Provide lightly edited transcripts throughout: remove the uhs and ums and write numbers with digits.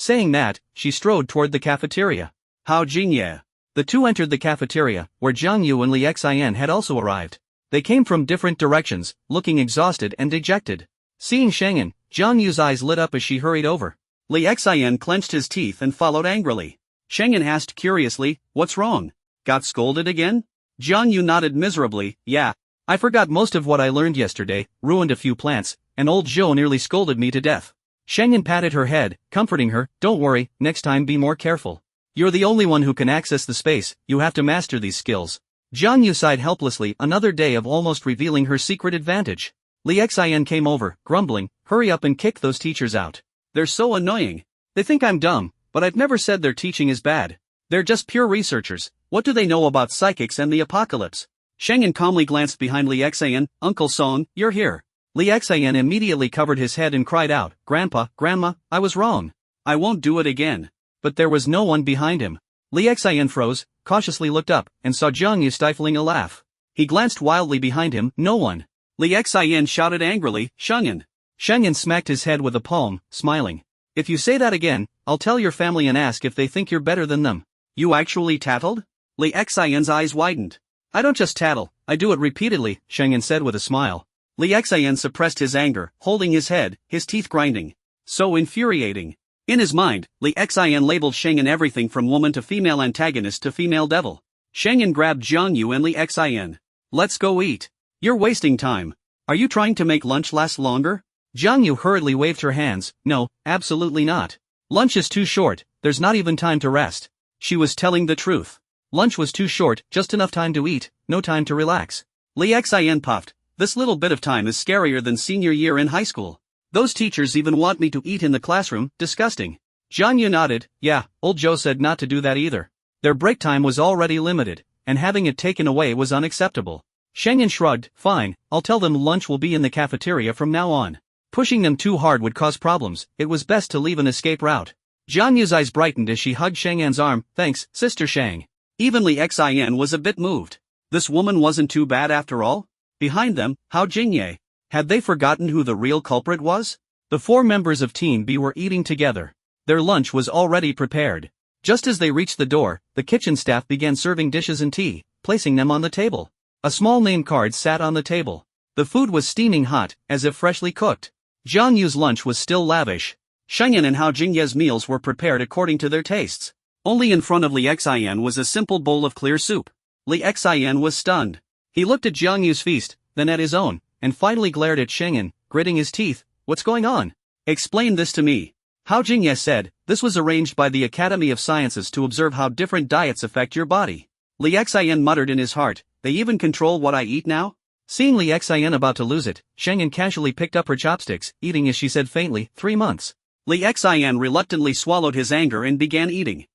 Saying that, she strode toward the cafeteria. Hao Jingye. The two entered the cafeteria, where Jiang Yu and Li Xian had also arrived. They came from different directions, looking exhausted and dejected. Seeing Sheng An, Jiang Yu's eyes lit up as she hurried over. Li Xian clenched his teeth and followed angrily. Sheng An asked curiously, "What's wrong? Got scolded again?" Jiang Yu nodded miserably, "Yeah. I forgot most of what I learned yesterday, ruined a few plants, and old Zhou nearly scolded me to death." Sheng An patted her head, comforting her, "Don't worry, next time be more careful. You're the only one who can access the space, you have to master these skills." Jiang Yu sighed helplessly, another day of almost revealing her secret advantage. Li Xian came over, grumbling, "Hurry up and kick those teachers out. They're so annoying. They think I'm dumb, but I've never said their teaching is bad. They're just pure researchers. What do they know about psychics and the apocalypse?" Sheng An calmly glanced behind Li Xian. "Uncle Song, you're here." Li Xian immediately covered his head and cried out, "Grandpa, Grandma, I was wrong. I won't do it again." But there was no one behind him. Li Xian froze, cautiously looked up, and saw Jiang Yu stifling a laugh. He glanced wildly behind him, no one. Li Xian shouted angrily, "Sheng An." Sheng An smacked his head with a palm, smiling. "If you say that again, I'll tell your family and ask if they think you're better than them." "You actually tattled?" Li Xian's eyes widened. "I don't just tattle, I do it repeatedly," Sheng An said with a smile. Li Xian suppressed his anger, holding his head, his teeth grinding. So infuriating. In his mind, Li Xian labeled Sheng An everything from woman to female antagonist to female devil. Sheng An grabbed Jiang Yu and Li Xian. "Let's go eat. You're wasting time. Are you trying to make lunch last longer?" Jiang Yu hurriedly waved her hands. "No, absolutely not. Lunch is too short, there's not even time to rest." She was telling the truth. Lunch was too short, just enough time to eat, no time to relax. Li Xian puffed. "This little bit of time is scarier than senior year in high school. Those teachers even want me to eat in the classroom, disgusting." Jiang Yu nodded. "Yeah, old Zhou said not to do that either. Their break time was already limited, and having it taken away was unacceptable." Sheng An shrugged. "Fine, I'll tell them lunch will be in the cafeteria from now on. Pushing them too hard would cause problems, it was best to leave an escape route." Jiang Yu's eyes brightened as she hugged Sheng An's arm. "Thanks, Sister Sheng." Even Li Xian was a bit moved. This woman wasn't too bad after all. Behind them, Hao Jingye. Had they forgotten who the real culprit was? The four members of Team B were eating together. Their lunch was already prepared. Just as they reached the door, the kitchen staff began serving dishes and tea, placing them on the table. A small name card sat on the table. The food was steaming hot, as if freshly cooked. Jiang Yu's lunch was still lavish. Sheng An and Hao Jingye's meals were prepared according to their tastes. Only in front of Li Xian was a simple bowl of clear soup. Li Xian was stunned. He looked at Jiang Yu's feast, then at his own, and finally glared at Sheng An, gritting his teeth. "What's going on? Explain this to me." Hao Jingye said, "This was arranged by the Academy of Sciences to observe how different diets affect your body." Li Xian muttered in his heart, "They even control what I eat now?" Seeing Li Xian about to lose it, Sheng An casually picked up her chopsticks, eating as she said faintly, 3 months. Li Xian reluctantly swallowed his anger and began eating.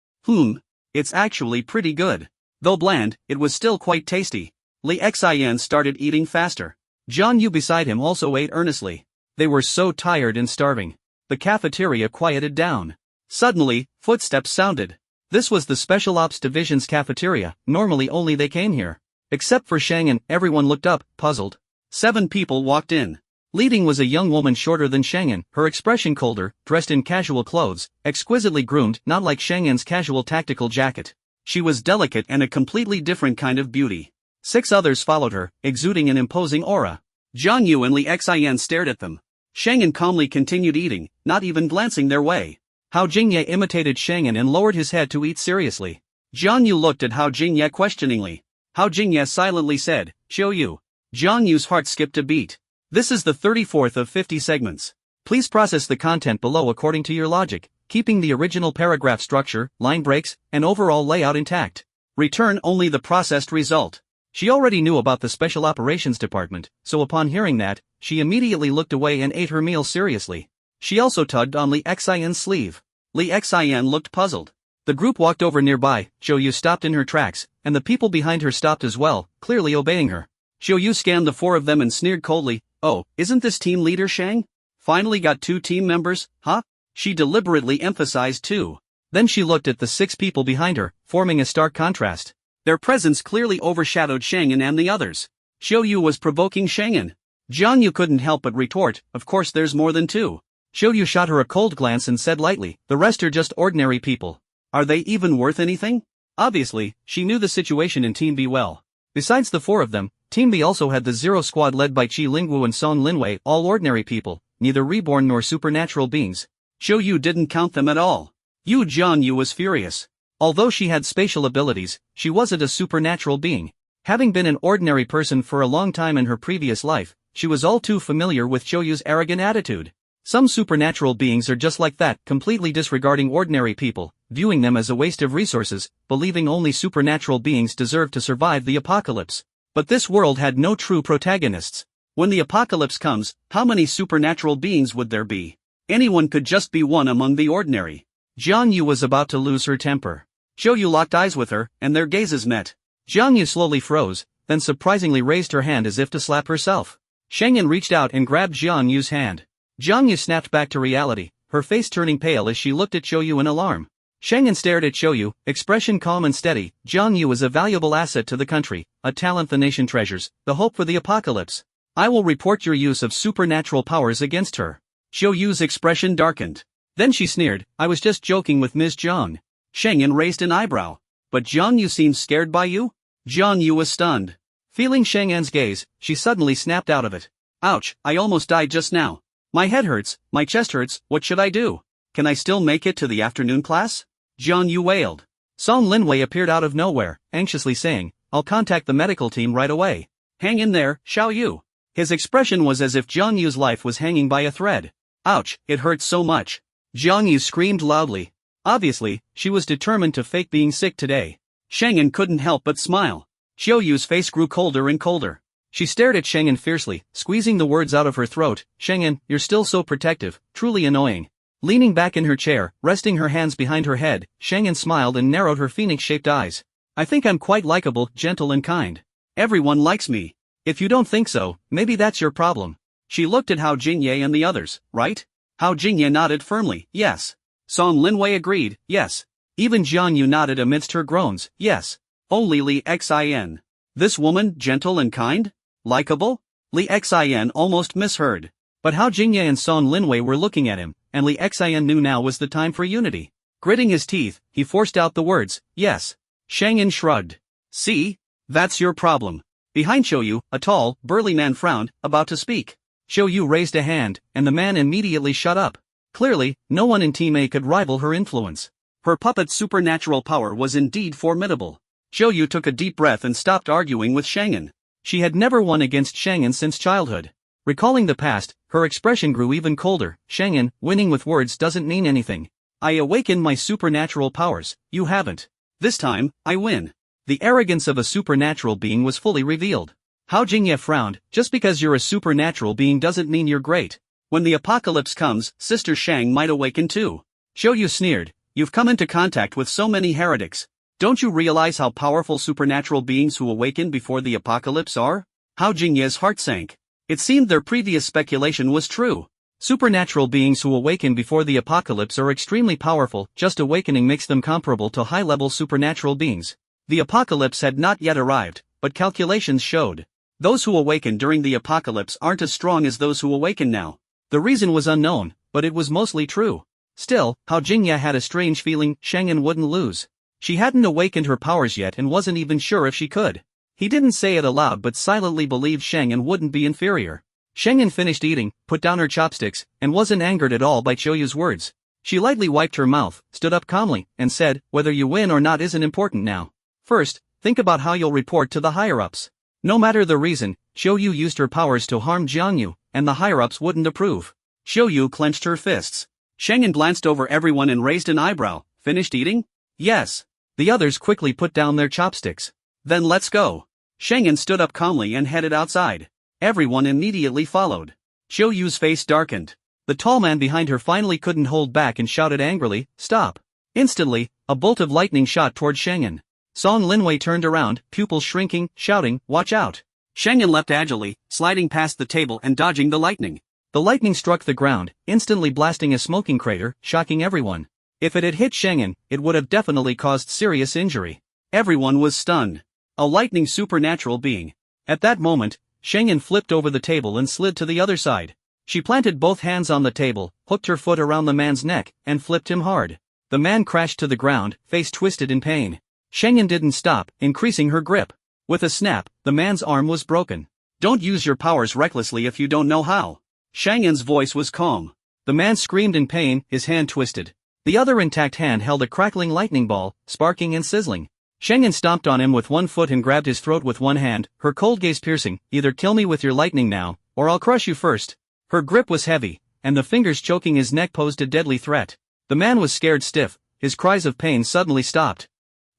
It's actually pretty good. Though bland, it was still quite tasty. Li Xian started eating faster. Jiang Yu beside him also ate earnestly. They were so tired and starving. The cafeteria quieted down. Suddenly, footsteps sounded. This was the Special Ops Division's cafeteria, normally only they came here. Except for Sheng An, everyone looked up, puzzled. 7 people walked in. Leading was a young woman shorter than Sheng An, her expression colder, dressed in casual clothes, exquisitely groomed, not like Sheng An's casual tactical jacket. She was delicate and a completely different kind of beauty. 6 others followed her, exuding an imposing aura. Jiang Yu and Li Xian stared at them. Sheng An calmly continued eating, not even glancing their way. Hao Jingye imitated Sheng An and lowered his head to eat seriously. Jiang Yu looked at Hao Jingye questioningly. Hao Jingye silently said, "Show you." Jiang Yu's heart skipped a beat. This is the 34th of 50 segments. Please process the content below according to your logic, keeping the original paragraph structure, line breaks, and overall layout intact. Return only the processed result. She already knew about the Special Operations Department, so upon hearing that, she immediately looked away and ate her meal seriously. She also tugged on Li Xian's sleeve. Li Xian looked puzzled. The group walked over nearby. Zhou Yu stopped in her tracks, and the people behind her stopped as well, clearly obeying her. Zhou Yu scanned the 4 of them and sneered coldly, "Oh, isn't this team leader Shang? Finally got 2 team members, huh?" She deliberately emphasized 2. Then she looked at the 6 people behind her, forming a stark contrast. Their presence clearly overshadowed Sheng An and the others. Zhou Yu was provoking Sheng An. Jiang Yu couldn't help but retort, "Of course there's more than 2. Xiaoyu shot her a cold glance and said lightly, the rest are just ordinary people. Are they even worth anything? Obviously, she knew the situation in Team B well. Besides the 4 of them, Team B also had the Zero Squad led by Qi Lingwu and Song Linwei, all ordinary people, neither reborn nor supernatural beings. Xiaoyu didn't count them at all. Yu Jianyu was furious. Although she had spatial abilities, she wasn't a supernatural being. Having been an ordinary person for a long time in her previous life, she was all too familiar with Xiaoyu's arrogant attitude. Some supernatural beings are just like that, completely disregarding ordinary people, viewing them as a waste of resources, believing only supernatural beings deserve to survive the apocalypse. But this world had no true protagonists. When the apocalypse comes, how many supernatural beings would there be? Anyone could just be one among the ordinary. Jiang Yu was about to lose her temper. Xiaoyu locked eyes with her, and their gazes met. Jiang Yu slowly froze, then surprisingly raised her hand as if to slap herself. Sheng An reached out and grabbed Jiang Yu's hand. Jiang Yu snapped back to reality, her face turning pale as she looked at Xiaoyu in alarm. Sheng An stared at Xiaoyu, expression calm and steady. Jiang Yu is a valuable asset to the country, a talent the nation treasures, the hope for the apocalypse. I will report your use of supernatural powers against her. Xiaoyu's expression darkened. Then she sneered, I was just joking with Ms. Jiang. Sheng An raised an eyebrow. But Jiang Yu seems scared by you? Jiang Yu was stunned. Feeling Sheng An's gaze, she suddenly snapped out of it. Ouch, I almost died just now. My head hurts, my chest hurts, what should I do? Can I still make it to the afternoon class? Jiang Yu wailed. Song Linwei appeared out of nowhere, anxiously saying, I'll contact the medical team right away. Hang in there, Xiao Yu. His expression was as if Jiang Yu's life was hanging by a thread. Ouch, it hurts so much. Jiang Yu screamed loudly. Obviously, she was determined to fake being sick today. Sheng An couldn't help but smile. Xiaoyu's face grew colder and colder. She stared at Sheng An fiercely, squeezing the words out of her throat. Sheng An, you're still so protective, truly annoying. Leaning back in her chair, resting her hands behind her head, Sheng An smiled and narrowed her phoenix-shaped eyes. I think I'm quite likable, gentle and kind. Everyone likes me. If you don't think so, maybe that's your problem. She looked at Hao Jingye and the others, right? Hao Jingye nodded firmly, yes. Song Linwei agreed, yes. Even Jiang Yu nodded amidst her groans, yes. Only Li Xin. This woman, gentle and kind? Likeable? Li Xin almost misheard. But Hao Jingye and Song Linwei were looking at him, and Li Xin knew now was the time for unity. Gritting his teeth, he forced out the words, yes. Sheng An shrugged. See? That's your problem. Behind Xiaoyu, a tall, burly man frowned, about to speak. Xiaoyu raised a hand, and the man immediately shut up. Clearly, no one in Team A could rival her influence. Her puppet's supernatural power was indeed formidable. Xiaoyu took a deep breath and stopped arguing with Sheng An. She had never won against Sheng An since childhood. Recalling the past, her expression grew even colder. Sheng An, winning with words doesn't mean anything. I awaken my supernatural powers, you haven't. This time, I win. The arrogance of a supernatural being was fully revealed. Hao Jingye frowned, just because you're a supernatural being doesn't mean you're great. When the apocalypse comes, Sister Shang might awaken too. Xiaoyu sneered, you've come into contact with so many heretics. Don't you realize how powerful supernatural beings who awaken before the apocalypse are? Hao Jingye's heart sank. It seemed their previous speculation was true. Supernatural beings who awaken before the apocalypse are extremely powerful, just awakening makes them comparable to high-level supernatural beings. The apocalypse had not yet arrived, but calculations showed. Those who awaken during the apocalypse aren't as strong as those who awaken now. The reason was unknown, but it was mostly true. Still, Hao Jingye had a strange feeling Sheng An wouldn't lose. She hadn't awakened her powers yet and wasn't even sure if she could. He didn't say it aloud but silently believed Sheng An wouldn't be inferior. Sheng An finished eating, put down her chopsticks, and wasn't angered at all by Xiaoyu's words. She lightly wiped her mouth, stood up calmly, and said, whether you win or not isn't important now. First, think about how you'll report to the higher-ups. No matter the reason, Xiaoyu used her powers to harm Jiangyu, and the higher-ups wouldn't approve. Xiaoyu clenched her fists. Sheng An glanced over everyone and raised an eyebrow. Finished eating? Yes. The others quickly put down their chopsticks. Then let's go. Sheng An stood up calmly and headed outside. Everyone immediately followed. Xiaoyu's face darkened. The tall man behind her finally couldn't hold back and shouted angrily, stop. Instantly, a bolt of lightning shot toward Sheng An. Song Linwei turned around, pupils shrinking, shouting, watch out. Sheng An leapt agilely, sliding past the table and dodging the lightning. The lightning struck the ground, instantly blasting a smoking crater, shocking everyone. If it had hit Sheng An, it would have definitely caused serious injury. Everyone was stunned. A lightning supernatural being. At that moment, Sheng An flipped over the table and slid to the other side. She planted both hands on the table, hooked her foot around the man's neck, and flipped him hard. The man crashed to the ground, face twisted in pain. Sheng An didn't stop, increasing her grip. With a snap, the man's arm was broken. Don't use your powers recklessly if you don't know how. Sheng An's voice was calm. The man screamed in pain, his hand twisted. The other intact hand held a crackling lightning ball, sparking and sizzling. Sheng An stomped on him with one foot and grabbed his throat with one hand, her cold gaze piercing. Either kill me with your lightning now, or I'll crush you first. Her grip was heavy, and the fingers choking his neck posed a deadly threat. The man was scared stiff, his cries of pain suddenly stopped.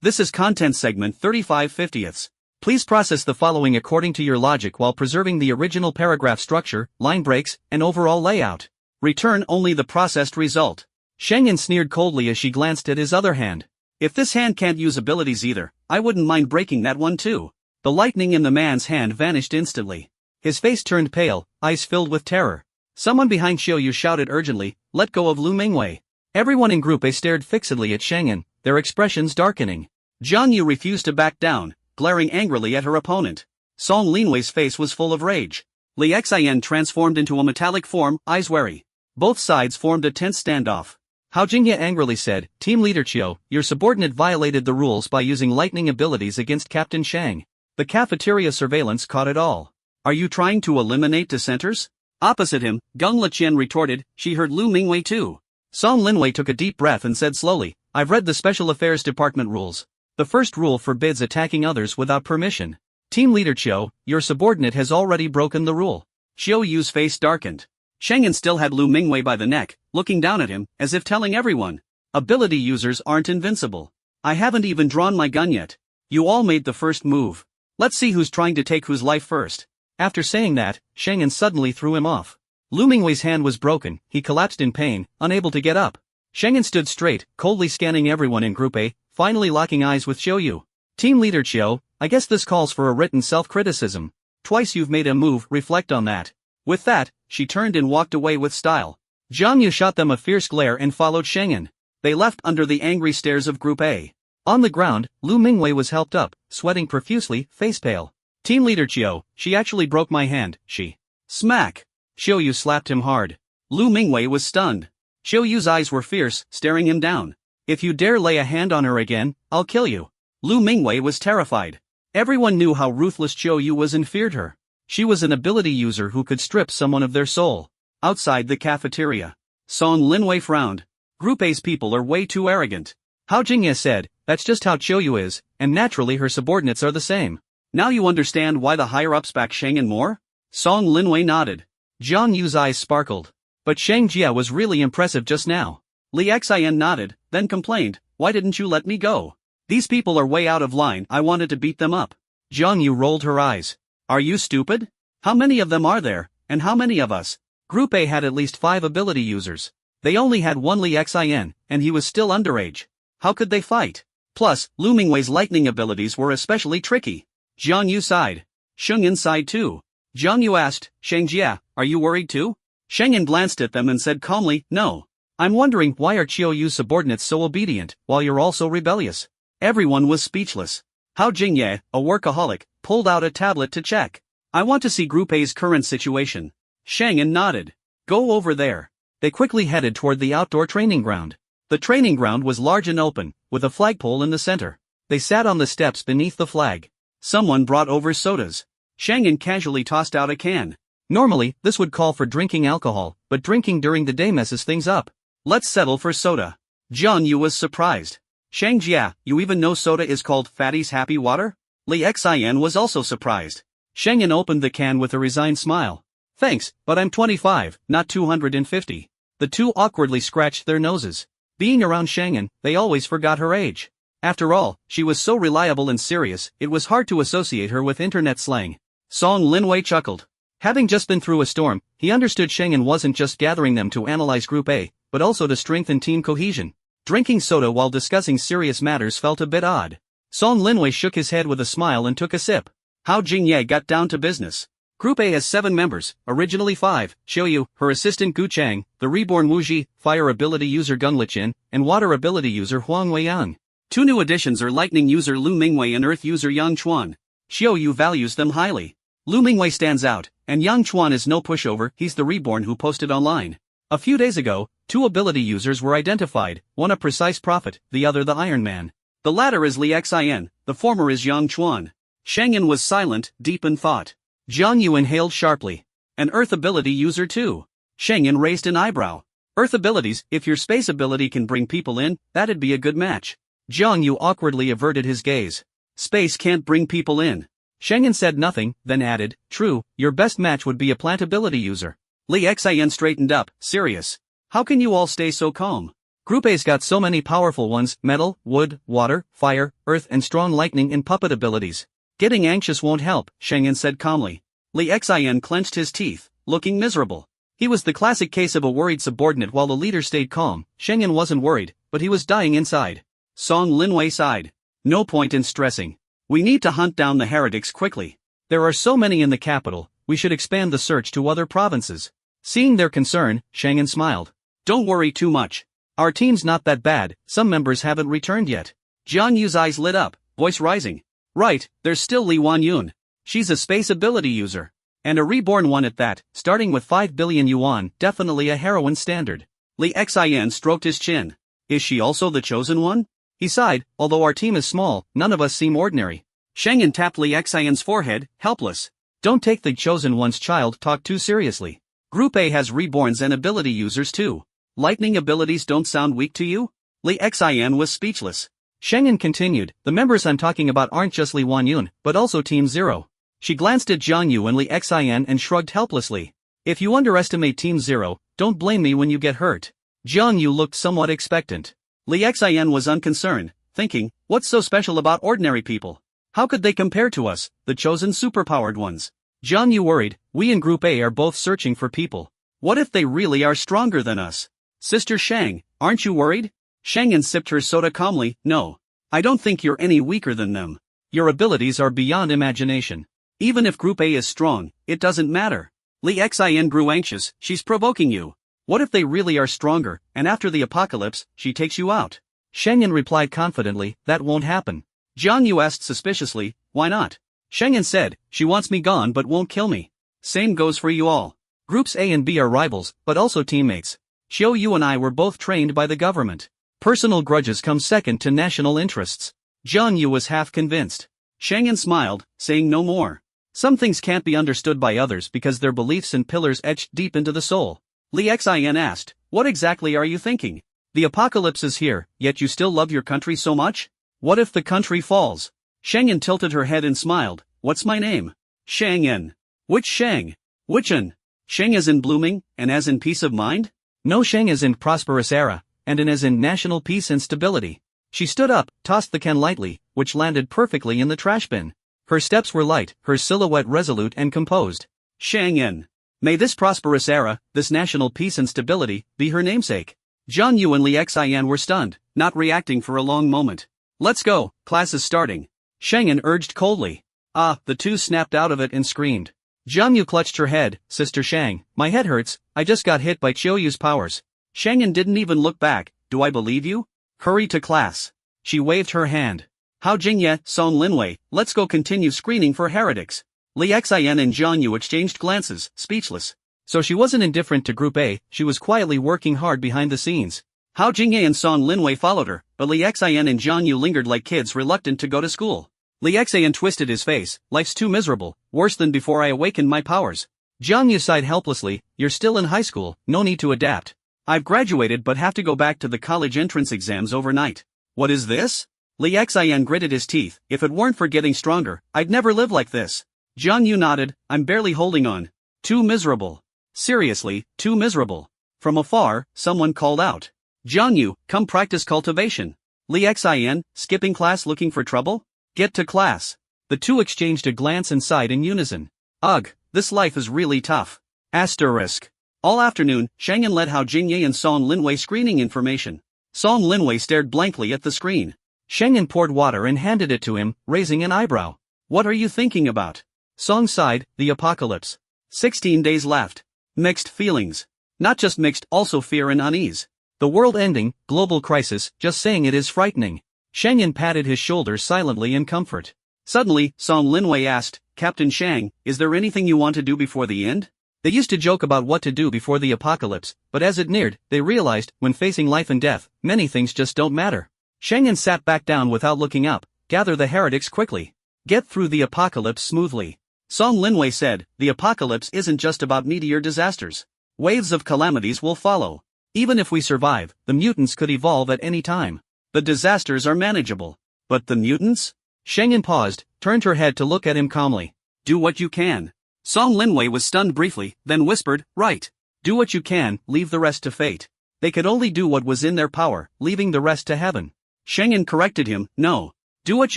This is content segment 35/50. Please process the following according to your logic while preserving the original paragraph structure, line breaks, and overall layout. Return only the processed result. Sheng An sneered coldly as she glanced at his other hand. If this hand can't use abilities either, I wouldn't mind breaking that one too. The lightning in the man's hand vanished instantly. His face turned pale, eyes filled with terror. Someone behind Xiao Yu shouted urgently, "Let go of Lu Mingwei." Everyone in Group A stared fixedly at Sheng An, their expressions darkening. Jiang Yu refused to back down, glaring angrily at her opponent. Song Linwei's face was full of rage. Li Xian transformed into a metallic form, eyes wary. Both sides formed a tense standoff. Hao Jingye angrily said, "Team leader Qiu, your subordinate violated the rules by using lightning abilities against Captain Shang. The cafeteria surveillance caught it all. Are you trying to eliminate dissenters?" Opposite him, Gung Liqian retorted, "She heard Lu Mingwei too." Song Linwei took a deep breath and said slowly, "I've read the Special Affairs Department rules. The first rule forbids attacking others without permission. Team leader Qiu, your subordinate has already broken the rule." Xiao Yu's face darkened. Sheng An still had Lu Mingwei by the neck, looking down at him, as if telling everyone, "Ability users aren't invincible. I haven't even drawn my gun yet. You all made the first move. Let's see who's trying to take whose life first." After saying that, Sheng An suddenly threw him off. Lu Mingwei's hand was broken, he collapsed in pain, unable to get up. Sheng An stood straight, coldly scanning everyone in Group A, finally locking eyes with Xiao Yu. "Team leader Qiu, I guess this calls for a written self-criticism. Twice you've made a move, reflect on that." With that, she turned and walked away with style. Jiang Yu shot them a fierce glare and followed Sheng An. They left under the angry stares of Group A. On the ground, Lu Mingwei was helped up, sweating profusely, face pale. "Team leader Qiu, she actually broke my hand, she." Smack! Xiao Yu slapped him hard. Lu Mingwei was stunned. Xiao Yu's eyes were fierce, staring him down. "If you dare lay a hand on her again, I'll kill you." Lu Mingwei was terrified. Everyone knew how ruthless Xiao Yu was and feared her. She was an ability user who could strip someone of their soul. Outside the cafeteria, Song Linwei frowned. Group A's people are way too arrogant. Hao Jingye said, "That's just how Xiao Yu is, and naturally her subordinates are the same." "Now you understand why the higher-ups back Sheng An more?" Song Linwei nodded. Jiang Yu's eyes sparkled. "But Shang Jia was really impressive just now." Li Xian nodded, then complained, "Why didn't you let me go? These people are way out of line, I wanted to beat them up." Jiang Yu rolled her eyes. "Are you stupid? How many of them are there, and how many of us?" Group A had at least 5 ability users. They only had one Li Xian, and he was still underage. How could they fight? Plus, Lu Mingwei's lightning abilities were especially tricky. Jiang Yu sighed. Sheng An sighed too. Jiang Yu asked, "Shang Jia, are you worried too?" Sheng An glanced at them and said calmly, "No. I'm wondering why are Qiu Yu's subordinates so obedient, while you're all so rebellious?" Everyone was speechless. Hao Jingye, a workaholic, pulled out a tablet to check. "I want to see Group A's current situation." Sheng An nodded. "Go over there." They quickly headed toward the outdoor training ground. The training ground was large and open, with a flagpole in the center. They sat on the steps beneath the flag. Someone brought over sodas. Sheng An casually tossed out a can. Normally, this would call for drinking alcohol, but drinking during the day messes things up. "Let's settle for soda." Jiang Yu was surprised. "Shang Jia, you even know soda is called Fatty's Happy Water?" Li Xian was also surprised. Sheng An opened the can with a resigned smile. "Thanks, but I'm 25, not 250. The two awkwardly scratched their noses. Being around Sheng An, they always forgot her age. After all, she was so reliable and serious, it was hard to associate her with internet slang. Song Linwei chuckled. Having just been through a storm, he understood Sheng An wasn't just gathering them to analyze Group A, but also to strengthen team cohesion. Drinking soda while discussing serious matters felt a bit odd. Song Linwei shook his head with a smile and took a sip. Hao Jingye got down to business. Group A has 7 members, originally 5, Xiao Yu, her assistant Gu Chang, the reborn Wu Ji, fire ability user Gung Liqian, and water ability user Huang Weiyang. 2 new additions are lightning user Lu Mingwei and earth user Yang Chuan. Xiao Yu values them highly. Lu Mingwei stands out, And Yang Chuan is no pushover, he's the reborn who posted online. A few days ago, 2 ability users were identified, one a precise prophet, the other the Iron Man. The latter is Li Xin, the former is Yang Chuan. Sheng An was silent, deep in thought. Jiang Yu inhaled sharply. An Earth ability user too. Sheng An raised an eyebrow. Earth abilities, if your space ability can bring people in, that'd be a good match. Jiang Yu awkwardly averted his gaze. Space can't bring people in. Sheng An said nothing, then added, true, your best match would be a plant ability user. Li Xin straightened up, serious. How can you all stay so calm? Group A's got so many powerful ones, metal, wood, water, fire, earth and strong lightning and puppet abilities. Getting anxious won't help, Sheng An said calmly. Li Xin clenched his teeth, looking miserable. He was the classic case of a worried subordinate while the leader stayed calm. Sheng An wasn't worried, but he was dying inside. Song Linwei sighed. No point in stressing. We need to hunt down the heretics quickly. There are so many in the capital, we should expand the search to other provinces. Seeing their concern, Sheng An smiled. Don't worry too much. Our team's not that bad, some members haven't returned yet. Jiang Yu's eyes lit up, voice rising. Right, there's still Li Wanyun. She's a space ability user. And a reborn one at that, starting with 5 billion yuan, definitely a heroine standard. Li Xin stroked his chin. Is she also the chosen one? He sighed, although our team is small, none of us seem ordinary. Sheng An tapped Li Xion's forehead, helpless. Don't take the chosen one's child talk too seriously. Group A has reborns and ability users too. Lightning abilities don't sound weak to you? Li Xion was speechless. Sheng An continued, the members I'm talking about aren't just Li Wanyun, but also Team Zero. She glanced at Jiang Yu and Li Xion and shrugged helplessly. If you underestimate Team Zero, don't blame me when you get hurt. Jiang Yu looked somewhat expectant. Li Xion was unconcerned, thinking, what's so special about ordinary people? How could they compare to us, the chosen superpowered ones? Jiang Yu worried, we in Group A are both searching for people. What if they really are stronger than us? Sister Shang, aren't you worried? Sheng An sipped her soda calmly, no. I don't think you're any weaker than them. Your abilities are beyond imagination. Even if Group A is strong, it doesn't matter. Li Xin grew anxious, she's provoking you. What if they really are stronger, and after the apocalypse, she takes you out? Sheng An replied confidently, that won't happen. Jiang Yu asked suspiciously, why not? Sheng An said, she wants me gone but won't kill me. Same goes for you all. Groups A and B are rivals, but also teammates. Xiao Yu and I were both trained by the government. Personal grudges come second to national interests. Jiang Yu was half convinced. Sheng An smiled, saying no more. Some things can't be understood by others because they're beliefs and pillars etched deep into the soul. Li Xin asked, what exactly are you thinking? The apocalypse is here, yet you still love your country so much? What if the country falls? Sheng An tilted her head and smiled, what's my name? Sheng An. Which Sheng? Which An? Sheng as in blooming, and as in peace of mind? No, Sheng as in prosperous era, and An as in national peace and stability. She stood up, tossed the can lightly, which landed perfectly in the trash bin. Her steps were light, her silhouette resolute and composed. Sheng An. May this prosperous era, this national peace and stability, be her namesake. Jiang Yu and Li Xian were stunned, not reacting for a long moment. Let's go, class is starting. Sheng An urged coldly. The two snapped out of it and screamed. Jiang Yu clutched her head, Sister Shang, my head hurts, I just got hit by Qiu Yu's powers. Sheng An didn't even look back, do I believe you? Hurry to class. She waved her hand. Hao Jingye, Song Linwei, let's go continue screening for heretics. Li Xian and Jiang Yu exchanged glances, speechless. So she wasn't indifferent to Group A, she was quietly working hard behind the scenes. Hao Jingye and Song Linwei followed her, but Li Xian and Jiang Yu lingered like kids reluctant to go to school. Li Xian twisted his face, life's too miserable, worse than before I awakened my powers. Jiang Yu sighed helplessly, you're still in high school, no need to adapt. I've graduated but have to go back to the college entrance exams overnight. What is this? Li Xian gritted his teeth, if it weren't for getting stronger, I'd never live like this. Jiang Yu nodded, I'm barely holding on. Too miserable. Seriously, too miserable. From afar, someone called out. Jiang Yu, come practice cultivation. Li Xian, skipping class looking for trouble? Get to class. The two exchanged a glance and sighed in unison. Ugh, this life is really tough. Asterisk. All afternoon, Sheng An led Hao Jingye and Song Linwei screening information. Song Linwei stared blankly at the screen. Sheng An poured water and handed it to him, raising an eyebrow. What are you thinking about? Song sighed, the apocalypse. 16 days left. Mixed feelings. Not just mixed, also fear and unease. The world ending, global crisis, just saying it is frightening. Sheng An patted his shoulder silently in comfort. Suddenly, Song Linwei asked, Captain Shang, is there anything you want to do before the end? They used to joke about what to do before the apocalypse, but as it neared, they realized, when facing life and death, many things just don't matter. Sheng An sat back down without looking up. Gather the heretics quickly. Get through the apocalypse smoothly. Song Linwei said, the apocalypse isn't just about meteor disasters. Waves of calamities will follow. Even if we survive, the mutants could evolve at any time. The disasters are manageable. But the mutants? Sheng An paused, turned her head to look at him calmly. Do what you can. Song Linwei was stunned briefly, then whispered, right. Do what you can, leave the rest to fate. They could only do what was in their power, leaving the rest to heaven. Sheng An corrected him, no. Do what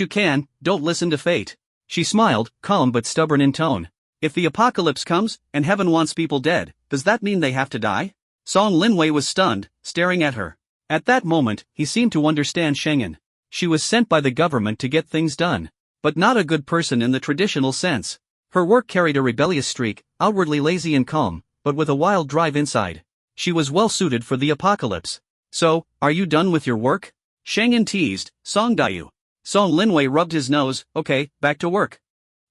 you can, don't listen to fate. She smiled, calm but stubborn in tone. If the apocalypse comes, and heaven wants people dead, does that mean they have to die? Song Linwei was stunned, staring at her. At that moment, he seemed to understand Sheng An. She was sent by the government to get things done. But not a good person in the traditional sense. Her work carried a rebellious streak, outwardly lazy and calm, but with a wild drive inside. She was well suited for the apocalypse. So, are you done with your work? Sheng An teased, Song Dayu. Song Linwei rubbed his nose, okay, back to work.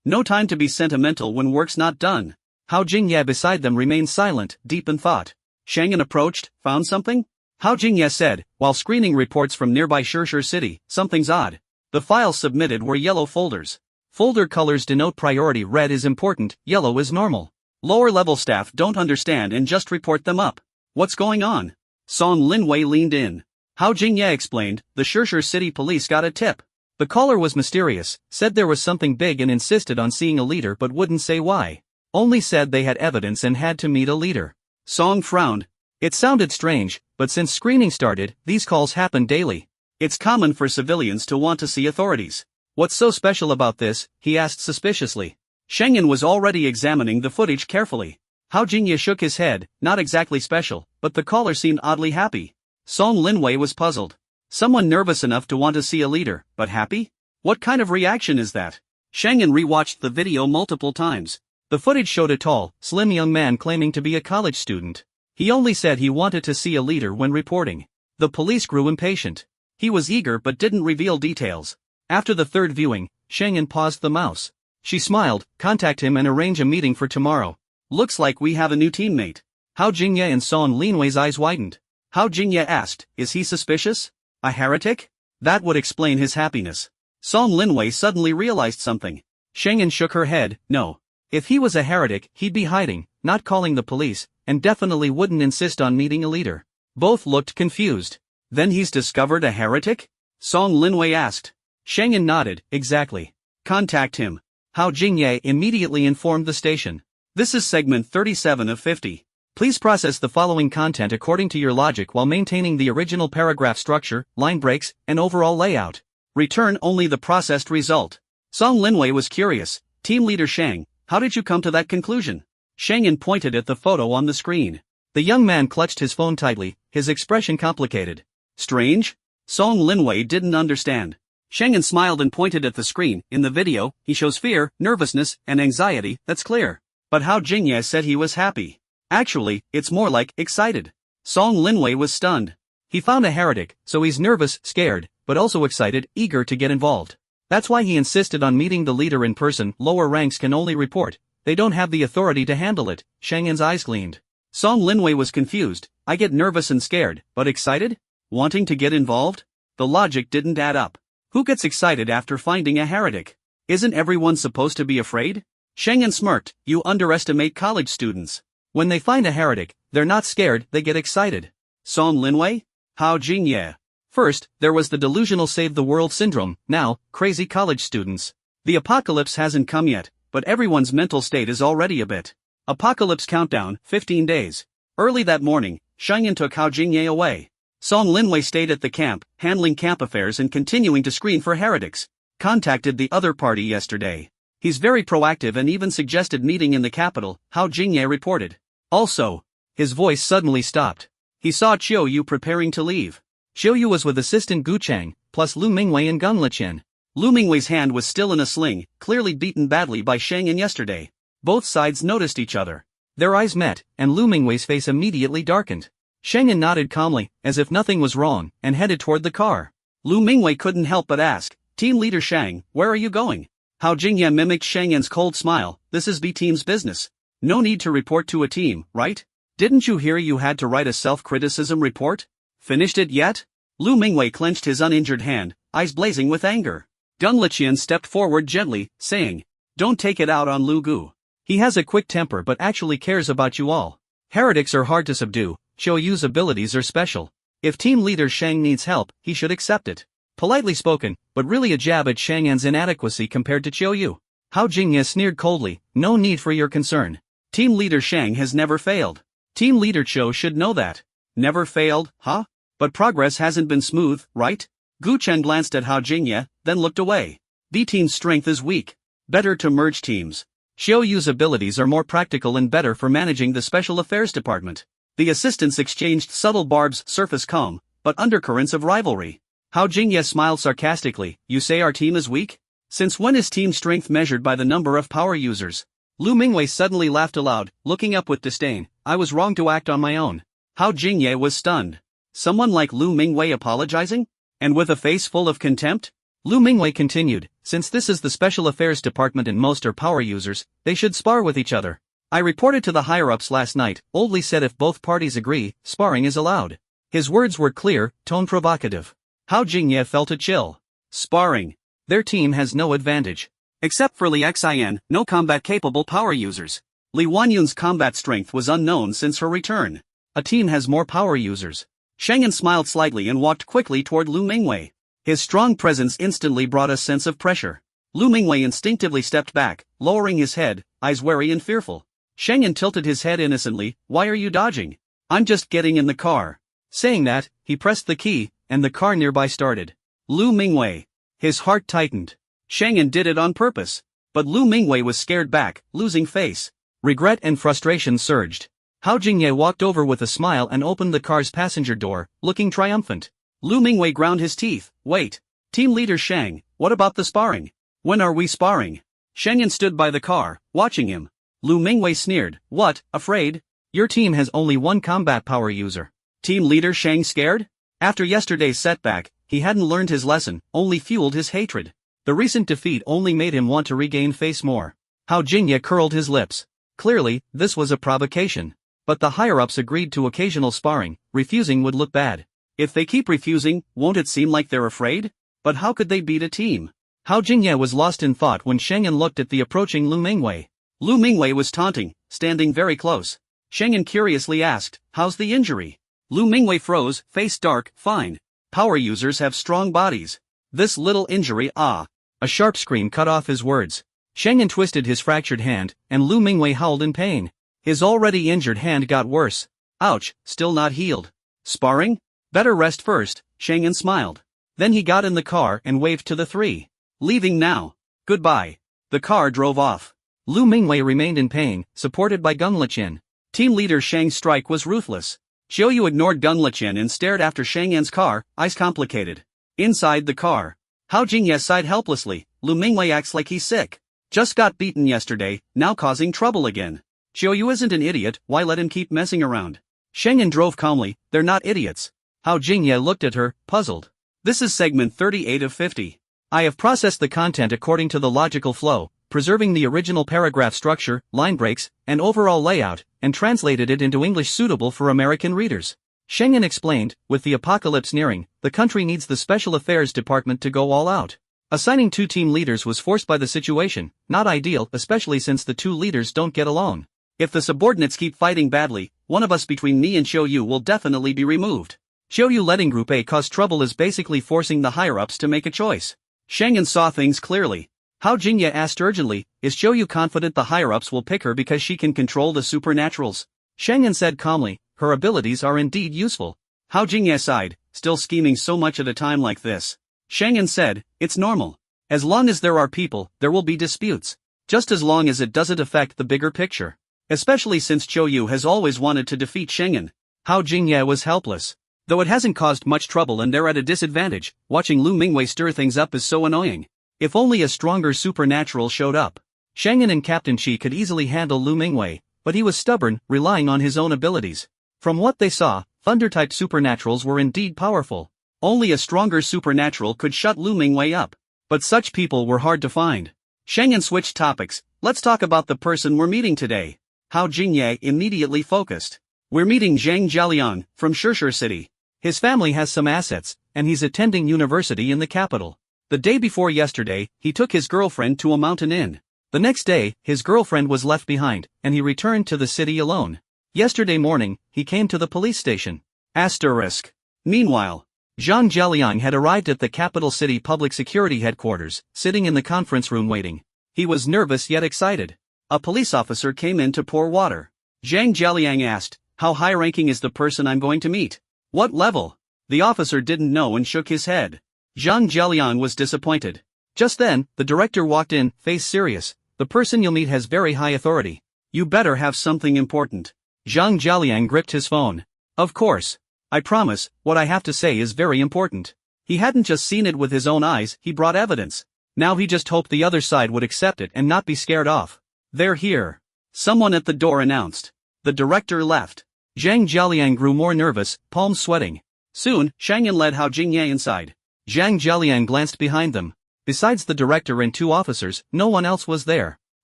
No time to be sentimental when work's not done. Hao Jingye beside them remained silent, deep in thought. Sheng An approached, found something? Hao Jingye said, while screening reports from nearby Shishir City, something's odd. The files submitted were yellow folders. Folder colors denote priority. Red is important, yellow is normal. Lower-level staff don't understand and just report them up. What's going on? Song Linwei leaned in. Hao Jingye explained, the Shishir City police got a tip. The caller was mysterious, said there was something big and insisted on seeing a leader but wouldn't say why. Only said they had evidence and had to meet a leader. Song frowned. It sounded strange, but since screening started, these calls happen daily. It's common for civilians to want to see authorities. What's so special about this? He asked suspiciously. Sheng An was already examining the footage carefully. Hao Jingye shook his head, not exactly special, but the caller seemed oddly happy. Song Linwei was puzzled. Someone nervous enough to want to see a leader, but happy? What kind of reaction is that? Sheng An rewatched the video multiple times. The footage showed a tall, slim young man claiming to be a college student. He only said he wanted to see a leader when reporting. The police grew impatient. He was eager but didn't reveal details. After the third viewing, Sheng An paused the mouse. She smiled, contact him and arrange a meeting for tomorrow. Looks like we have a new teammate. Hao Jingye and Song Linwei's eyes widened. Hao Jingye asked, is he suspicious? A heretic? That would explain his happiness. Song Linwei suddenly realized something. Sheng An shook her head, no. If he was a heretic, he'd be hiding, not calling the police, and definitely wouldn't insist on meeting a leader. Both looked confused. Then he's discovered a heretic? Song Linwei asked. Sheng An nodded, exactly. Contact him. Hao Jingye immediately informed the station. This is segment 37 of 50. Please process the following content according to your logic while maintaining the original paragraph structure, line breaks, and overall layout. Return only the processed result. Song Linwei was curious. Team leader Shang, how did you come to that conclusion? Sheng An pointed at the photo on the screen. The young man clutched his phone tightly, his expression complicated. Strange? Song Linwei didn't understand. Sheng An smiled and pointed at the screen. In the video, he shows fear, nervousness, and anxiety, that's clear. But Hao Jingye said he was happy. Actually, it's more like excited. Song Linwei was stunned. He found a heretic, so he's nervous, scared, but also excited, eager to get involved. That's why he insisted on meeting the leader in person. Lower ranks can only report. They don't have the authority to handle it. Sheng An's eyes gleamed. Song Linwei was confused. I get nervous and scared, but excited? Wanting to get involved? The logic didn't add up. Who gets excited after finding a heretic? Isn't everyone supposed to be afraid? Sheng An smirked. You underestimate college students. When they find a heretic, they're not scared, they get excited. Song Linwei? Hao Jingye. First, there was the delusional save the world syndrome, now, crazy college students. The apocalypse hasn't come yet, but everyone's mental state is already a bit. Apocalypse countdown, 15 days. Early that morning, Sheng An took Hao Jingye away. Song Linwei stayed at the camp, handling camp affairs and continuing to screen for heretics. Contacted the other party yesterday. He's very proactive and even suggested meeting in the capital, Hao Jingye reported. Also, his voice suddenly stopped. He saw Chiu Yu preparing to leave. Chiu Yu was with assistant Gu Chang, plus Lu Mingwei and Gung Liqian. Lu Mingwei's hand was still in a sling, clearly beaten badly by Sheng An yesterday. Both sides noticed each other. Their eyes met, and Lu Mingwei's face immediately darkened. Sheng An nodded calmly, as if nothing was wrong, and headed toward the car. Lu Mingwei couldn't help but ask, Team Leader Shang, where are you going? Hao Jingye mimicked Sheng An's cold smile. This is B team's business. No need to report to a team, right? Didn't you hear you had to write a self-criticism report? Finished it yet? Lu Mingwei clenched his uninjured hand, eyes blazing with anger. Gung Liqian stepped forward gently, saying, "Don't take it out on Lu Gu. He has a quick temper but actually cares about you all. Heretics are hard to subdue, Qiu Yu's abilities are special. If team leader Sheng needs help, he should accept it." Politely spoken, but really a jab at Sheng An's inadequacy compared to Qiu Yu. Hao Jingye sneered coldly, "No need for your concern. Team leader Sheng has never failed. Team leader Qiu should know that." Never failed, huh? But progress hasn't been smooth, right? Gu Chen glanced at Hao Jingye, then looked away. B team's strength is weak. Better to merge teams. Qiu Yu's abilities are more practical and better for managing the special affairs department. The assistants exchanged subtle barbs, surface calm, but undercurrents of rivalry. Hao Jingye smiled sarcastically. "You say our team is weak? Since when is team strength measured by the number of power users?" Lu Mingwei suddenly laughed aloud, looking up with disdain. "I was wrong to act on my own." Hao Jingye was stunned. Someone like Lu Mingwei apologizing? And with a face full of contempt? Lu Mingwei continued, "Since this is the special affairs department and most are power users, they should spar with each other. I reported to the higher-ups last night, Oldly said if both parties agree, sparring is allowed." His words were clear, tone provocative. Hao Jingye felt a chill. Sparring. Their team has no advantage. Except for Li Xian, no combat-capable power users. Li Wanyun's combat strength was unknown since her return. A team has more power users. Sheng An smiled slightly and walked quickly toward Lu Mingwei. His strong presence instantly brought a sense of pressure. Lu Mingwei instinctively stepped back, lowering his head, eyes wary and fearful. Sheng An tilted his head innocently. "Why are you dodging? I'm just getting in the car." Saying that, he pressed the key, and the car nearby started. Lu Mingwei. His heart tightened. Sheng An did it on purpose. But Lu Mingwei was scared back, losing face. Regret and frustration surged. Hao Jingye walked over with a smile and opened the car's passenger door, looking triumphant. Lu Mingwei ground his teeth. "Wait. Team leader Sheng, what about the sparring? When are we sparring?" Sheng An stood by the car, watching him. Lu Mingwei sneered. "What, afraid? Your team has only one combat power user. Team leader Sheng scared?" After yesterday's setback, he hadn't learned his lesson, only fueled his hatred. The recent defeat only made him want to regain face more. Hao Jingye curled his lips. Clearly, this was a provocation. But the higher-ups agreed to occasional sparring. Refusing would look bad. If they keep refusing, won't it seem like they're afraid? But how could they beat a team? Hao Jingye was lost in thought when Sheng An looked at the approaching Lu Mingwei. Lu Mingwei was taunting, standing very close. Sheng An curiously asked, "How's the injury?" Lu Mingwei froze, face dark. "Fine. Power users have strong bodies. This little injury, ah." A sharp scream cut off his words. Sheng An twisted his fractured hand, and Lu Mingwei howled in pain. His already injured hand got worse. Ouch, still not healed. Sparring? Better rest first, Sheng An smiled. Then he got in the car and waved to the three. "Leaving now. Goodbye." The car drove off. Lu Mingwei remained in pain, supported by Gung Liqian. Team leader Sheng's strike was ruthless. Qiu Yu ignored Gung Liqian and stared after Sheng An's car, eyes complicated. Inside the car, Hao Jingye sighed helplessly. Lu Mingwei acts like he's sick. Just got beaten yesterday, now causing trouble again. Qiu Yu isn't an idiot, why let him keep messing around? Sheng An drove calmly. "They're not idiots." Hao Jingye looked at her, puzzled. This is segment 38 of 50. I have processed the content according to the logical flow, preserving the original paragraph structure, line breaks, and overall layout, and translated it into English suitable for American readers. Sheng An explained, with the apocalypse nearing, the country needs the Special Affairs Department to go all out. Assigning two team leaders was forced by the situation, not ideal, especially since the two leaders don't get along. If the subordinates keep fighting badly, one of us between me and Qiu Yu will definitely be removed. Qiu Yu letting Group A cause trouble is basically forcing the higher-ups to make a choice. Sheng An saw things clearly. Hao Jingye asked urgently, "Is Qiu Yu confident the higher-ups will pick her because she can control the supernaturals?" Sheng An said calmly, "Her abilities are indeed useful." Hao Jingye sighed, "Still scheming so much at a time like this." Sheng An said, "It's normal. As long as there are people, there will be disputes. Just as long as it doesn't affect the bigger picture. Especially since Qiu Yu has always wanted to defeat Sheng An." Hao Jingye was helpless. Though it hasn't caused much trouble and they're at a disadvantage, watching Lu Mingwei stir things up is so annoying. If only a stronger supernatural showed up. Sheng An and Captain Qi could easily handle Lu Mingwei, but he was stubborn, relying on his own abilities. From what they saw, Thunder-type supernaturals were indeed powerful. Only a stronger supernatural could shut Lu Mingwei up. But such people were hard to find. Sheng An switched topics. Let's talk about the person we're meeting today. Hao Jingye immediately focused. We're meeting Zhang Jialiang, from Shishir City. His family has some assets, and he's attending university in the capital. The day before yesterday, he took his girlfriend to a mountain inn. The next day, his girlfriend was left behind, and he returned to the city alone. Yesterday morning, he came to the police station. Asterisk. Meanwhile, Zhang Jialiang had arrived at the capital city public security headquarters, sitting in the conference room waiting. He was nervous yet excited. A police officer came in to pour water. Zhang Jialiang asked, "How high-ranking is the person I'm going to meet? What level?" The officer didn't know and shook his head. Zhang Jialiang was disappointed. Just then, the director walked in, face serious. "The person you'll meet has very high authority. You better have something important." Zhang Jialiang gripped his phone. "Of course. I promise, what I have to say is very important." He hadn't just seen it with his own eyes, he brought evidence. Now he just hoped the other side would accept it and not be scared off. "They're here." Someone at the door announced. The director left. Zhang Jialiang grew more nervous, palms sweating. Soon, Sheng An led Hao Jingye inside. Zhang Jialiang glanced behind them. Besides the director and two officers, no one else was there.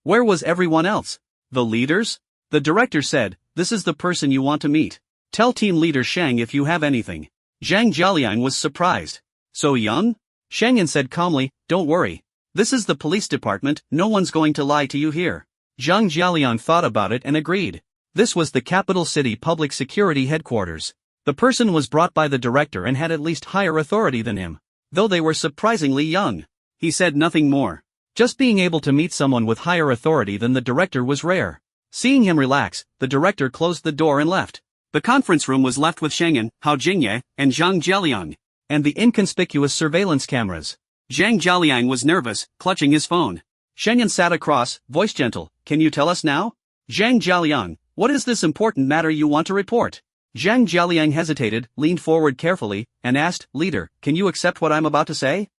Where was everyone else? The leaders? The director said, "This is the person you want to meet. Tell team leader Sheng if you have anything." Zhang Jialiang was surprised. "So young?" Sheng An said calmly, "Don't worry. This is the police department, no one's going to lie to you here." Zhang Jialiang thought about it and agreed. This was the capital city public security headquarters. The person was brought by the director and had at least higher authority than him. Though they were surprisingly young. He said nothing more. Just being able to meet someone with higher authority than the director was rare. Seeing him relax, the director closed the door and left. The conference room was left with Sheng An, Hao Jingye, and Zhang Jialiang, and the inconspicuous surveillance cameras. Zhang Jialiang was nervous, clutching his phone. Sheng An sat across, voice gentle, "Can you tell us now?" "Zhang Jialiang, what is this important matter you want to report?" Zhang Jialiang hesitated, leaned forward carefully, and asked, "Leader, can you accept what I'm about to say?"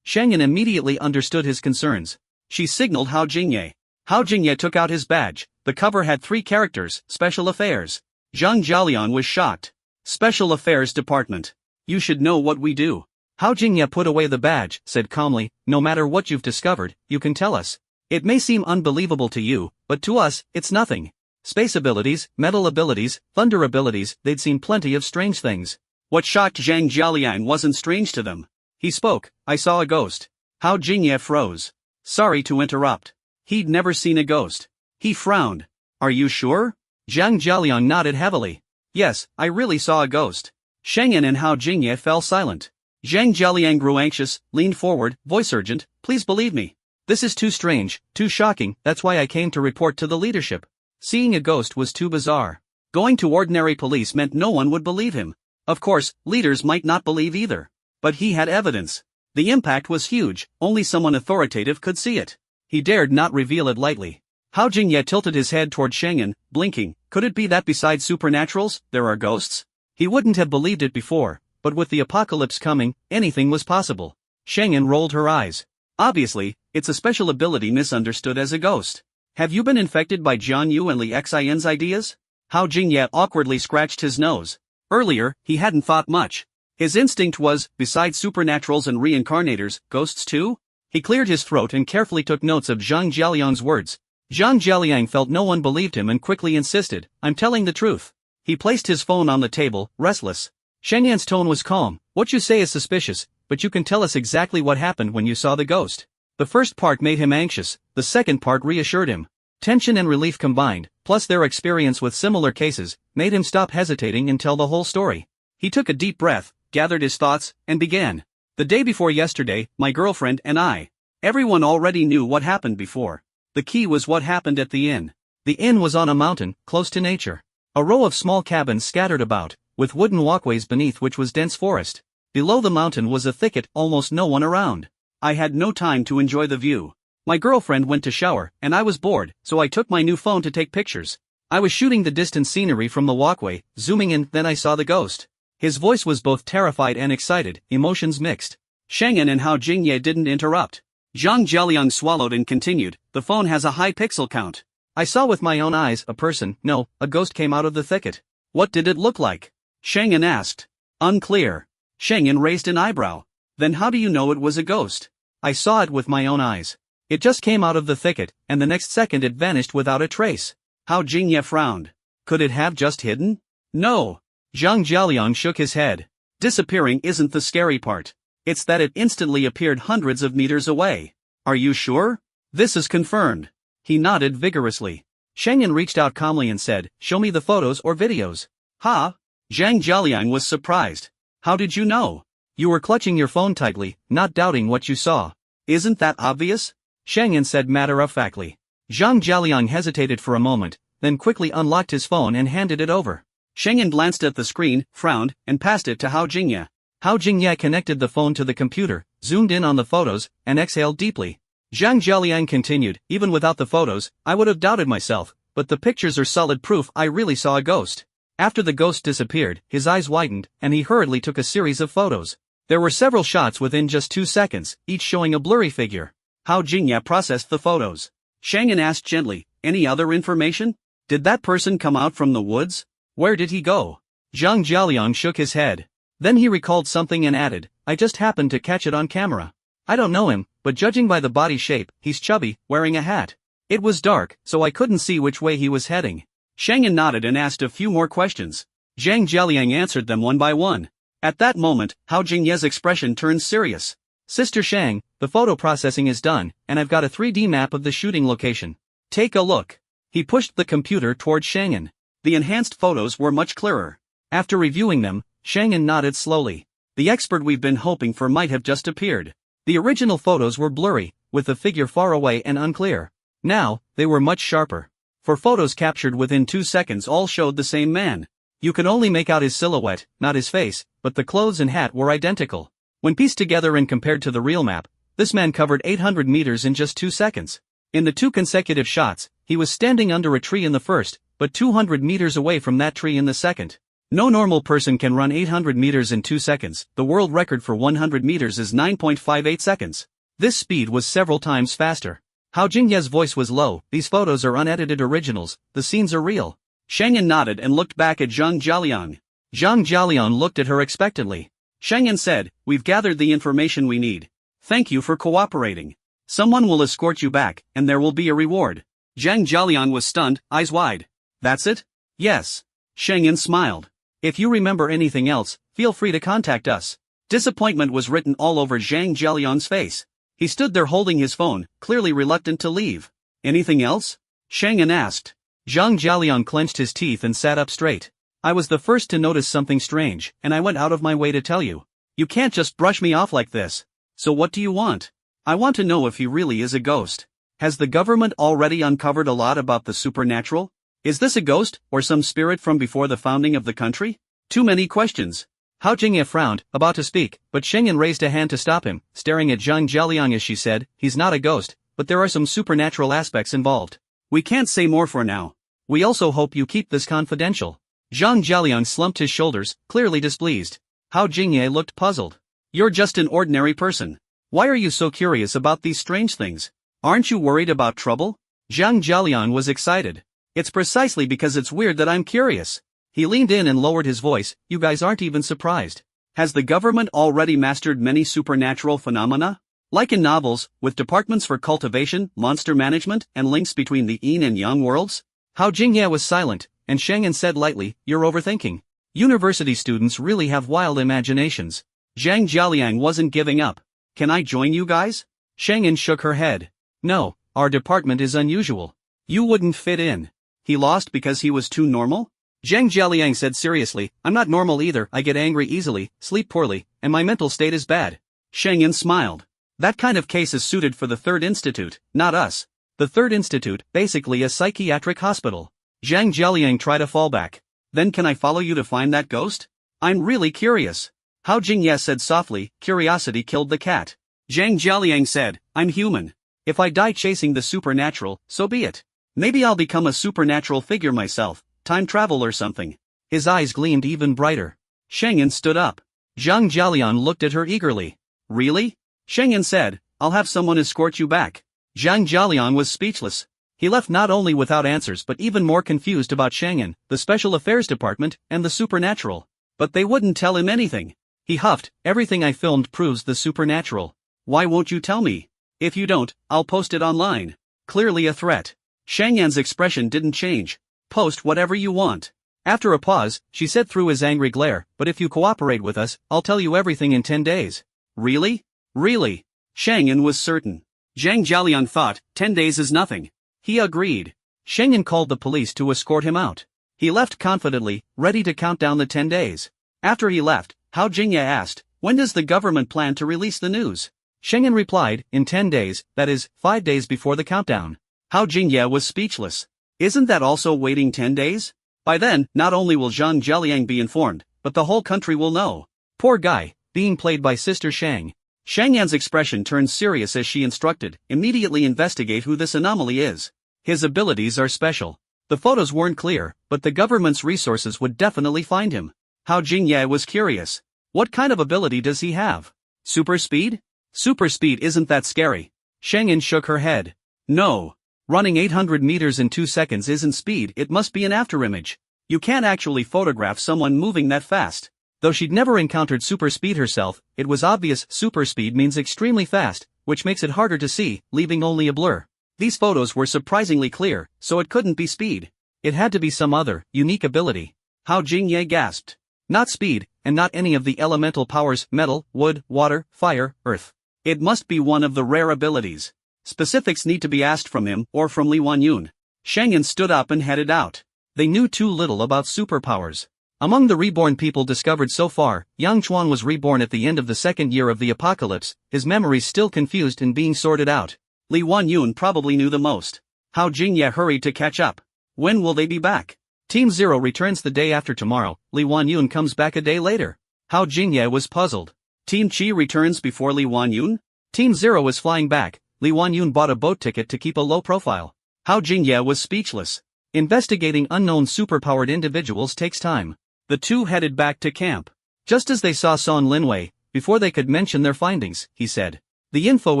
Sheng An immediately understood his concerns. She signaled Hao Jingye. Hao Jingye took out his badge. The cover had 3 characters, Special Affairs. Zhang Jialiang was shocked. "Special Affairs Department. You should know what we do." Hao Jingye put away the badge, said calmly, "No matter what you've discovered, you can tell us. It may seem unbelievable to you, but to us, it's nothing. Space abilities, metal abilities, thunder abilities, they'd seen plenty of strange things." What shocked Zhang Jialiang wasn't strange to them. He spoke, "I saw a ghost." Hao Jingye froze. Sorry to interrupt. He'd never seen a ghost. He frowned. "Are you sure?" Zhang Jialiang nodded heavily. "Yes, I really saw a ghost." Sheng An and Hao Jingye fell silent. Zhang Jialiang grew anxious, leaned forward, voice urgent, "Please believe me. This is too strange, too shocking, that's why I came to report to the leadership." Seeing a ghost was too bizarre. Going to ordinary police meant no one would believe him. Of course, leaders might not believe either. But he had evidence. The impact was huge, only someone authoritative could see it. He dared not reveal it lightly. Hao Jingye tilted his head toward Sheng An, blinking. Could it be that besides supernaturals, there are ghosts? He wouldn't have believed it before, but with the apocalypse coming, anything was possible. Sheng An rolled her eyes. Obviously, it's a special ability misunderstood as a ghost. Have you been infected by Jian Yu and Li Xian's ideas? Hao Jingye awkwardly scratched his nose. Earlier, he hadn't thought much. His instinct was, besides supernaturals and reincarnators, ghosts too? He cleared his throat and carefully took notes of Zhang Jialiang's words. Zhang Jialiang felt no one believed him and quickly insisted, "I'm telling the truth." He placed his phone on the table, restless. Sheng An's tone was calm. "What you say is suspicious, but you can tell us exactly what happened when you saw the ghost." The first part made him anxious, the second part reassured him. Tension and relief combined, plus their experience with similar cases, made him stop hesitating and tell the whole story. He took a deep breath, gathered his thoughts, and began. "The day before yesterday, my girlfriend and I. Everyone already knew what happened before. The key was what happened at the inn. The inn was on a mountain, close to nature. A row of small cabins scattered about, with wooden walkways beneath which was dense forest. Below the mountain was a thicket, almost no one around. I had no time to enjoy the view. My girlfriend went to shower, and I was bored, so I took my new phone to take pictures. I was shooting the distant scenery from the walkway, zooming in, then I saw the ghost." His voice was both terrified and excited, emotions mixed. Sheng An and Hao Jingye didn't interrupt. Zhang Jialiang swallowed and continued, "The phone has a high pixel count. I saw with my own eyes a person, no, a ghost came out of the thicket." "What did it look like?" Sheng An asked. "Unclear." Sheng An raised an eyebrow. "Then how do you know it was a ghost?" "I saw it with my own eyes." It just came out of the thicket, and the next second it vanished without a trace. Hao Jingye frowned. Could it have just hidden? No. Zhang Jialiang shook his head. Disappearing isn't the scary part. It's that it instantly appeared hundreds of meters away. Are you sure? This is confirmed. He nodded vigorously. Sheng An reached out calmly and said, show me the photos or videos. Ha? Zhang Jialiang was surprised. How did you know? You were clutching your phone tightly, not doubting what you saw. Isn't that obvious? Sheng An said matter-of-factly. Zhang Jialiang hesitated for a moment, then quickly unlocked his phone and handed it over. Sheng An glanced at the screen, frowned, and passed it to Hao Jingye. Hao Jingye connected the phone to the computer, zoomed in on the photos, and exhaled deeply. Zhang Jialiang continued, even without the photos, I would have doubted myself, but the pictures are solid proof I really saw a ghost. After the ghost disappeared, his eyes widened, and he hurriedly took a series of photos. There were several shots within just 2 seconds, each showing a blurry figure. Hao Jingye processed the photos. Sheng An asked gently, any other information? Did that person come out from the woods? Where did he go? Zhang Jialiang shook his head. Then he recalled something and added, I just happened to catch it on camera. I don't know him, but judging by the body shape, he's chubby, wearing a hat. It was dark, so I couldn't see which way he was heading. Sheng An nodded and asked a few more questions. Zhang Jialiang answered them one by one. At that moment, Hao Jingye's expression turned serious. Sister Shang, the photo processing is done, and I've got a 3D map of the shooting location. Take a look. He pushed the computer toward Sheng An. The enhanced photos were much clearer. After reviewing them, Sheng An nodded slowly. The expert we've been hoping for might have just appeared. The original photos were blurry, with the figure far away and unclear. Now, they were much sharper. For photos captured within 2 seconds all showed the same man. You could only make out his silhouette, not his face, but the clothes and hat were identical. When pieced together and compared to the real map, this man covered 800 meters in just 2 seconds. In the 2 consecutive shots, he was standing under a tree in the first, but 200 meters away from that tree in the second. No normal person can run 800 meters in 2 seconds, the world record for 100 meters is 9.58 seconds. This speed was several times faster. Hao Jingye's voice was low, these photos are unedited originals, the scenes are real. Sheng An nodded and looked back at Zhang Jialiang. Zhang Jialiang looked at her expectantly. Sheng An said, we've gathered the information we need. Thank you for cooperating. Someone will escort you back, and there will be a reward. Zhang Jialiang was stunned, eyes wide. That's it? Yes. Sheng An smiled. If you remember anything else, feel free to contact us. Disappointment was written all over Zhang Jialiang's face. He stood there holding his phone, clearly reluctant to leave. Anything else? Sheng An asked. Zhang Jialiang clenched his teeth and sat up straight. I was the first to notice something strange, and I went out of my way to tell you. You can't just brush me off like this. So what do you want? I want to know if he really is a ghost. Has the government already uncovered a lot about the supernatural? Is this a ghost, or some spirit from before the founding of the country? Too many questions. Hao Jingye frowned, about to speak, but Sheng An raised a hand to stop him, staring at Zhang Jialiang as she said, he's not a ghost, but there are some supernatural aspects involved. We can't say more for now. We also hope you keep this confidential. Zhang Jialiang slumped his shoulders, clearly displeased. Hao Jingye looked puzzled. You're just an ordinary person. Why are you so curious about these strange things? Aren't you worried about trouble? Zhang Jialiang was excited. It's precisely because it's weird that I'm curious. He leaned in and lowered his voice, you guys aren't even surprised. Has the government already mastered many supernatural phenomena? Like in novels, with departments for cultivation, monster management, and links between the yin and yang worlds? Hao Jingye was silent, and Sheng An said lightly, you're overthinking. University students really have wild imaginations. Zhang Jialiang wasn't giving up. Can I join you guys? Sheng An shook her head. No, our department is unusual. You wouldn't fit in. He lost because he was too normal? Zhang Jialiang said seriously, I'm not normal either, I get angry easily, sleep poorly, and my mental state is bad. Sheng An smiled. That kind of case is suited for the Third Institute, not us. The Third Institute, basically a psychiatric hospital. Zhang Jialiang tried a fallback. Then can I follow you to find that ghost? I'm really curious. Hao Jingye said softly, curiosity killed the cat. Zhang Jialiang said, I'm human. If I die chasing the supernatural, so be it. Maybe I'll become a supernatural figure myself, time travel or something. His eyes gleamed even brighter. Sheng An stood up. Zhang Jialiang looked at her eagerly. Really? Sheng An said, I'll have someone escort you back. Zhang Jialiang was speechless. He left not only without answers but even more confused about Sheng An, the Special Affairs Department, and the supernatural. But they wouldn't tell him anything. He huffed, everything I filmed proves the supernatural. Why won't you tell me? If you don't, I'll post it online. Clearly a threat. Sheng An's expression didn't change. Post whatever you want. After a pause, she said through his angry glare, but if you cooperate with us, I'll tell you everything in 10 days. Really? Really? Sheng An was certain. Zhang Jialiang thought, 10 days is nothing. He agreed. Sheng An called the police to escort him out. He left confidently, ready to count down the 10 days. After he left, Hao Jingye asked, when does the government plan to release the news? Sheng An replied, in 10 days, that is, 5 days before the countdown. Hao Jingye was speechless. Isn't that also waiting 10 days? By then, not only will Zhang Jialiang be informed, but the whole country will know. Poor guy, being played by Sister Sheng. Sheng An's expression turned serious as she instructed, immediately investigate who this anomaly is. His abilities are special. The photos weren't clear, but the government's resources would definitely find him. Hao Jingye was curious. What kind of ability does he have? Super speed? Super speed isn't that scary. Sheng An shook her head. No. Running 800 meters in 2 seconds isn't speed, it must be an afterimage. You can't actually photograph someone moving that fast. Though she'd never encountered super speed herself, it was obvious super speed means extremely fast, which makes it harder to see, leaving only a blur. These photos were surprisingly clear, so it couldn't be speed. It had to be some other, unique ability. Hao Jingye gasped. Not speed, and not any of the elemental powers, metal, wood, water, fire, earth. It must be one of the rare abilities. Specifics need to be asked from him, or from Li Wanyun. Sheng An stood up and headed out. They knew too little about superpowers. Among the reborn people discovered so far, Yang Chuan was reborn at the end of the second year of the apocalypse, his memories still confused and being sorted out. Li Wanyun probably knew the most. Hao Jingye hurried to catch up. When will they be back? Team 0 returns the day after tomorrow, Li Wanyun comes back a day later. Hao Jingye was puzzled. Team Qi returns before Li Wanyun? Team 0 is flying back. Li Wanyun bought a boat ticket to keep a low profile. Hao Jingye was speechless. Investigating unknown superpowered individuals takes time. The two headed back to camp. Just as they saw Son Linwei, before they could mention their findings, he said. The info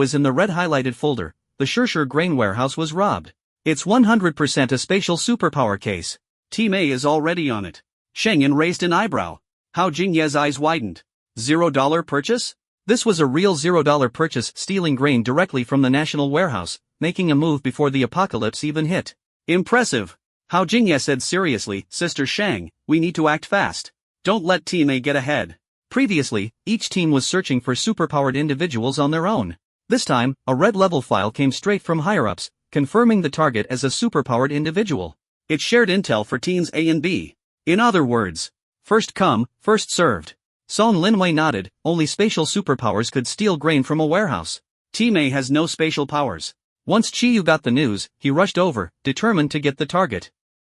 is in the red highlighted folder. The Shurshur grain warehouse was robbed. It's 100% a spatial superpower case. Team A is already on it. Sheng An raised an eyebrow. Hao Jingye's eyes widened. $0 purchase? This was a real $0 purchase, stealing grain directly from the national warehouse, making a move before the apocalypse even hit. Impressive. Hao Jingye said seriously, Sister Sheng, we need to act fast. Don't let Team A get ahead. Previously, each team was searching for superpowered individuals on their own. This time, a red level file came straight from higher-ups, confirming the target as a superpowered individual. It shared intel for teams A and B. In other words, first come, first served. Son Linwei nodded, only spatial superpowers could steal grain from a warehouse. Team A has no spatial powers. Once Chiyu got the news, he rushed over, determined to get the target.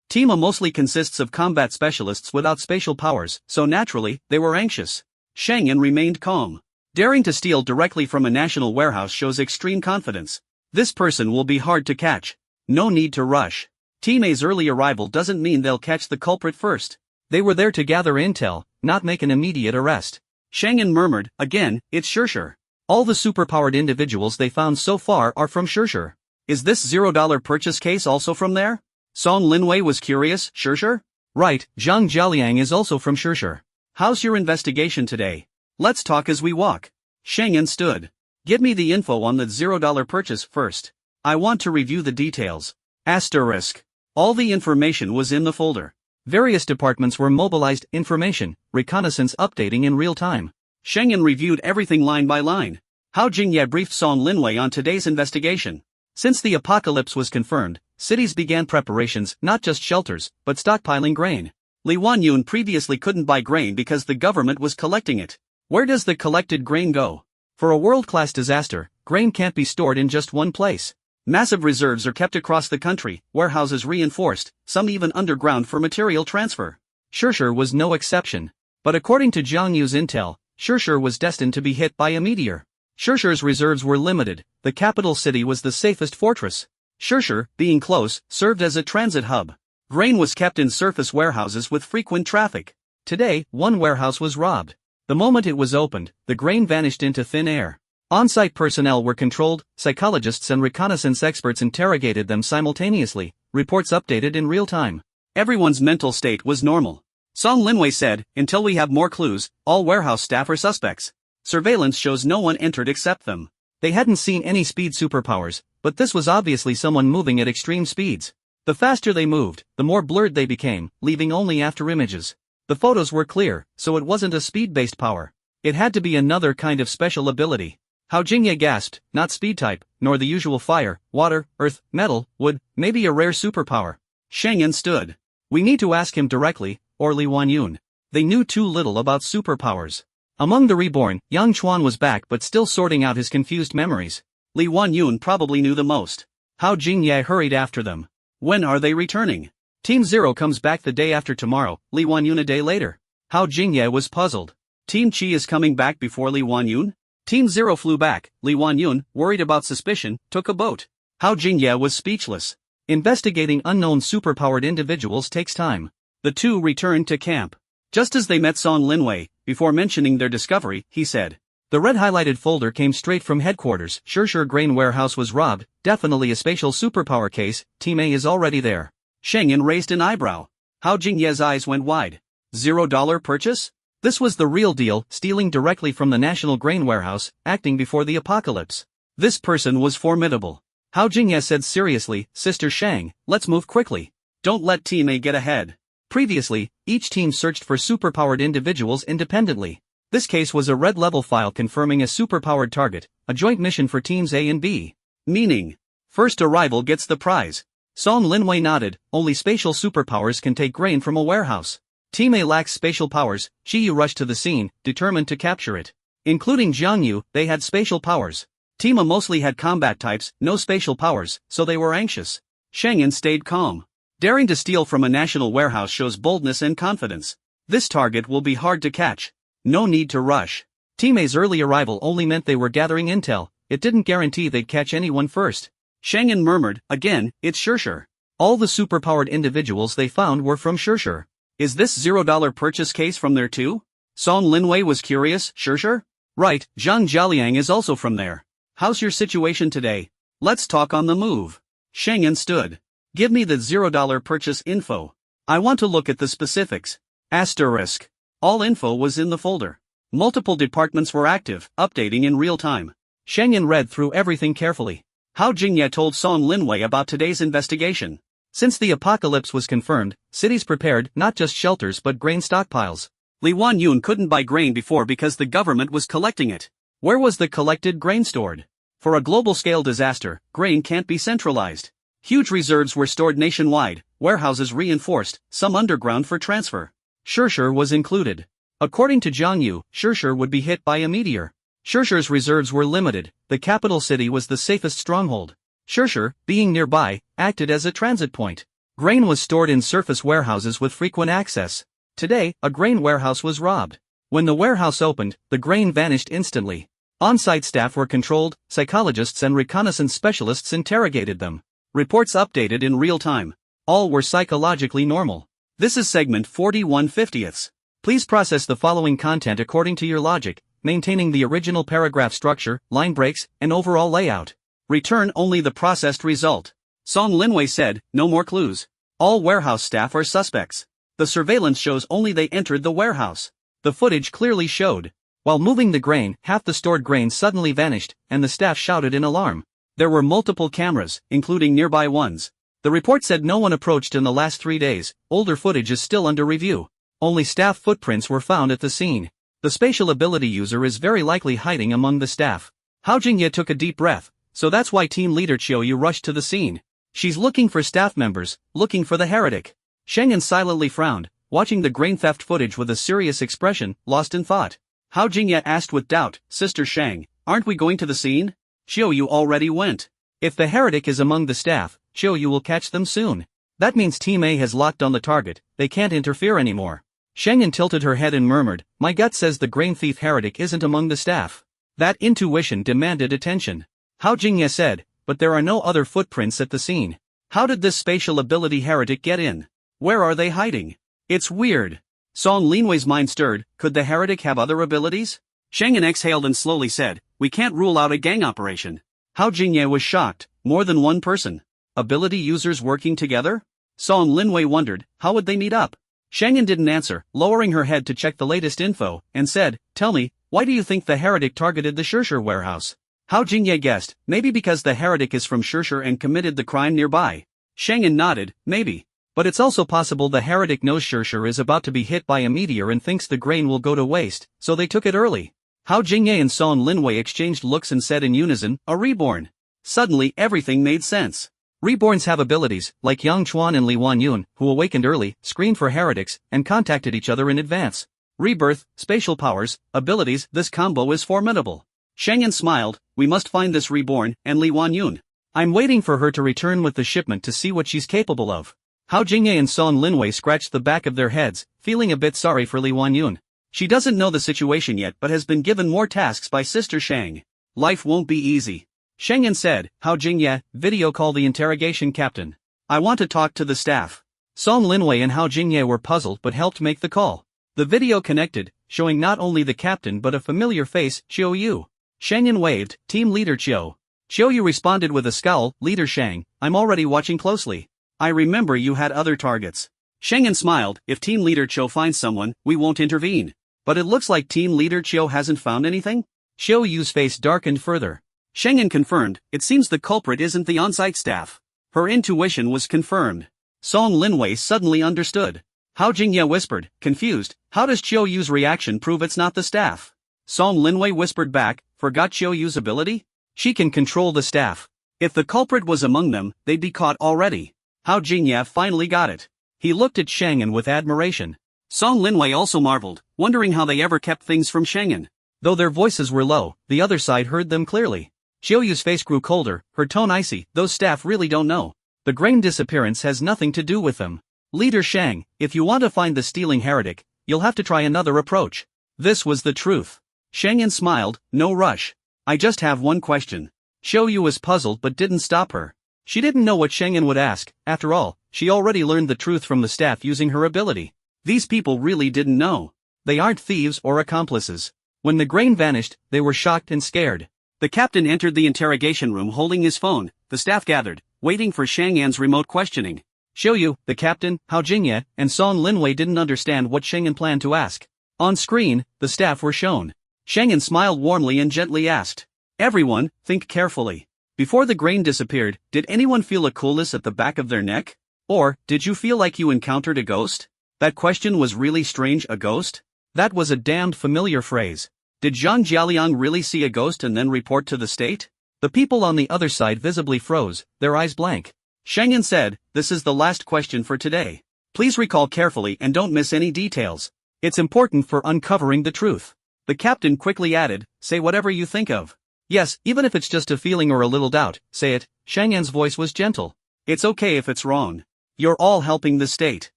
Team A mostly consists of combat specialists without spatial powers, so naturally, they were anxious. Sheng An remained calm. Daring to steal directly from a national warehouse shows extreme confidence. This person will be hard to catch. No need to rush. Team A's early arrival doesn't mean they'll catch the culprit first. They were there to gather intel, not make an immediate arrest. Sheng An murmured, again, it's Shurshur. All the superpowered individuals they found so far are from Shurshur. Is this $0 purchase case also from there? Son Linwei was curious, Shurshur? Right, Zhang Jialiang is also from Shurshur. How's your investigation today? Let's talk as we walk. Sheng An stood. Give me the info on the $0 purchase first. I want to review the details. Asterisk. All the information was in the folder. Various departments were mobilized, information, reconnaissance updating in real time. Sheng An reviewed everything line by line. Hao Jingye briefed Son Linwei on today's investigation. Since the apocalypse was confirmed, cities began preparations, not just shelters, but stockpiling grain. Li Wanyun previously couldn't buy grain because the government was collecting it. Where does the collected grain go? For a world-class disaster, grain can't be stored in just one place. Massive reserves are kept across the country, warehouses reinforced, some even underground for material transfer. Shurshur was no exception. But according to Jiang Yu's intel, Shurshur was destined to be hit by a meteor. Shurshur's reserves were limited, the capital city was the safest fortress. Shurshur, being close, served as a transit hub. Grain was kept in surface warehouses with frequent traffic. Today, one warehouse was robbed. The moment it was opened, the grain vanished into thin air. On-site personnel were controlled, psychologists and reconnaissance experts interrogated them simultaneously, reports updated in real time. Everyone's mental state was normal. Son Linwei said, until we have more clues, all warehouse staff are suspects. Surveillance shows no one entered except them. They hadn't seen any speed superpowers, but this was obviously someone moving at extreme speeds. The faster they moved, the more blurred they became, leaving only after images. The photos were clear, so it wasn't a speed-based power. It had to be another kind of special ability. Hao Jingye gasped, not speed type, nor the usual fire, water, earth, metal, wood, maybe a rare superpower. Sheng An stood. We need to ask him directly, or Li Wanyun. They knew too little about superpowers. Among the reborn, Yang Chuan was back but still sorting out his confused memories. Li Wanyun probably knew the most. Hao Jingye hurried after them. When are they returning? Team 0 comes back the day after tomorrow, Li Wanyun a day later. Hao Jingye was puzzled. Team Chi is coming back before Li Wanyun? Team 0 flew back. Li Wanyun, worried about suspicion, took a boat. Hao Jingye was speechless. Investigating unknown superpowered individuals takes time. The two returned to camp. Just as they met Song Linwei, before mentioning their discovery, he said. The red highlighted folder came straight from headquarters. Sure grain warehouse was robbed, definitely a spatial superpower case, Team A is already there. Sheng An raised an eyebrow. Hao Jingye's eyes went wide. $0 purchase? This was the real deal, stealing directly from the National Grain Warehouse, acting before the apocalypse. This person was formidable. Hao Jingye said seriously, Sister Shang, let's move quickly. Don't let Team A get ahead. Previously, each team searched for superpowered individuals independently. This case was a red level file confirming a superpowered target, a joint mission for teams A and B. Meaning, first arrival gets the prize. Song Linwei nodded, only spatial superpowers can take grain from a warehouse. Team A lacks spatial powers, Qiyu rushed to the scene, determined to capture it. Including Jiang Yu, they had spatial powers. Team A mostly had combat types, no spatial powers, so they were anxious. Sheng An stayed calm. Daring to steal from a national warehouse shows boldness and confidence. This target will be hard to catch. No need to rush. Team A's early arrival only meant they were gathering intel, it didn't guarantee they'd catch anyone first. Sheng An murmured, again, it's Sure. All the superpowered individuals they found were from Sure. Is this $0 purchase case from there too? Song Linwei was curious, Sure? Right, Zhang Jialiang is also from there. How's your situation today? Let's talk on the move. Sheng An stood. Give me the $0 purchase info. I want to look at the specifics. Asterisk. All info was in the folder. Multiple departments were active, updating in real time. Sheng An read through everything carefully. Hao Jingye told Song Linwei about today's investigation. Since the apocalypse was confirmed, cities prepared not just shelters but grain stockpiles. Li Wanyun couldn't buy grain before because the government was collecting it. Where was the collected grain stored? For a global-scale disaster, grain can't be centralized. Huge reserves were stored nationwide, warehouses reinforced, some underground for transfer. Sure was included. According to Jiang Yu, Sure would be hit by a meteor. Sure's reserves were limited, the capital city was the safest stronghold. Sure, being nearby, acted as a transit point. Grain was stored in surface warehouses with frequent access. Today, a grain warehouse was robbed. When the warehouse opened, the grain vanished instantly. On-site staff were controlled, psychologists and reconnaissance specialists interrogated them. Reports updated in real time. All were psychologically normal. This is segment 41/50. Please process the following content according to your logic, maintaining the original paragraph structure, line breaks, and overall layout. Return only the processed result. Song Linwei said, no more clues. All warehouse staff are suspects. The surveillance shows only they entered the warehouse. The footage clearly showed. While moving the grain, half the stored grain suddenly vanished, and the staff shouted in alarm. There were multiple cameras, including nearby ones. The report said no one approached in the last 3 days, older footage is still under review. Only staff footprints were found at the scene. The spatial ability user is very likely hiding among the staff. Hao Jingye took a deep breath, so that's why team leader Qiu rushed to the scene. She's looking for staff members, looking for the heretic. Sheng An silently frowned, watching the grain theft footage with a serious expression, lost in thought. Hao Jingye asked with doubt, Sister Shang, aren't we going to the scene? Qiu already went. If the heretic is among the staff, Qiu will catch them soon. That means Team A has locked on the target, they can't interfere anymore. Sheng An tilted her head and murmured, my gut says the grain thief heretic isn't among the staff. That intuition demanded attention. Hao Jingye said, but there are no other footprints at the scene. How did this spatial ability heretic get in? Where are they hiding? It's weird. Song Linwei's mind stirred, could the heretic have other abilities? Sheng An exhaled and slowly said, we can't rule out a gang operation. Hao Jingye was shocked, more than one person. Ability users working together? Song Linwei wondered, how would they meet up? Sheng An didn't answer, lowering her head to check the latest info, and said, tell me, why do you think the heretic targeted the Sure warehouse? Hao Jingye guessed, maybe because the heretic is from Shishir and committed the crime nearby. Sheng An nodded, maybe. But it's also possible the heretic knows Shishir is about to be hit by a meteor and thinks the grain will go to waste, so they took it early. Hao Jingye and Song Linwei exchanged looks and said in unison, a reborn. Suddenly everything made sense. Reborns have abilities, like Yang Chuan and Li Wanyun, who awakened early, screened for heretics, and contacted each other in advance. Rebirth, spatial powers, abilities, this combo is formidable. Sheng An smiled, we must find this reborn, and Li Wanyun. I'm waiting for her to return with the shipment to see what she's capable of. Hao Jingye and Song Linwei scratched the back of their heads, feeling a bit sorry for Li Wanyun. She doesn't know the situation yet but has been given more tasks by Sister Shang. Life won't be easy. Sheng An said, Hao Jingye, video call the interrogation captain. I want to talk to the staff. Song Linwei and Hao Jingye were puzzled but helped make the call. The video connected, showing not only the captain but a familiar face, Chiu Yu. Sheng An waved, Team Leader Chiu. Chiu Yu responded with a scowl, Leader Shang, I'm already watching closely. I remember you had other targets. Sheng An smiled, if Team Leader Chiu finds someone, we won't intervene. But it looks like Team Leader Chiu hasn't found anything? Chiu Yu's face darkened further. Sheng An confirmed, it seems the culprit isn't the on-site staff. Her intuition was confirmed. Song Linwei suddenly understood. Hao Jingye whispered, confused, how does Chiu Yu's reaction prove it's not the staff? Song Linwei whispered back, forgot Chiu Yu's ability? She can control the staff. If the culprit was among them, they'd be caught already. Hao Jingye finally got it. He looked at Sheng An with admiration. Song Linwei also marveled, wondering how they ever kept things from Sheng An. Though their voices were low, the other side heard them clearly. Chiu Yu's face grew colder, her tone icy, those staff really don't know. The grain disappearance has nothing to do with them. Leader Shang, if you want to find the stealing heretic, you'll have to try another approach. This was the truth. Sheng An smiled, no rush. I just have one question. Chiu Yu was puzzled but didn't stop her. She didn't know what Sheng An would ask, after all, she already learned the truth from the staff using her ability. These people really didn't know. They aren't thieves or accomplices. When the grain vanished, they were shocked and scared. The captain entered the interrogation room holding his phone, the staff gathered, waiting for Sheng An's remote questioning. Chiu Yu, the captain, Hao Jingye, and Song Linwei didn't understand what Sheng An planned to ask. On screen, the staff were shown. Sheng An smiled warmly and gently asked. Everyone, think carefully. Before the grain disappeared, did anyone feel a coolness at the back of their neck? Or, did you feel like you encountered a ghost? That question was really strange, a ghost? That was a damned familiar phrase. Did Zhang Jialiang really see a ghost and then report to the state? The people on the other side visibly froze, their eyes blank. Sheng An said, this is the last question for today. Please recall carefully and don't miss any details. It's important for uncovering the truth. The captain quickly added, say whatever you think of. Yes, even if it's just a feeling or a little doubt, say it. Sheng An's voice was gentle. It's okay if it's wrong. You're all helping the state.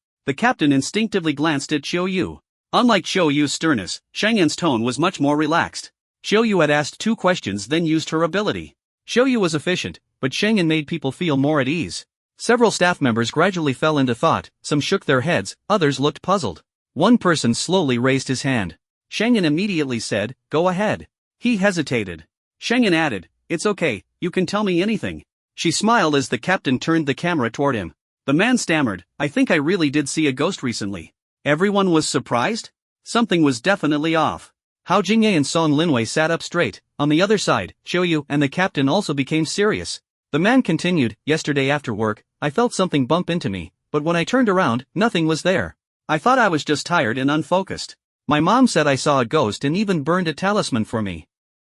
The captain instinctively glanced at Chiu Yu. Unlike Chiu Yu's sternness, Sheng An's tone was much more relaxed. Chiu Yu had asked 2 questions then used her ability. Chiu Yu was efficient, but Sheng An made people feel more at ease. Several staff members gradually fell into thought, some shook their heads, others looked puzzled. One person slowly raised his hand. Sheng An immediately said, go ahead. He hesitated. Sheng An added, it's okay, you can tell me anything. She smiled as the captain turned the camera toward him. The man stammered, I think I really did see a ghost recently. Everyone was surprised? Something was definitely off. Hao Jingye and Song Linwei sat up straight. On the other side, Chiu Yu and the captain also became serious. The man continued, yesterday after work, I felt something bump into me, but when I turned around, nothing was there. I thought I was just tired and unfocused. My mom said I saw a ghost and even burned a talisman for me.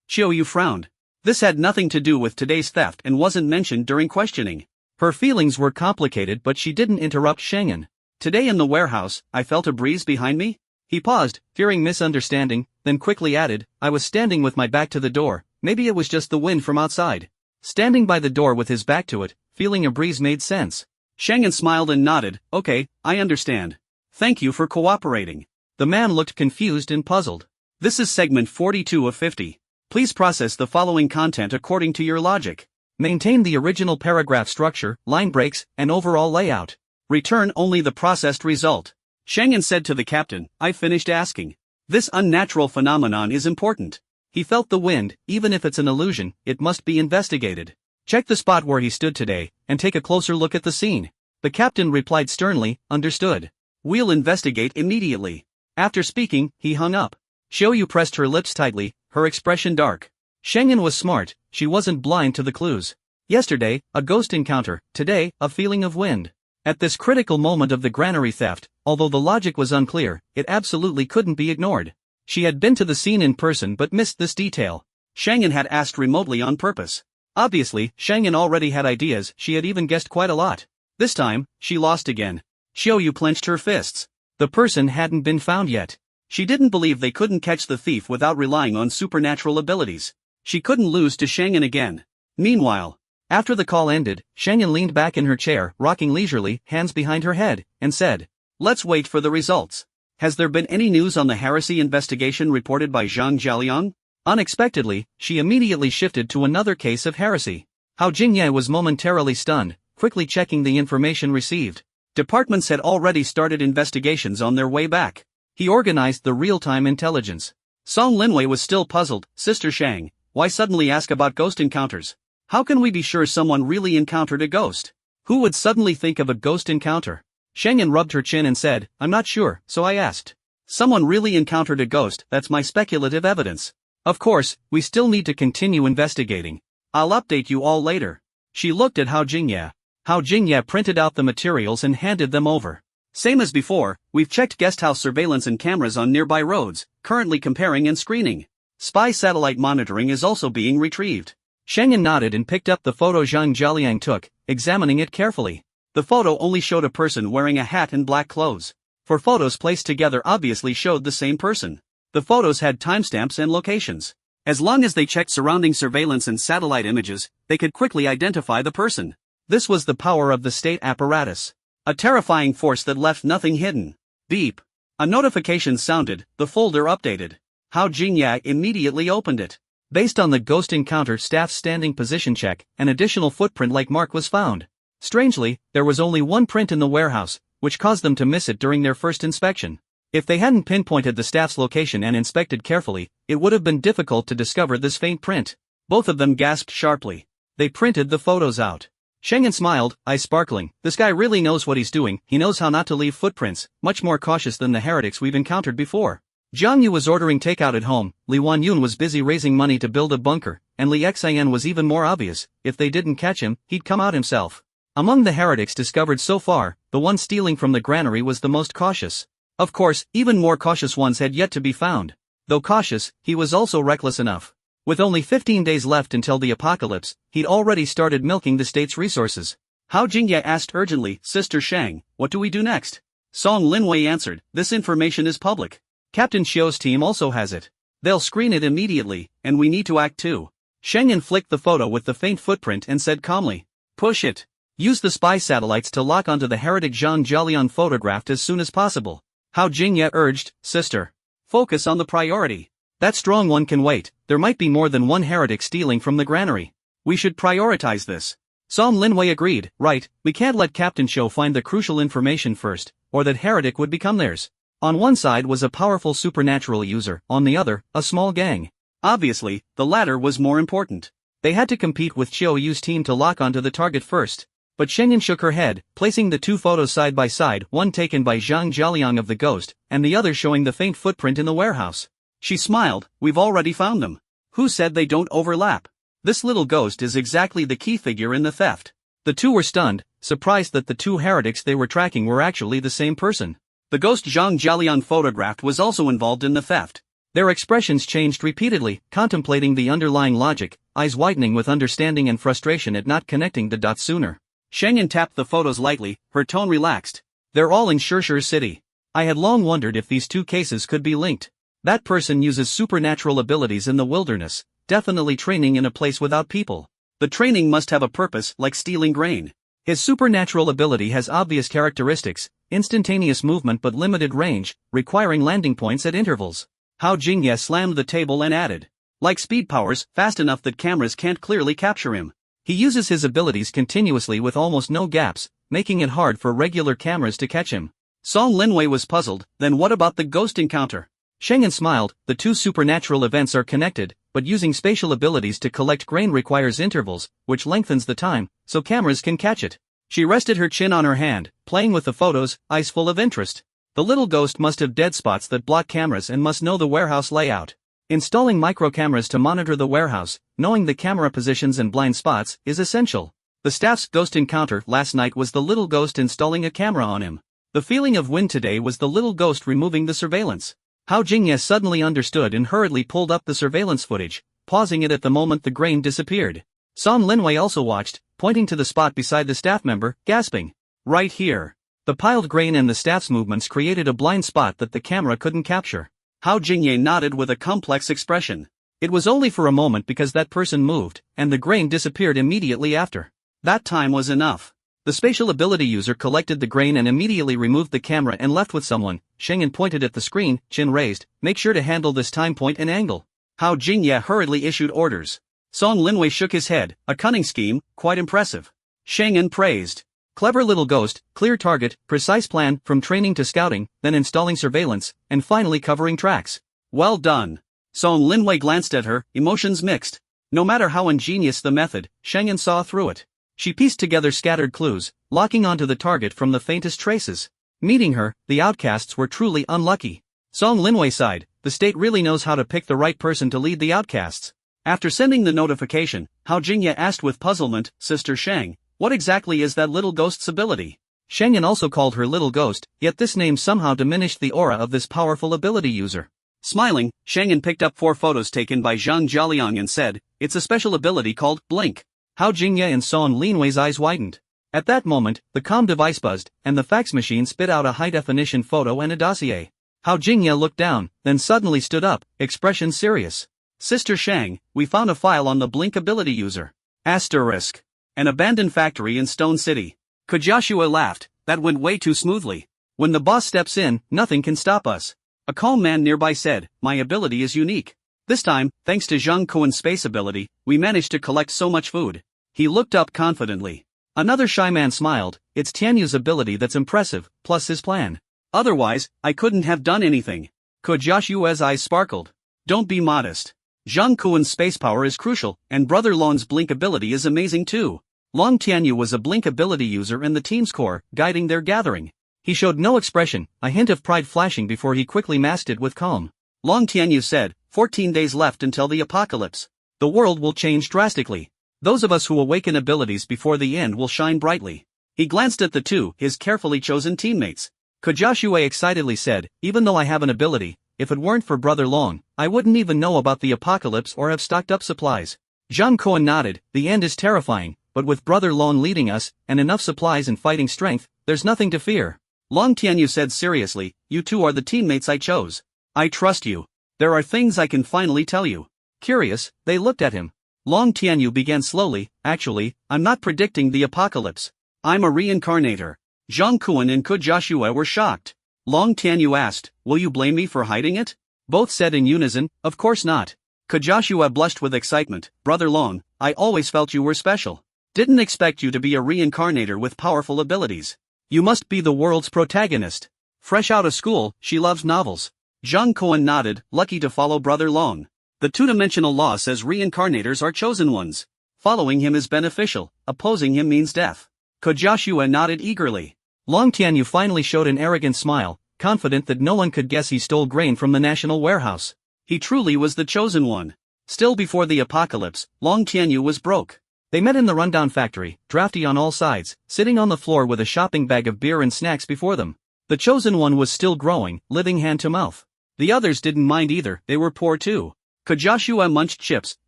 Chiu Yu frowned. This had nothing to do with today's theft and wasn't mentioned during questioning. Her feelings were complicated but she didn't interrupt Sheng An. Today in the warehouse, I felt a breeze behind me? He paused, fearing misunderstanding, then quickly added, I was standing with my back to the door, maybe it was just the wind from outside. Standing by the door with his back to it, feeling a breeze made sense. Sheng An smiled and nodded, okay, I understand. Thank you for cooperating. The man looked confused and puzzled. This is segment 42 of 50. Please process the following content according to your logic. Maintain the original paragraph structure, line breaks, and overall layout. Return only the processed result. Sheng An said to the captain, I've finished asking. This unnatural phenomenon is important. He felt the wind, even if it's an illusion, it must be investigated. Check the spot where he stood today, and take a closer look at the scene. The captain replied sternly, understood. We'll investigate immediately. After speaking, he hung up. Chiu Yu pressed her lips tightly, her expression dark. Sheng An was smart, she wasn't blind to the clues. Yesterday, a ghost encounter, today, a feeling of wind. At this critical moment of the granary theft, although the logic was unclear, it absolutely couldn't be ignored. She had been to the scene in person but missed this detail. Sheng An had asked remotely on purpose. Obviously, Sheng An already had ideas, she had even guessed quite a lot. This time, she lost again. Xiaoyu clenched her fists. The person hadn't been found yet. She didn't believe they couldn't catch the thief without relying on supernatural abilities. She couldn't lose to Sheng An again. Meanwhile, after the call ended, Sheng An leaned back in her chair, rocking leisurely, hands behind her head, and said, "Let's wait for the results. Has there been any news on the heresy investigation reported by Zhang Jialiang?" Unexpectedly, she immediately shifted to another case of heresy. Hao Jingye was momentarily stunned, quickly checking the information received. Departments had already started investigations on their way back. He organized the real-time intelligence. Song Linwei was still puzzled. "Sister Shang, why suddenly ask about ghost encounters? How can we be sure someone really encountered a ghost? Who would suddenly think of a ghost encounter?" Sheng An rubbed her chin and said, "I'm not sure, so I asked. Someone really encountered a ghost, that's my speculative evidence. Of course, we still need to continue investigating. I'll update you all later." She looked at Hao Jingye. Hao Jingye printed out the materials and handed them over. "Same as before, we've checked guesthouse surveillance and cameras on nearby roads, currently comparing and screening. Spy satellite monitoring is also being retrieved." Sheng An nodded and picked up the photo Zhang Jialiang took, examining it carefully. The photo only showed a person wearing a hat and black clothes. For photos placed together obviously showed the same person. The photos had timestamps and locations. As long as they checked surrounding surveillance and satellite images, they could quickly identify the person. This was the power of the state apparatus. A terrifying force that left nothing hidden. Beep. A notification sounded, the folder updated. Hao Jingye immediately opened it. Based on the ghost encounter staff's standing position check, an additional footprint-like mark was found. Strangely, there was only one print in the warehouse, which caused them to miss it during their first inspection. If they hadn't pinpointed the staff's location and inspected carefully, it would have been difficult to discover this faint print. Both of them gasped sharply. They printed the photos out. Sheng An smiled, eyes sparkling. "This guy really knows what he's doing, he knows how not to leave footprints, much more cautious than the heretics we've encountered before." Jiang Yu was ordering takeout at home, Li Wanyun was busy raising money to build a bunker, and Li Xian was even more obvious. If they didn't catch him, he'd come out himself. Among the heretics discovered so far, the one stealing from the granary was the most cautious. Of course, even more cautious ones had yet to be found. Though cautious, he was also reckless enough. With only 15 days left until the apocalypse, he'd already started milking the state's resources. Hao Jingye asked urgently, "Sister Shang, what do we do next?" Song Linwei answered, "This information is public. Captain Xiu's team also has it. They'll screen it immediately, and we need to act too." Sheng An flicked the photo with the faint footprint and said calmly, "Push it. Use the spy satellites to lock onto the heretic Zhang Jialiang photographed as soon as possible." Hao Jingye urged, "Sister, focus on the priority. That strong one can wait, there might be more than one heretic stealing from the granary. We should prioritize this." Song Linwei agreed, "Right, we can't let Captain Xiu find the crucial information first, or that heretic would become theirs." On one side was a powerful supernatural user, on the other, a small gang. Obviously, the latter was more important. They had to compete with Xiaoyu's team to lock onto the target first. But Sheng An shook her head, placing the two photos side by side, one taken by Zhang Jialiang of the ghost, and the other showing the faint footprint in the warehouse. She smiled, "We've already found them. Who said they don't overlap? This little ghost is exactly the key figure in the theft." The two were stunned, surprised that the two heretics they were tracking were actually the same person. The ghost Zhang Jialiang photographed was also involved in the theft. Their expressions changed repeatedly, contemplating the underlying logic, eyes widening with understanding and frustration at not connecting the dots sooner. Sheng An tapped the photos lightly, her tone relaxed. "They're all in Shishir City. I had long wondered if these two cases could be linked. That person uses supernatural abilities in the wilderness, definitely training in a place without people. The training must have a purpose, like stealing grain. His supernatural ability has obvious characteristics, instantaneous movement but limited range, requiring landing points at intervals." Hao Jingye slammed the table and added, "Like speed powers, fast enough that cameras can't clearly capture him. He uses his abilities continuously with almost no gaps, making it hard for regular cameras to catch him." Song Linwei was puzzled, "Then what about the ghost encounter?" Sheng An smiled, "The two supernatural events are connected, but using spatial abilities to collect grain requires intervals, which lengthens the time, so cameras can catch it." She rested her chin on her hand, playing with the photos, eyes full of interest. The little ghost must have dead spots that block cameras and must know the warehouse layout. Installing micro-cameras to monitor the warehouse, knowing the camera positions and blind spots, is essential. The staff's ghost encounter last night was the little ghost installing a camera on him. The feeling of wind today was the little ghost removing the surveillance. Hao Jingye suddenly understood and hurriedly pulled up the surveillance footage, pausing it at the moment the grain disappeared. Song Linwei also watched, pointing to the spot beside the staff member, gasping. Right here. The piled grain and the staff's movements created a blind spot that the camera couldn't capture. Hao Jingye nodded with a complex expression. It was only for a moment because that person moved, and the grain disappeared immediately after. That time was enough. The spatial ability user collected the grain and immediately removed the camera and left with someone. Sheng An pointed at the screen, chin raised, make sure to handle this time point and angle. Hao Jingye hurriedly issued orders. Song Linwei shook his head, a cunning scheme, quite impressive. Sheng An praised. Clever little ghost, clear target, precise plan, from training to scouting, then installing surveillance, and finally covering tracks. Well done. Song Linwei glanced at her, emotions mixed. No matter how ingenious the method, Sheng An saw through it. She pieced together scattered clues, locking onto the target from the faintest traces. Meeting her, the outcasts were truly unlucky. Song Linwei sighed, the state really knows how to pick the right person to lead the outcasts. After sending the notification, Hao Jingye asked with puzzlement, Sister Sheng, what exactly is that little ghost's ability? Sheng An also called her little ghost, yet this name somehow diminished the aura of this powerful ability user. Smiling, Sheng An picked up 4 photos taken by Zhang Jialiang and said, it's a special ability called Blink. Hao Jingye and Song Linwei's eyes widened. At that moment, the comm device buzzed, and the fax machine spit out a high-definition photo and a dossier. Hao Jingye looked down, then suddenly stood up, expression serious. Sister Sheng, we found a file on the Blink ability user. Asterisk. An abandoned factory in Stone City. Kujashua laughed, that went way too smoothly. When the boss steps in, nothing can stop us. A calm man nearby said, my ability is unique. This time, thanks to Zhang Kuan's space ability, we managed to collect so much food. He looked up confidently. Another shy man smiled, it's Tianyu's ability that's impressive, plus his plan. Otherwise, I couldn't have done anything. Kojashua's eyes sparkled. Don't be modest. Zhang Kuan's space power is crucial, and Brother Long's blink ability is amazing too. Long Tianyu was a blink ability user in the team's core, guiding their gathering. He showed no expression, a hint of pride flashing before he quickly masked it with calm. Long Tianyu said, 14 days left until the apocalypse. The world will change drastically. Those of us who awaken abilities before the end will shine brightly. He glanced at the two, his carefully chosen teammates. Kojashue excitedly said, even though I have an ability, if it weren't for Brother Long, I wouldn't even know about the apocalypse or have stocked up supplies. Zhang Kuan nodded, the end is terrifying, but with Brother Long leading us, and enough supplies and fighting strength, there's nothing to fear. Long Tianyu said seriously, you two are the teammates I chose. I trust you. There are things I can finally tell you. Curious, they looked at him. Long Tianyu began slowly, actually, I'm not predicting the apocalypse. I'm a reincarnator. Zhang Kuan and Kujashua were shocked. Long Tianyu asked, will you blame me for hiding it? Both said in unison, of course not. Kujashua blushed with excitement, Brother Long, I always felt you were special. Didn't expect you to be a reincarnator with powerful abilities. You must be the world's protagonist. Fresh out of school, she loves novels. Zhang Kuan nodded, lucky to follow Brother Long. The two-dimensional law says reincarnators are chosen ones. Following him is beneficial, opposing him means death. Kojashua nodded eagerly. Long Tianyu finally showed an arrogant smile, confident that no one could guess he stole grain from the national warehouse. He truly was the chosen one. Still before the apocalypse, Long Tianyu was broke. They met in the rundown factory, drafty on all sides, sitting on the floor with a shopping bag of beer and snacks before them. The chosen one was still growing, living hand to mouth. The others didn't mind either, they were poor too. Kojashua munched chips,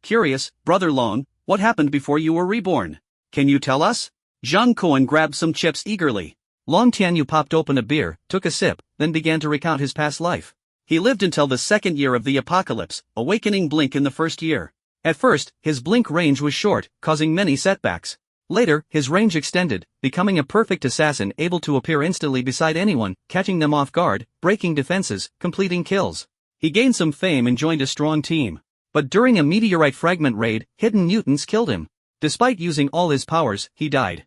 curious, Brother Long, what happened before you were reborn? Can you tell us? Zhang Kuan grabbed some chips eagerly. Long Tianyu popped open a beer, took a sip, then began to recount his past life. He lived until the second year of the apocalypse, awakening Blink in the first year. At first, his blink range was short, causing many setbacks. Later, his range extended, becoming a perfect assassin able to appear instantly beside anyone, catching them off guard, breaking defenses, completing kills. He gained some fame and joined a strong team. But during a meteorite fragment raid, hidden mutants killed him. Despite using all his powers, he died.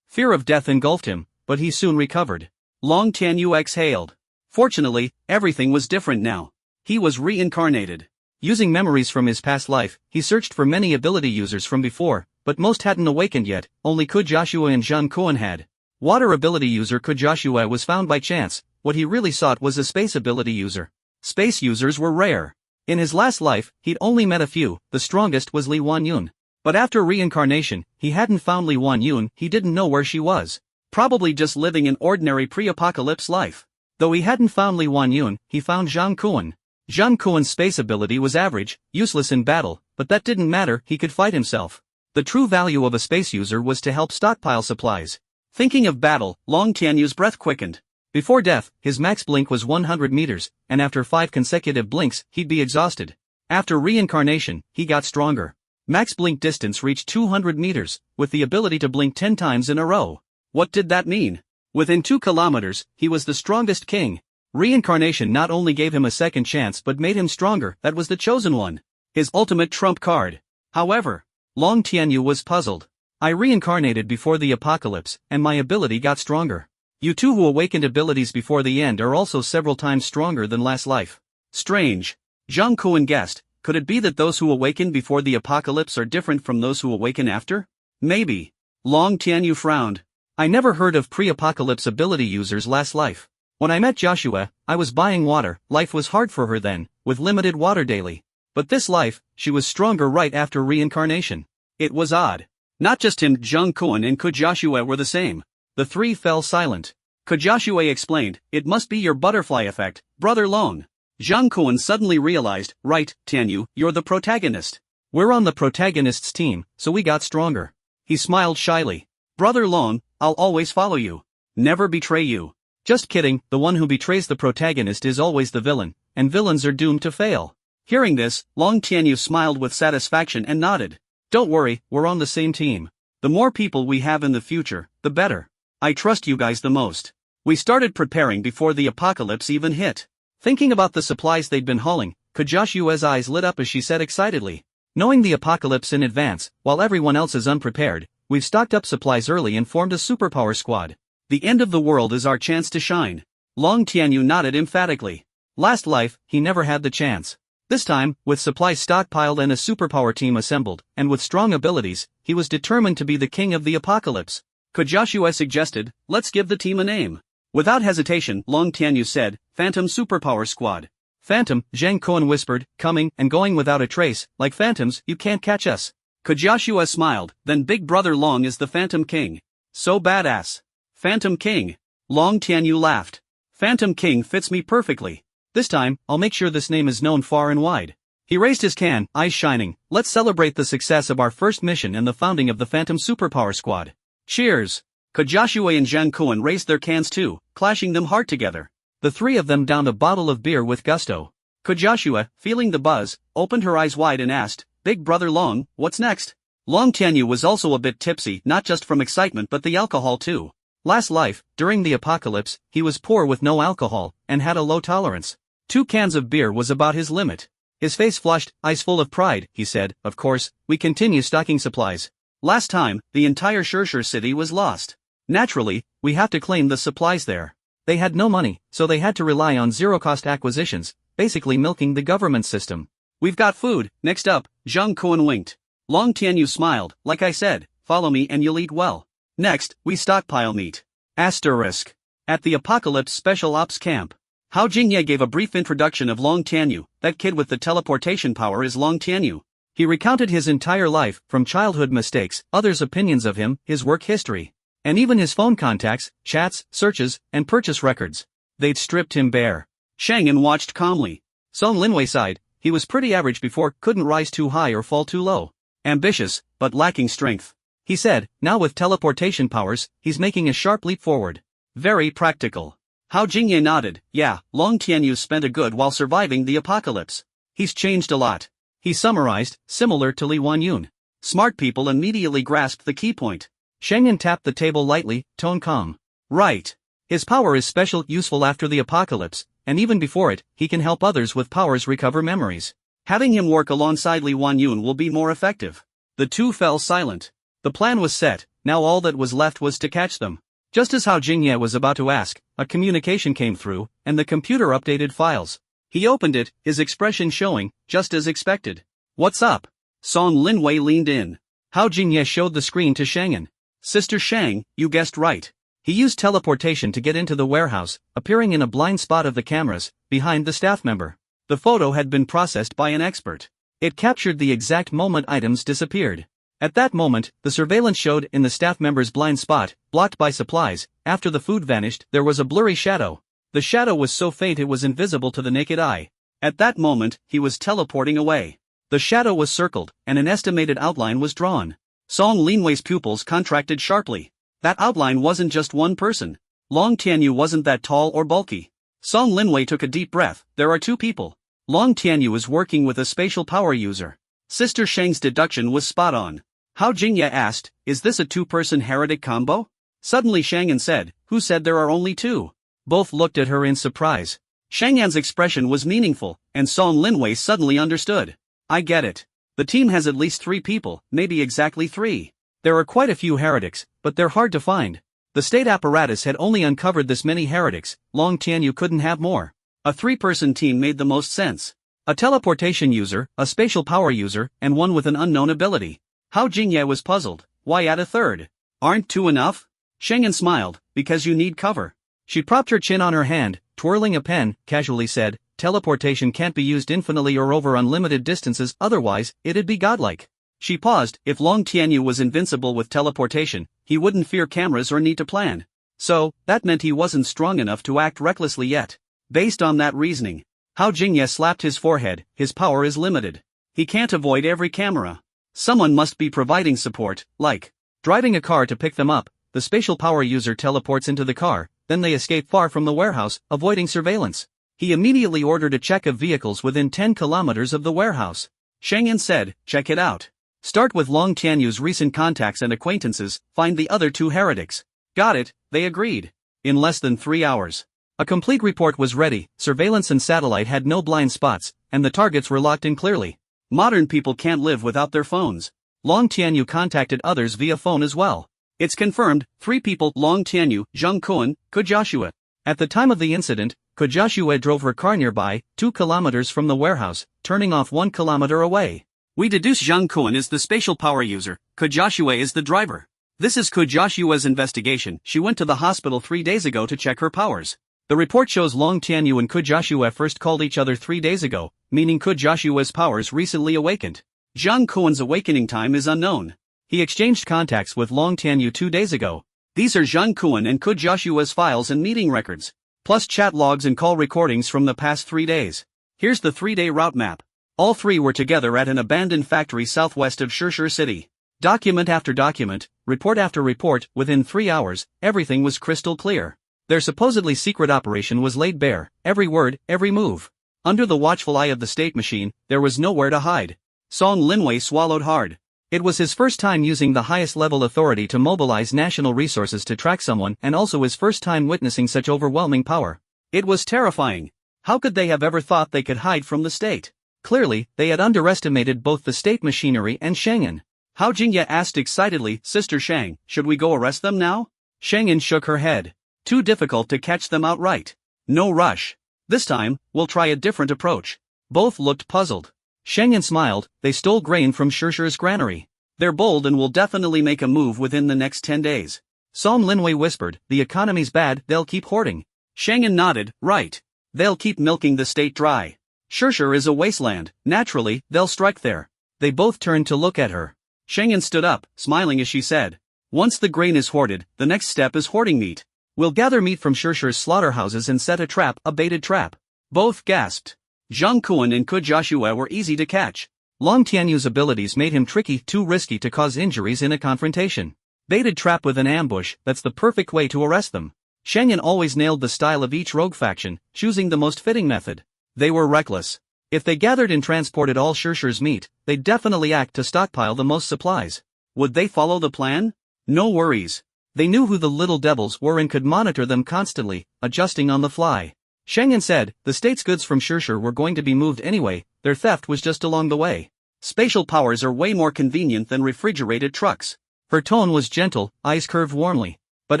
Fear of death engulfed him, but he soon recovered. Long Tianyu exhaled. Fortunately, everything was different now. He was reincarnated. Using memories from his past life, he searched for many ability users from before, but most hadn't awakened yet, only Kujashua and Zhang Kuan had. Water ability user Kujashua was found by chance, what he really sought was a space ability user. Space users were rare. In his last life, he'd only met a few, the strongest was Li Wanyun. But after reincarnation, he hadn't found Li Wanyun, he didn't know where she was. Probably just living an ordinary pre-apocalypse life. Though he hadn't found Li Wanyun, he found Zhang Kuan. Zhang Kuan's space ability was average, useless in battle, but that didn't matter, he could fight himself. The true value of a space user was to help stockpile supplies. Thinking of battle, Long Tianyu's breath quickened. Before death, his max blink was 100 meters, and after 5 consecutive blinks, he'd be exhausted. After reincarnation, he got stronger. Max blink distance reached 200 meters, with the ability to blink 10 times in a row. What did that mean? Within 2 kilometers, he was the strongest king. Reincarnation not only gave him a second chance but made him stronger, that was the chosen one. His ultimate trump card. However, Long Tianyu was puzzled. I reincarnated before the apocalypse, and my ability got stronger. You two who awakened abilities before the end are also several times stronger than last life. Strange. Zhang Kuan guessed, could it be that those who awaken before the apocalypse are different from those who awaken after? Maybe. Long Tianyu frowned. I never heard of pre-apocalypse ability users last life. When I met Joshua, I was buying water, life was hard for her then, with limited water daily. But this life, she was stronger right after reincarnation. It was odd. Not just him, Zhang Kuan and Joshua were the same. The three fell silent. Joshua explained, it must be your butterfly effect, Brother Long. Zhang Kuan suddenly realized, right, Tianyu, you're the protagonist. We're on the protagonist's team, so we got stronger. He smiled shyly. Brother Long, I'll always follow you. Never betray you. Just kidding, the one who betrays the protagonist is always the villain, and villains are doomed to fail. Hearing this, Long Tianyu smiled with satisfaction and nodded. Don't worry, we're on the same team. The more people we have in the future, the better. I trust you guys the most. We started preparing before the apocalypse even hit. Thinking about the supplies they'd been hauling, Joshua's eyes lit up as she said excitedly. Knowing the apocalypse in advance, while everyone else is unprepared, we've stocked up supplies early and formed a superpower squad. The end of the world is our chance to shine. Long Tianyu nodded emphatically. Last life, he never had the chance. This time, with supplies stockpiled and a superpower team assembled, and with strong abilities, he was determined to be the king of the apocalypse. Joshua suggested, let's give the team a name. Without hesitation, Long Tianyu said, Phantom Superpower Squad. Phantom, Zhang Kuan whispered, coming and going without a trace, like phantoms, you can't catch us. Joshua smiled, then Big Brother Long is the Phantom King. So badass. Phantom King. Long Tianyu laughed. Phantom King fits me perfectly. This time, I'll make sure this name is known far and wide. He raised his can, eyes shining, let's celebrate the success of our first mission and the founding of the Phantom Superpower Squad. Cheers! Joshua and Zhang Kuan raised their cans too, clashing them hard together. The three of them downed a bottle of beer with gusto. Joshua, feeling the buzz, opened her eyes wide and asked, Big Brother Long, what's next? Long Tianyu was also a bit tipsy, not just from excitement but the alcohol too. Last life, during the apocalypse, he was poor with no alcohol, and had a low tolerance. 2 cans of beer was about his limit. His face flushed, eyes full of pride, he said, of course, we continue stocking supplies. Last time, the entire Shurshur city was lost. Naturally, we have to claim the supplies there. They had no money, so they had to rely on zero-cost acquisitions, basically milking the government system. We've got food, next up, Zhang Kuan winked. Long Tianyu smiled, like I said, follow me and you'll eat well. Next, we stockpile meat. Asterisk. At the Apocalypse Special Ops Camp. Hao Jingye gave a brief introduction of Long Tianyu, that kid with the teleportation power is Long Tianyu. He recounted his entire life, from childhood mistakes, others' opinions of him, his work history. And even his phone contacts, chats, searches, and purchase records. They'd stripped him bare. Sheng An watched calmly. Song Linwei sighed, he was pretty average before, couldn't rise too high or fall too low. Ambitious, but lacking strength. He said, now with teleportation powers, he's making a sharp leap forward. Very practical. Hao Jingye nodded, yeah, Long Tianyu spent a good while surviving the apocalypse. He's changed a lot. He summarized, similar to Li Wanyun. Smart people immediately grasped the key point. Sheng An tapped the table lightly, tone calm. Right. His power is special, useful after the apocalypse, and even before it, he can help others with powers recover memories. Having him work alongside Li Wanyun will be more effective. The two fell silent. The plan was set, now all that was left was to catch them. Just as Hao Jingye was about to ask, a communication came through, and the computer updated files. He opened it, his expression showing, just as expected. What's up? Song Linwei leaned in. Hao Jingye showed the screen to Sheng An. Sister Shang, you guessed right. He used teleportation to get into the warehouse, appearing in a blind spot of the cameras, behind the staff member. The photo had been processed by an expert. It captured the exact moment items disappeared. At that moment, the surveillance showed in the staff member's blind spot, blocked by supplies. After the food vanished, there was a blurry shadow. The shadow was so faint it was invisible to the naked eye. At that moment, he was teleporting away. The shadow was circled, and an estimated outline was drawn. Song Linwei's pupils contracted sharply. That outline wasn't just one person. Long Tianyu wasn't that tall or bulky. Song Linwei took a deep breath. There are two people. Long Tianyu is working with a spatial power user. Sister Sheng's deduction was spot on. Hao Jingye asked, "Is this a two-person heretic combo?" Suddenly Sheng An said, "Who said there are only two?" Both looked at her in surprise. Sheng An's expression was meaningful, and Song Linwei suddenly understood. "I get it. The team has at least 3 people, maybe exactly 3. There are quite a few heretics, but they're hard to find. The state apparatus had only uncovered this many heretics. Long Tianyu couldn't have more. A 3-person team made the most sense. A teleportation user, a spatial power user, and one with an unknown ability. Hao Jingye was puzzled. Why add a third? Aren't 2 enough? Sheng An smiled, because you need cover. She propped her chin on her hand, twirling a pen, casually said, teleportation can't be used infinitely or over unlimited distances, otherwise, it'd be godlike. She paused. If Long Tianyu was invincible with teleportation, he wouldn't fear cameras or need to plan. So, that meant he wasn't strong enough to act recklessly yet. Based on that reasoning, Hao Jingye slapped his forehead. His power is limited. He can't avoid every camera. Someone must be providing support, like driving a car to pick them up. The spatial power user teleports into the car, then they escape far from the warehouse, avoiding surveillance. He immediately ordered a check of vehicles within 10 kilometers of the warehouse. Sheng An said, "Check it out. Start with Long Tianyu's recent contacts and acquaintances, find the other 2 heretics." "Got it," they agreed. In less than 3 hours, a complete report was ready. Surveillance and satellite had no blind spots, and the targets were locked in clearly. Modern people can't live without their phones. Long Tianyu contacted others via phone as well. It's confirmed, 3 people: Long Tianyu, Zheng Kuan, Kujoshua. At the time of the incident, Kujoshua drove her car nearby, 2 kilometers from the warehouse, turning off 1 kilometer away. We deduce Zheng Kuan is the spatial power user, Kujoshua is the driver. This is Kujoshua's investigation. She went to the hospital 3 days ago to check her powers. The report shows Long Tianyu and Kujoshua first called each other 3 days ago, meaning Kujoshua's powers recently awakened. Zheng Kuan's awakening time is unknown. He exchanged contacts with Long Tianyu 2 days ago. These are Zheng Kuan and Kujoshua's files and meeting records, plus chat logs and call recordings from the past 3 days. Here's the 3-day route map. All 3 were together at an abandoned factory southwest of Shishir City. Document after document, report after report, within 3 hours, everything was crystal clear. Their supposedly secret operation was laid bare, every word, every move. Under the watchful eye of the state machine, there was nowhere to hide. Song Linwei swallowed hard. It was his first time using the highest level authority to mobilize national resources to track someone, and also his first time witnessing such overwhelming power. It was terrifying. How could they have ever thought they could hide from the state? Clearly, they had underestimated both the state machinery and Sheng An. Hao Jingye asked excitedly, "Sister Sheng, should we go arrest them now?" Sheng An shook her head. "Too difficult to catch them outright. No rush. This time, we'll try a different approach." Both looked puzzled. Sheng An smiled. "They stole grain from Shishir's granary. They're bold and will definitely make a move within the next 10 days. Song Linwei whispered, "The economy's bad, they'll keep hoarding." Sheng An nodded, "Right. They'll keep milking the state dry. Shishir is a wasteland, naturally, they'll strike there." They both turned to look at her. Sheng An stood up, smiling as she said, "Once the grain is hoarded, the next step is hoarding meat. We'll gather meat from Shishir's slaughterhouses and set a trap, a baited trap." Both gasped. Zheng Kuan and Kujoshua were easy to catch. Long Tianyu's abilities made him tricky, too risky to cause injuries in a confrontation. Baited trap with an ambush, that's the perfect way to arrest them. Sheng An always nailed the style of each rogue faction, choosing the most fitting method. They were reckless. If they gathered and transported all Shishir's meat, they'd definitely act to stockpile the most supplies. Would they follow the plan? No worries. They knew who the little devils were and could monitor them constantly, adjusting on the fly. Sheng An said, "The state's goods from Shishir were going to be moved anyway, their theft was just along the way. Spatial powers are way more convenient than refrigerated trucks." Her tone was gentle, eyes curved warmly. But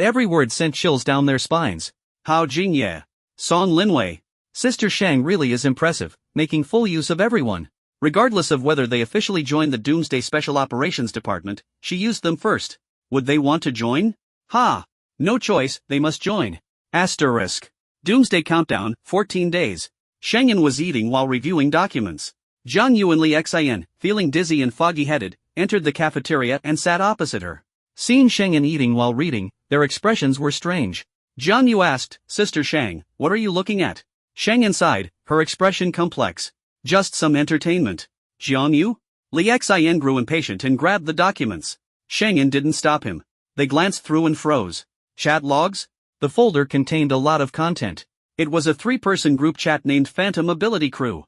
every word sent chills down their spines. Hao Jingye. Song Linwei. Sister Sheng really is impressive, making full use of everyone. Regardless of whether they officially joined the Doomsday Special Operations Department, she used them first. Would they want to join? Ha! No choice, they must join. Asterisk. Doomsday Countdown, 14 days. Sheng An was eating while reviewing documents. Zhang Yu and Li Xin, feeling dizzy and foggy-headed, entered the cafeteria and sat opposite her. Seeing Sheng An eating while reading, their expressions were strange. Zhang Yu asked, "Sister Sheng, what are you looking at?" Sheng An sighed, her expression complex. "Just some entertainment." "Zhang Yu?" Li Xin grew impatient and grabbed the documents. Sheng An didn't stop him. They glanced through and froze. Chat logs? The folder contained a lot of content. It was a 3-person group chat named Phantom Ability Crew.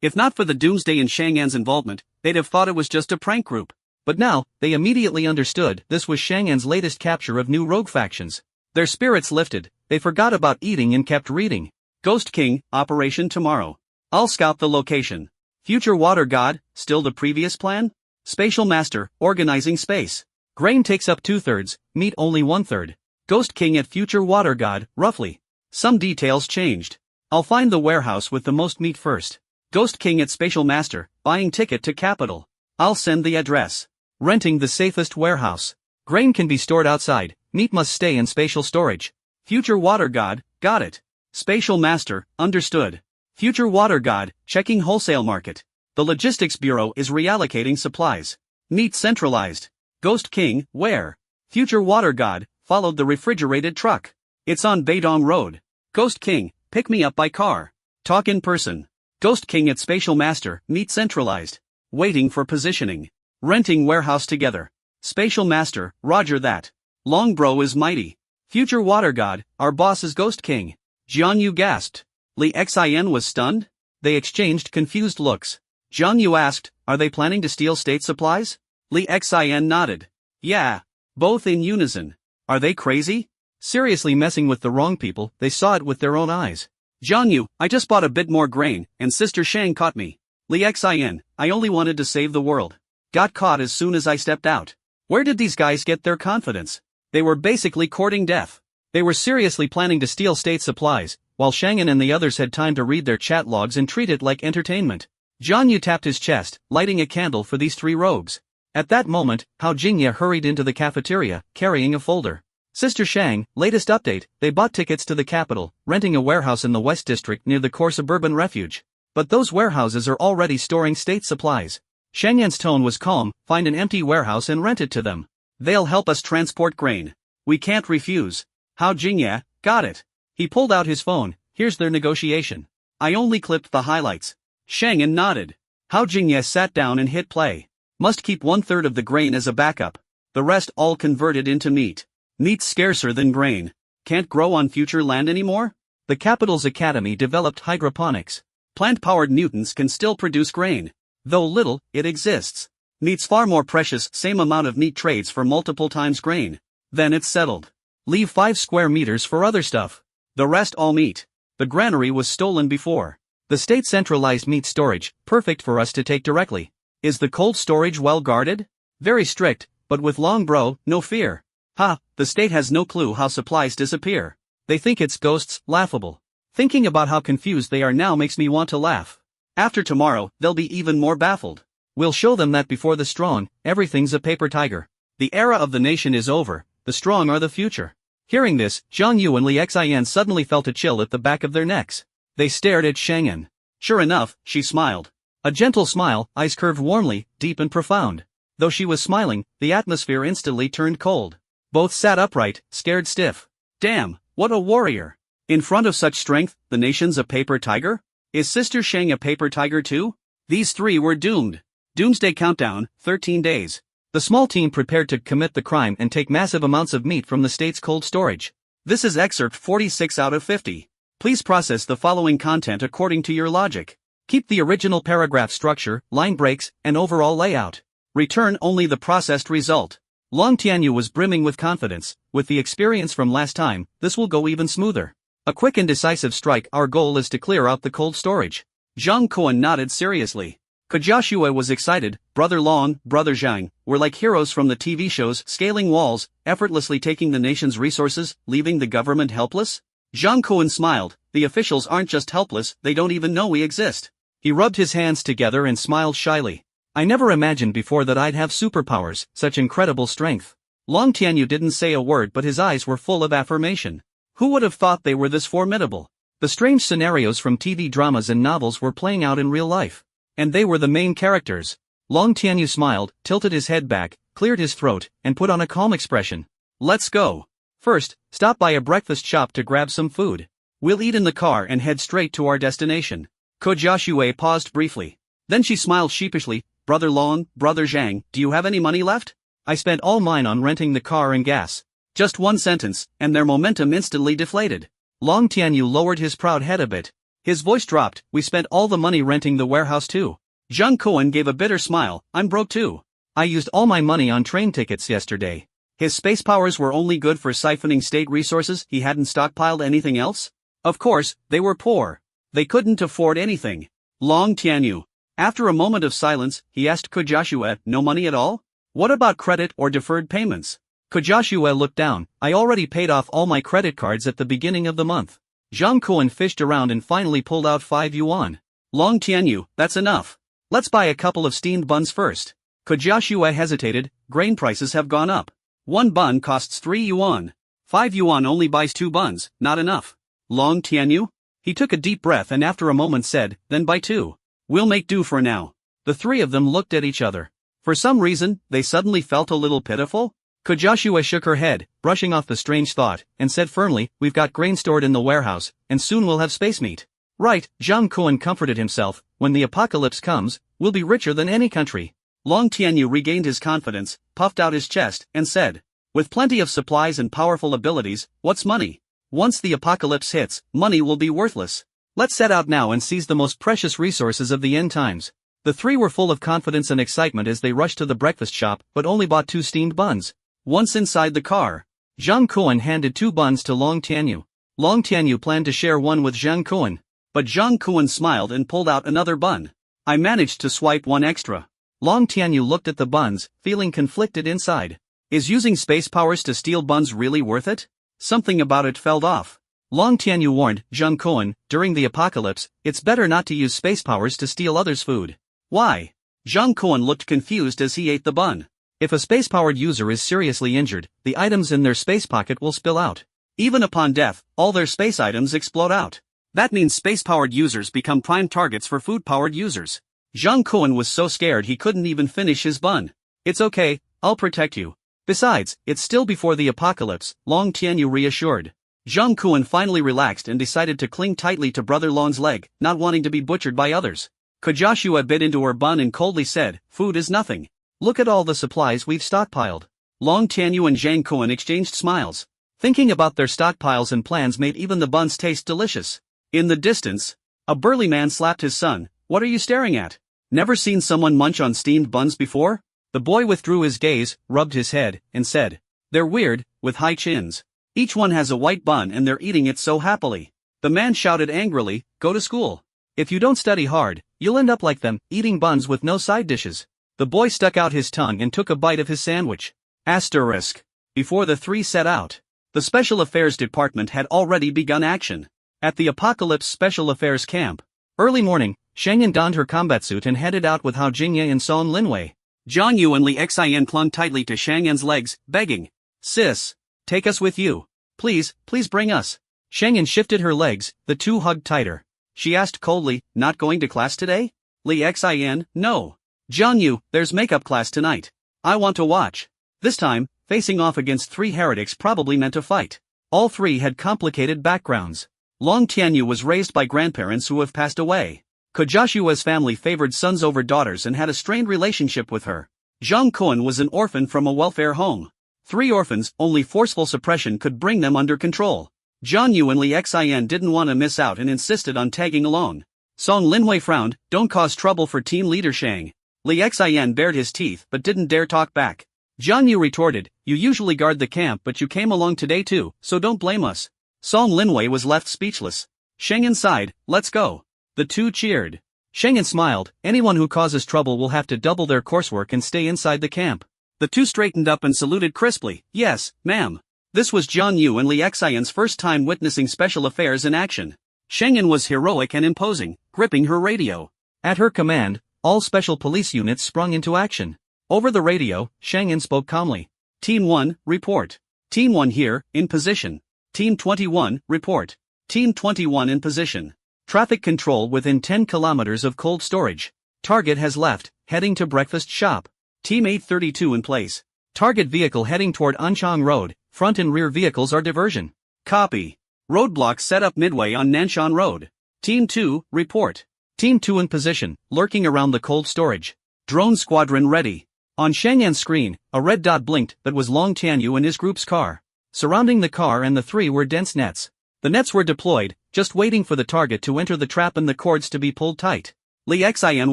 If not for the Doomsday and Sheng An's involvement, they'd have thought it was just a prank group. But now, they immediately understood this was Sheng An's latest capture of new rogue factions. Their spirits lifted, they forgot about eating and kept reading. Ghost King, Operation Tomorrow. I'll scout the location. Future Water God, still the previous plan? Spatial Master, organizing space. Grain takes up 2/3, meat only 1/3. Ghost King at Future Water God, roughly. Some details changed. I'll find the warehouse with the most meat first. Ghost King at Spatial Master, buying ticket to capital. I'll send the address. Renting the safest warehouse. Grain can be stored outside, meat must stay in spatial storage. Future Water God, got it. Spatial Master, understood. Future Water God, checking wholesale market. The Logistics Bureau is reallocating supplies. Meat centralized. Ghost King, where? Future Water God, followed the refrigerated truck. It's on Beidong Road. Ghost King, pick me up by car. Talk in person. Ghost King at Spatial Master, meet centralized. Waiting for positioning. Renting warehouse together. Spatial Master, roger that. Long bro is mighty. Future Water God, our boss is Ghost King. Zhang Yu gasped. Li Xin was stunned? They exchanged confused looks. Zhang Yu asked, are they planning to steal state supplies? Li Xin nodded. Yeah. Both in unison. Are they crazy? Seriously messing with the wrong people, they saw it with their own eyes. Zhang Yu, I just bought a bit more grain, and Sister Sheng caught me. Li Xin, I only wanted to save the world. Got caught as soon as I stepped out. Where did these guys get their confidence? They were basically courting death. They were seriously planning to steal state supplies, while Sheng An and the others had time to read their chat logs and treat it like entertainment. Zhang Yu tapped his chest, lighting a candle for these 3 rogues. At that moment, Hao Jingye hurried into the cafeteria, carrying a folder. Sister Sheng, latest update, they bought tickets to the capital, renting a warehouse in the West District near the core suburban refuge. But those warehouses are already storing state supplies. Sheng An's tone was calm, find an empty warehouse and rent it to them. They'll help us transport grain. We can't refuse. Hao Jingye, got it. He pulled out his phone, here's their negotiation. I only clipped the highlights. Sheng An nodded. Hao Jingye sat down and hit play. Must keep 1/3 of the grain as a backup. The rest all converted into meat. Meat's scarcer than grain. Can't grow on future land anymore? The capital's academy developed hydroponics. Plant-powered mutants can still produce grain. Though little, it exists. Meat's far more precious, same amount of meat trades for multiple times grain. Then it's settled. Leave 5 square meters for other stuff. The rest all meat. The granary was stolen before. The state centralized meat storage, perfect for us to take directly. Is the cold storage well guarded? Very strict, but with long bro, no fear. Ha, the state has no clue how supplies disappear. They think it's ghosts, laughable. Thinking about how confused they are now makes me want to laugh. After tomorrow, they'll be even more baffled. We'll show them that before the strong, everything's a paper tiger. The era of the nation is over, the strong are the future. Hearing this, Zhang Yu and Li Xin suddenly felt a chill at the back of their necks. They stared at Sheng An. Sure enough, she smiled. A gentle smile, eyes curved warmly, deep and profound. Though she was smiling, the atmosphere instantly turned cold. Both sat upright, scared stiff. Damn, what a warrior. In front of such strength, the nation's a paper tiger? Is Sister Sheng a paper tiger too? These 3 were doomed. Doomsday countdown, 13 days. The small team prepared to commit the crime and take massive amounts of meat from the state's cold storage. This is excerpt 46 out of 50. Please process the following content according to your logic. Keep the original paragraph structure, line breaks, and overall layout. Return only the processed result. Long Tianyu was brimming with confidence. With the experience from last time, this will go even smoother. A quick and decisive strike. Our goal is to clear out the cold storage. Zhang Kuan nodded seriously. Kajashue was excited. Brother Long, Brother Zhang, were like heroes from the TV shows, scaling walls, effortlessly taking the nation's resources, leaving the government helpless. Zhang Kuan smiled. The officials aren't just helpless, they don't even know we exist. He rubbed his hands together and smiled shyly. I never imagined before that I'd have superpowers, such incredible strength. Long Tianyu didn't say a word, but his eyes were full of affirmation. Who would have thought they were this formidable? The strange scenarios from TV dramas and novels were playing out in real life. And they were the main characters. Long Tianyu smiled, tilted his head back, cleared his throat, and put on a calm expression. Let's go. First, stop by a breakfast shop to grab some food. We'll eat in the car and head straight to our destination. Kojiashue paused briefly. Then she smiled sheepishly. Brother Long, Brother Zhang, do you have any money left? I spent all mine on renting the car and gas. Just one sentence, and their momentum instantly deflated. Long Tianyu lowered his proud head a bit. His voice dropped. We spent all the money renting the warehouse too. Zhang Kuan gave a bitter smile. I'm broke too. I used all my money on train tickets yesterday. His space powers were only good for siphoning state resources. He hadn't stockpiled anything else? Of course, they were poor. They couldn't afford anything. Long Tianyu. After a moment of silence, he asked Kojiashue, no money at all? What about credit or deferred payments? Kojiashue looked down. I already paid off all my credit cards at the beginning of the month. Zhang Kuan fished around and finally pulled out 5 yuan. Long Tianyu, that's enough. Let's buy a couple of steamed buns first. Kojiashue hesitated. Grain prices have gone up. One bun costs 3 yuan. 5 yuan only buys 2 buns, not enough. Long Tianyu? He took a deep breath and after a moment said, then buy 2. We'll make do for now. The three of them looked at each other. For some reason, they suddenly felt a little pitiful. Kojiashue shook her head, brushing off the strange thought, and said firmly, we've got grain stored in the warehouse, and soon we'll have space meat. Right, Zhang Kuan comforted himself, when the apocalypse comes, we'll be richer than any country. Long Tianyu regained his confidence, puffed out his chest, and said, with plenty of supplies and powerful abilities, what's money? Once the apocalypse hits, money will be worthless. Let's set out now and seize the most precious resources of the end times. The three were full of confidence and excitement as they rushed to the breakfast shop, but only bought 2 steamed buns. Once inside the car, Zhang Kuan handed 2 buns to Long Tianyu. Long Tianyu planned to share one with Zhang Kuan, but Zhang Kuan smiled and pulled out another bun. I managed to swipe 1 extra. Long Tianyu looked at the buns, feeling conflicted inside. Is using space powers to steal buns really worth it? Something about it felt off. Long Tianyu warned Zhang Kuan, during the apocalypse, it's better not to use space powers to steal others' food. Why? Zhang Kuan looked confused as he ate the bun. If a space-powered user is seriously injured, the items in their space pocket will spill out. Even upon death, all their space items explode out. That means space-powered users become prime targets for food-powered users. Zhang Kuan was so scared he couldn't even finish his bun. It's okay, I'll protect you. Besides, it's still before the apocalypse, Long Tianyu reassured. Zhang Kuan finally relaxed and decided to cling tightly to Brother Long's leg, not wanting to be butchered by others. Kojiashue bit into her bun and coldly said, food is nothing. Look at all the supplies we've stockpiled. Long Tianyu and Zhang Kuan exchanged smiles. Thinking about their stockpiles and plans made even the buns taste delicious. In the distance, a burly man slapped his son. What are you staring at? Never seen someone munch on steamed buns before? The boy withdrew his gaze, rubbed his head, and said, they're weird, with high chins. Each one has a white bun and they're eating it so happily. The man shouted angrily, go to school. If you don't study hard, you'll end up like them, eating buns with no side dishes. The boy stuck out his tongue and took a bite of his sandwich. Asterisk. Before the three set out, the Special Affairs Department had already begun action. At the Apocalypse Special Affairs Camp. Early morning, Sheng An donned her combat suit and headed out with Hao Jingye and Song Linwei. Zhang Yu and Li Xian clung tightly to Sheng An's legs, begging, sis, take us with you. Please, please bring us. Sheng An shifted her legs, the two hugged tighter. She asked coldly, not going to class today? Li Xian, no. Zhang Yu, there's makeup class tonight. I want to watch. This time, facing off against 3 heretics probably meant a fight. All 3 had complicated backgrounds. Long Tianyu was raised by grandparents who have passed away. Kojashua's family favored sons over daughters and had a strained relationship with her. Zhang Kuan was an orphan from a welfare home. 3 orphans, only forceful suppression could bring them under control. Zhang Yu and Li Xian didn't want to miss out and insisted on tagging along. Song Linwei frowned, don't cause trouble for team leader Shang. Li Xian bared his teeth but didn't dare talk back. Zhang Yu retorted, you usually guard the camp but you came along today too, so don't blame us. Song Linwei was left speechless. Sheng An sighed, let's go. The 2 cheered. Sheng An smiled, anyone who causes trouble will have to double their coursework and stay inside the camp. The 2 straightened up and saluted crisply, yes, ma'am. This was Zhang Yu and Li Xian's first time witnessing special affairs in action. Sheng An was heroic and imposing, gripping her radio. At her command, all special police units sprung into action. Over the radio, Sheng An spoke calmly. Team 1, report. Team 1 here, in position. Team 21, report. Team 21 in position. Traffic control within 10 kilometers of cold storage. Target has left, heading to breakfast shop. Team 832 in place. Target vehicle heading toward Anchang Road, front and rear vehicles are diversion. Copy. Roadblock set up midway on Nanshan Road. Team 2, report. Team 2 in position, lurking around the cold storage. Drone squadron ready. On Sheng An's screen, a red dot blinked that was Long Tianyu and his group's car. Surrounding the car and the three were dense nets. The nets were deployed, just waiting for the target to enter the trap and the cords to be pulled tight. Li Xian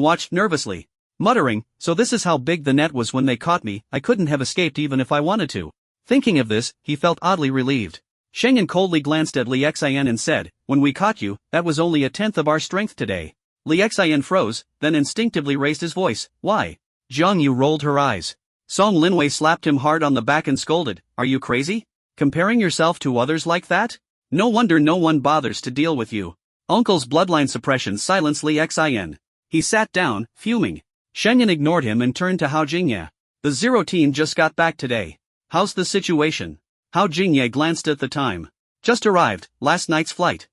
watched nervously, muttering, so this is how big the net was when they caught me. I couldn't have escaped even if I wanted to. Thinking of this, he felt oddly relieved. Sheng An coldly glanced at Li Xian and said, when we caught you, that was only a tenth of our strength today. Li Xian froze, then instinctively raised his voice. Why? Jiang Yu rolled her eyes. Song Linwei slapped him hard on the back and scolded, are you crazy? Comparing yourself to others like that? No wonder no one bothers to deal with you. Uncle's bloodline suppression silenced Li Xian. He sat down, fuming. Sheng An ignored him and turned to Hao Jingye. The Zero team just got back today. How's the situation? Hao Jingye glanced at the time. Just arrived, last night's flight.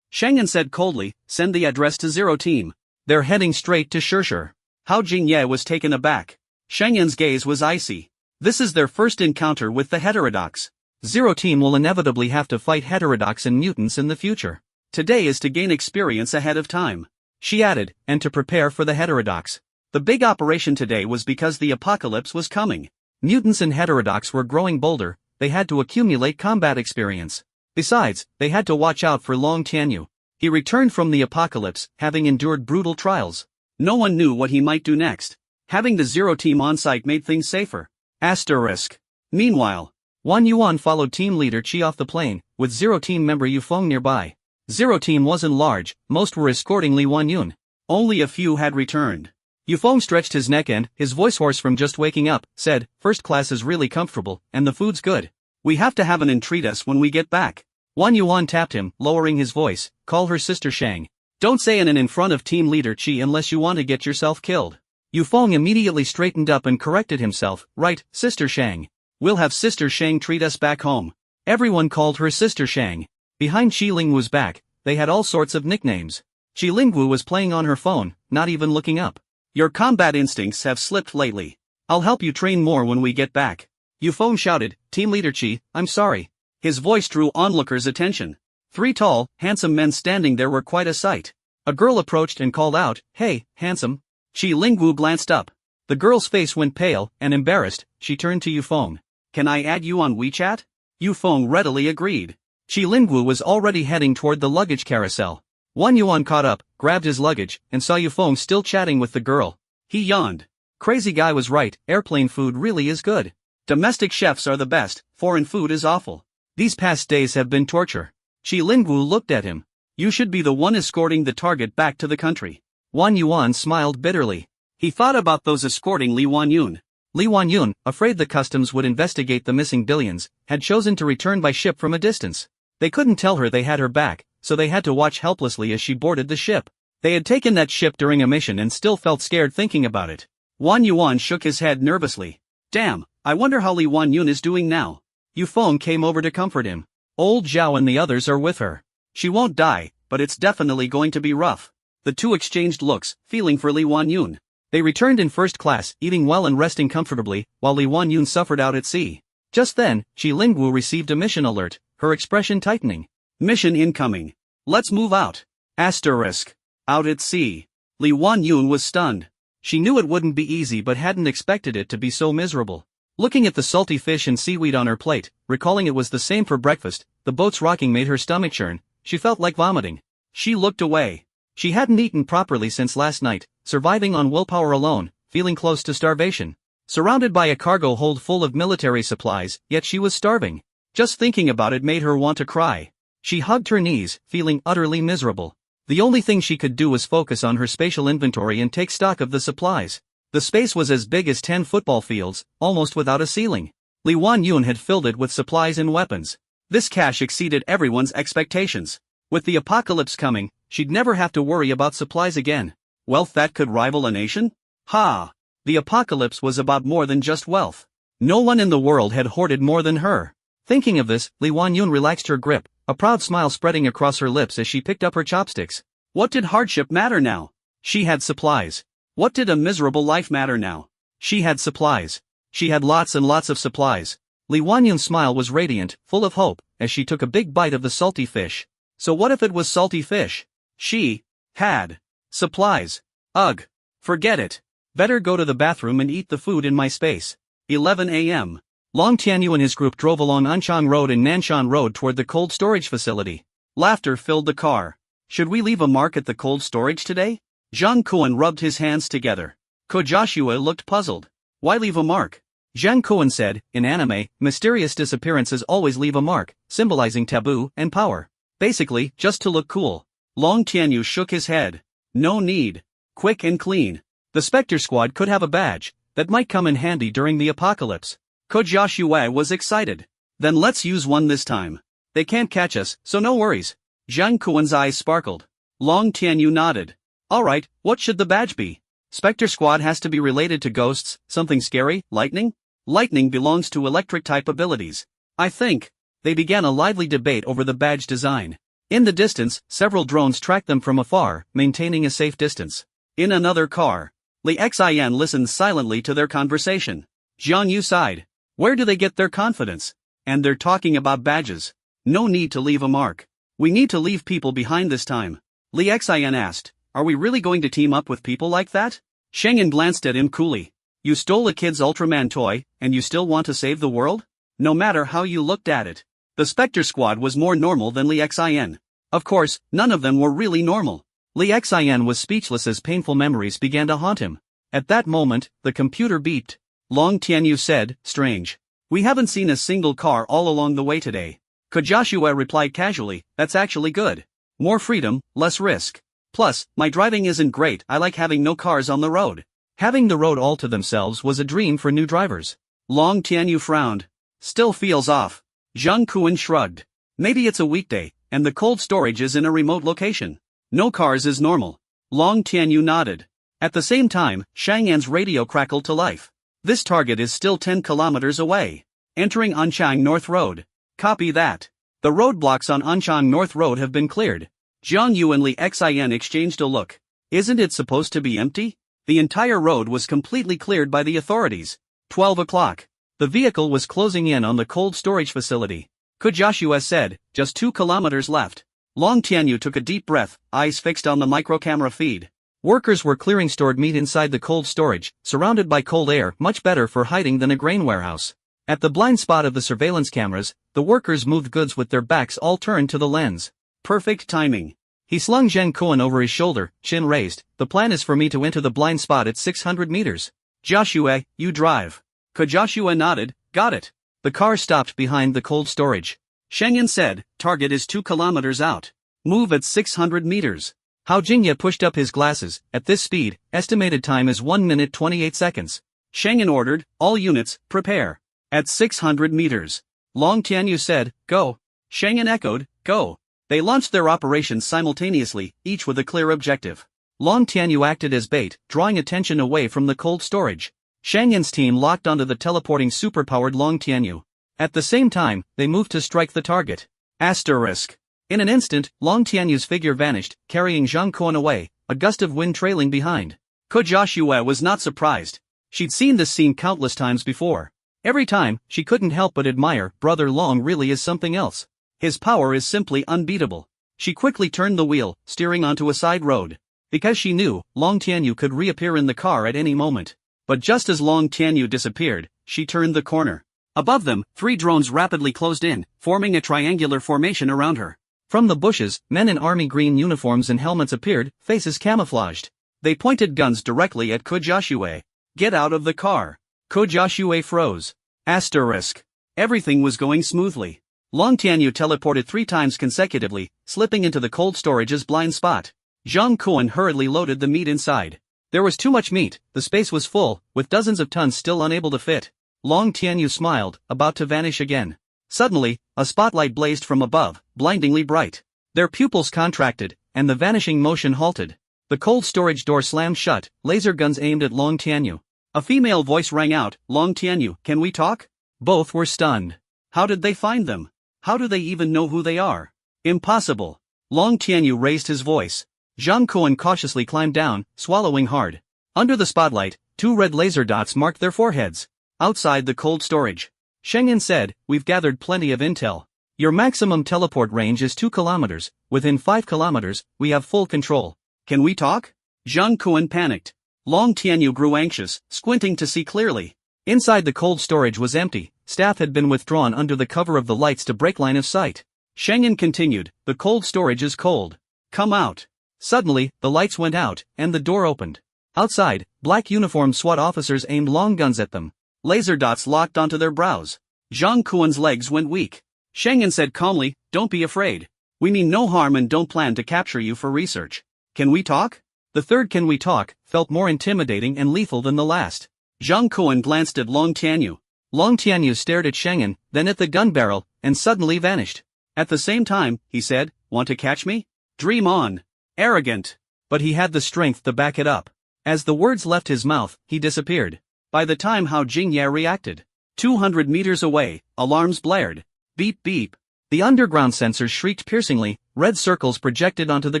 Sheng An said coldly, send the address to Zero team. They're heading straight to Shishir. Hao Jingye was taken aback. Sheng An's gaze was icy. This is their first encounter with the heterodox. Zero team will inevitably have to fight heterodox and mutants in the future. Today is to gain experience ahead of time. She added, and to prepare for the heterodox. The big operation today was because the apocalypse was coming. Mutants and heterodox were growing bolder, they had to accumulate combat experience. Besides, they had to watch out for Long Tianyu. He returned from the apocalypse, having endured brutal trials. No one knew what he might do next. Having the Zero team on site made things safer. Asterisk. Meanwhile, Wan Yuan followed team leader Qi off the plane, with Zero team member Yu Feng nearby. Zero team wasn't large, most were escorting Li Wanyun. Only a few had returned. Yu Feng stretched his neck and, his voice hoarse from just waking up, said, first class is really comfortable, and the food's good. We have to have an entreat us when we get back. Wan Yuan tapped him, lowering his voice, call her sister Shang. Don't say an in front of team leader Qi unless you want to get yourself killed. Yu Feng immediately straightened up and corrected himself, right, sister Shang. We'll have sister Shang treat us back home. Everyone called her sister Shang. Behind Qi Lingwu's back, they had all sorts of nicknames. Qi Lingwu was playing on her phone, not even looking up. Your combat instincts have slipped lately. I'll help you train more when we get back. Yu Feng shouted, Team Leader Qi, I'm sorry. His voice drew onlookers' attention. Three tall, handsome men standing there were quite a sight. A girl approached and called out, hey, handsome. Qi Lingwu glanced up. The girl's face went pale, and embarrassed, she turned to Yu Feng. Can I add you on WeChat? Yu Feng readily agreed. Qi Lingwu was already heading toward the luggage carousel. Wan Yuan caught up, grabbed his luggage, and saw Yu Feng still chatting with the girl. He yawned. Crazy guy was right, airplane food really is good. Domestic chefs are the best, foreign food is awful. These past days have been torture. Qi Lingwu looked at him. You should be the one escorting the target back to the country. Wan Yuan smiled bitterly. He thought about those escorting Li Wanyun. Li Wanyun, afraid the customs would investigate the missing billions, had chosen to return by ship from a distance. They couldn't tell her they had her back, so they had to watch helplessly as she boarded the ship. They had taken that ship during a mission and still felt scared thinking about it. Wan Yuan shook his head nervously. Damn, I wonder how Li Wanyun is doing now. Yu Feng came over to comfort him. Old Zhao and the others are with her. She won't die, but it's definitely going to be rough. The two exchanged looks, feeling for Li Wanyun. They returned in first class, eating well and resting comfortably, while Li Wanyun suffered out at sea. Just then, Qi Lingwu received a mission alert, her expression tightening. Mission incoming. Let's move out. Asterisk. Out at sea. Li Wanyun was stunned. She knew it wouldn't be easy but hadn't expected it to be so miserable. Looking at the salty fish and seaweed on her plate, recalling it was the same for breakfast, the boat's rocking made her stomach churn, she felt like vomiting. She looked away. She hadn't eaten properly since last night, surviving on willpower alone, feeling close to starvation. Surrounded by a cargo hold full of military supplies, yet she was starving. Just thinking about it made her want to cry. She hugged her knees, feeling utterly miserable. The only thing she could do was focus on her spatial inventory and take stock of the supplies. The space was as big as 10 football fields, almost without a ceiling. Li Wanyun had filled it with supplies and weapons. This cache exceeded everyone's expectations. With the apocalypse coming, she'd never have to worry about supplies again. Wealth that could rival a nation? Ha! The apocalypse was about more than just wealth. No one in the world had hoarded more than her. Thinking of this, Li Wanyun relaxed her grip, a proud smile spreading across her lips as she picked up her chopsticks. What did hardship matter now? She had supplies. What did a miserable life matter now? She had supplies. She had lots and lots of supplies. Li Wanyun's smile was radiant, full of hope, as she took a big bite of the salty fish. So what if it was salty fish? She had supplies. Ugh. Forget it. Better go to the bathroom and eat the food in my space. 11 a.m. Long Tianyu and his group drove along Anchang Road and Nanshan Road toward the cold storage facility. Laughter filled the car. Should we leave a mark at the cold storage today? Zhang Kuan rubbed his hands together. Ko Joshua looked puzzled. Why leave a mark? Zhang Kuan said, in anime, mysterious disappearances always leave a mark, symbolizing taboo and power. Basically, just to look cool. Long Tianyu shook his head. No need. Quick and clean. The Spectre Squad could have a badge that might come in handy during the apocalypse. Ko Joshua was excited. Then let's use one this time. They can't catch us, so no worries. Zhang Kuan's eyes sparkled. Long Tianyu nodded. Alright, what should the badge be? Spectre Squad has to be related to ghosts, something scary, lightning? Lightning belongs to electric type abilities. I think. They began a lively debate over the badge design. In the distance, several drones tracked them from afar, maintaining a safe distance. In another car, Li Xian listened silently to their conversation. Zhang Yu sighed. Where do they get their confidence? And they're talking about badges. No need to leave a mark. We need to leave people behind this time. Li Xian asked, are we really going to team up with people like that? Sheng An glanced at him coolly. You stole a kid's Ultraman toy, and you still want to save the world? No matter how you looked at it. The Spectre Squad was more normal than Li Xian. Of course, none of them were really normal. Li Xian was speechless as painful memories began to haunt him. At that moment, the computer beeped. Long Tianyu said, strange. We haven't seen a single car all along the way today. Ko Joshua replied casually, that's actually good. More freedom, less risk. Plus, my driving isn't great, I like having no cars on the road. Having the road all to themselves was a dream for new drivers. Long Tianyu frowned. Still feels off. Zhang Kuan shrugged. Maybe it's a weekday, and the cold storage is in a remote location. No cars is normal. Long Tianyu nodded. At the same time, Sheng An's radio crackled to life. This target is still 10 kilometers away. Entering Anchang North Road. Copy that. The roadblocks on Anchang North Road have been cleared. Zhang Yu and Li Xian exchanged a look. Isn't it supposed to be empty? The entire road was completely cleared by the authorities. 12 o'clock. The vehicle was closing in on the cold storage facility. Ko Joshua said, just 2 kilometers left. Long Tianyu took a deep breath, eyes fixed on the microcamera feed. Workers were clearing stored meat inside the cold storage, surrounded by cold air, much better for hiding than a grain warehouse. At the blind spot of the surveillance cameras, the workers moved goods with their backs all turned to the lens. Perfect timing. He slung Zhang Kuan over his shoulder, chin raised. The plan is for me to enter the blind spot at 600 meters. Joshua, you drive. Ko Joshua nodded, got it. The car stopped behind the cold storage. Sheng An said, target is 2 kilometers out. Move at 600 meters. Hao Jingye pushed up his glasses. At this speed, estimated time is 1 minute 28 seconds. Sheng An ordered, all units, prepare. At 600 meters. Long Tianyu said, go. Sheng An echoed, go. They launched their operations simultaneously, each with a clear objective. Long Tianyu acted as bait, drawing attention away from the cold storage. Sheng An's team locked onto the teleporting superpowered Long Tianyu. At the same time, they moved to strike the target. Asterisk. In an instant, Long Tianyu's figure vanished, carrying Zhang Kuan away, a gust of wind trailing behind. Ko Joshua was not surprised. She'd seen this scene countless times before. Every time, she couldn't help but admire, Brother Long really is something else. His power is simply unbeatable. She quickly turned the wheel, steering onto a side road. Because she knew, Long Tianyu could reappear in the car at any moment. But just as Long Tianyu disappeared, she turned the corner. Above them, 3 drones rapidly closed in, forming a triangular formation around her. From the bushes, men in army green uniforms and helmets appeared, faces camouflaged. They pointed guns directly at Ko Joshua. Get out of the car. Ko Joshua froze. Asterisk. Everything was going smoothly. Long Tianyu teleported 3 times consecutively, slipping into the cold storage's blind spot. Zhang Kuan hurriedly loaded the meat inside. There was too much meat, the space was full, with dozens of tons still unable to fit. Long Tianyu smiled, about to vanish again. Suddenly, a spotlight blazed from above, blindingly bright. Their pupils contracted, and the vanishing motion halted. The cold storage door slammed shut, laser guns aimed at Long Tianyu. A female voice rang out, Long Tianyu, can we talk? Both were stunned. How did they find them? How do they even know who they are? Impossible. Long Tianyu raised his voice. Zhang Kuan cautiously climbed down, swallowing hard. Under the spotlight, 2 red laser dots marked their foreheads. Outside the cold storage, Sheng An said, "We've gathered plenty of intel. Your maximum teleport range is 2 kilometers, within 5 kilometers, we have full control. Can we talk?" Zhang Kuan panicked. Long Tianyu grew anxious, squinting to see clearly. Inside the cold storage was empty, staff had been withdrawn under the cover of the lights to break line of sight. Sheng An continued, "The cold storage is cold. Come out." Suddenly, the lights went out, and the door opened. Outside, black uniformed SWAT officers aimed long guns at them. Laser dots locked onto their brows. Zhang Kuan's legs went weak. Sheng An said calmly, "Don't be afraid. We mean no harm and don't plan to capture you for research. Can we talk?" The third "can we talk" felt more intimidating and lethal than the last. Zhang Kuan glanced at Long Tianyu. Long Tianyu stared at Sheng An, then at the gun barrel, and suddenly vanished. At the same time, he said, "Want to catch me? Dream on. Arrogant." But he had the strength to back it up. As the words left his mouth, he disappeared. By the time Hao Jingye reacted, 200 meters away, alarms blared. Beep beep. The underground sensors shrieked piercingly, red circles projected onto the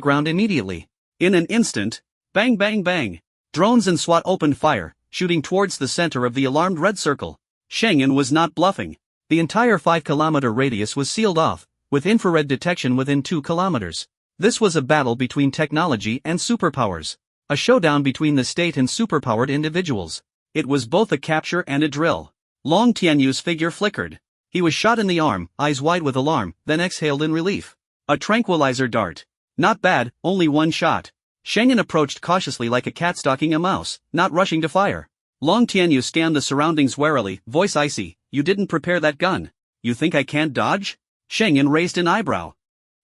ground immediately. In an instant, bang bang bang. Drones and SWAT opened fire, shooting towards the center of the alarmed red circle. Sheng An was not bluffing. The entire 5-kilometer radius was sealed off, with infrared detection within 2 kilometers. This was a battle between technology and superpowers. A showdown between the state and superpowered individuals. It was both a capture and a drill. Long Tianyu's figure flickered. He was shot in the arm, eyes wide with alarm, then exhaled in relief. A tranquilizer dart. Not bad, only 1 shot. Sheng An approached cautiously like a cat stalking a mouse, not rushing to fire. Long Tianyu scanned the surroundings warily, voice icy, "You didn't prepare that gun. You think I can't dodge?" Sheng An raised an eyebrow.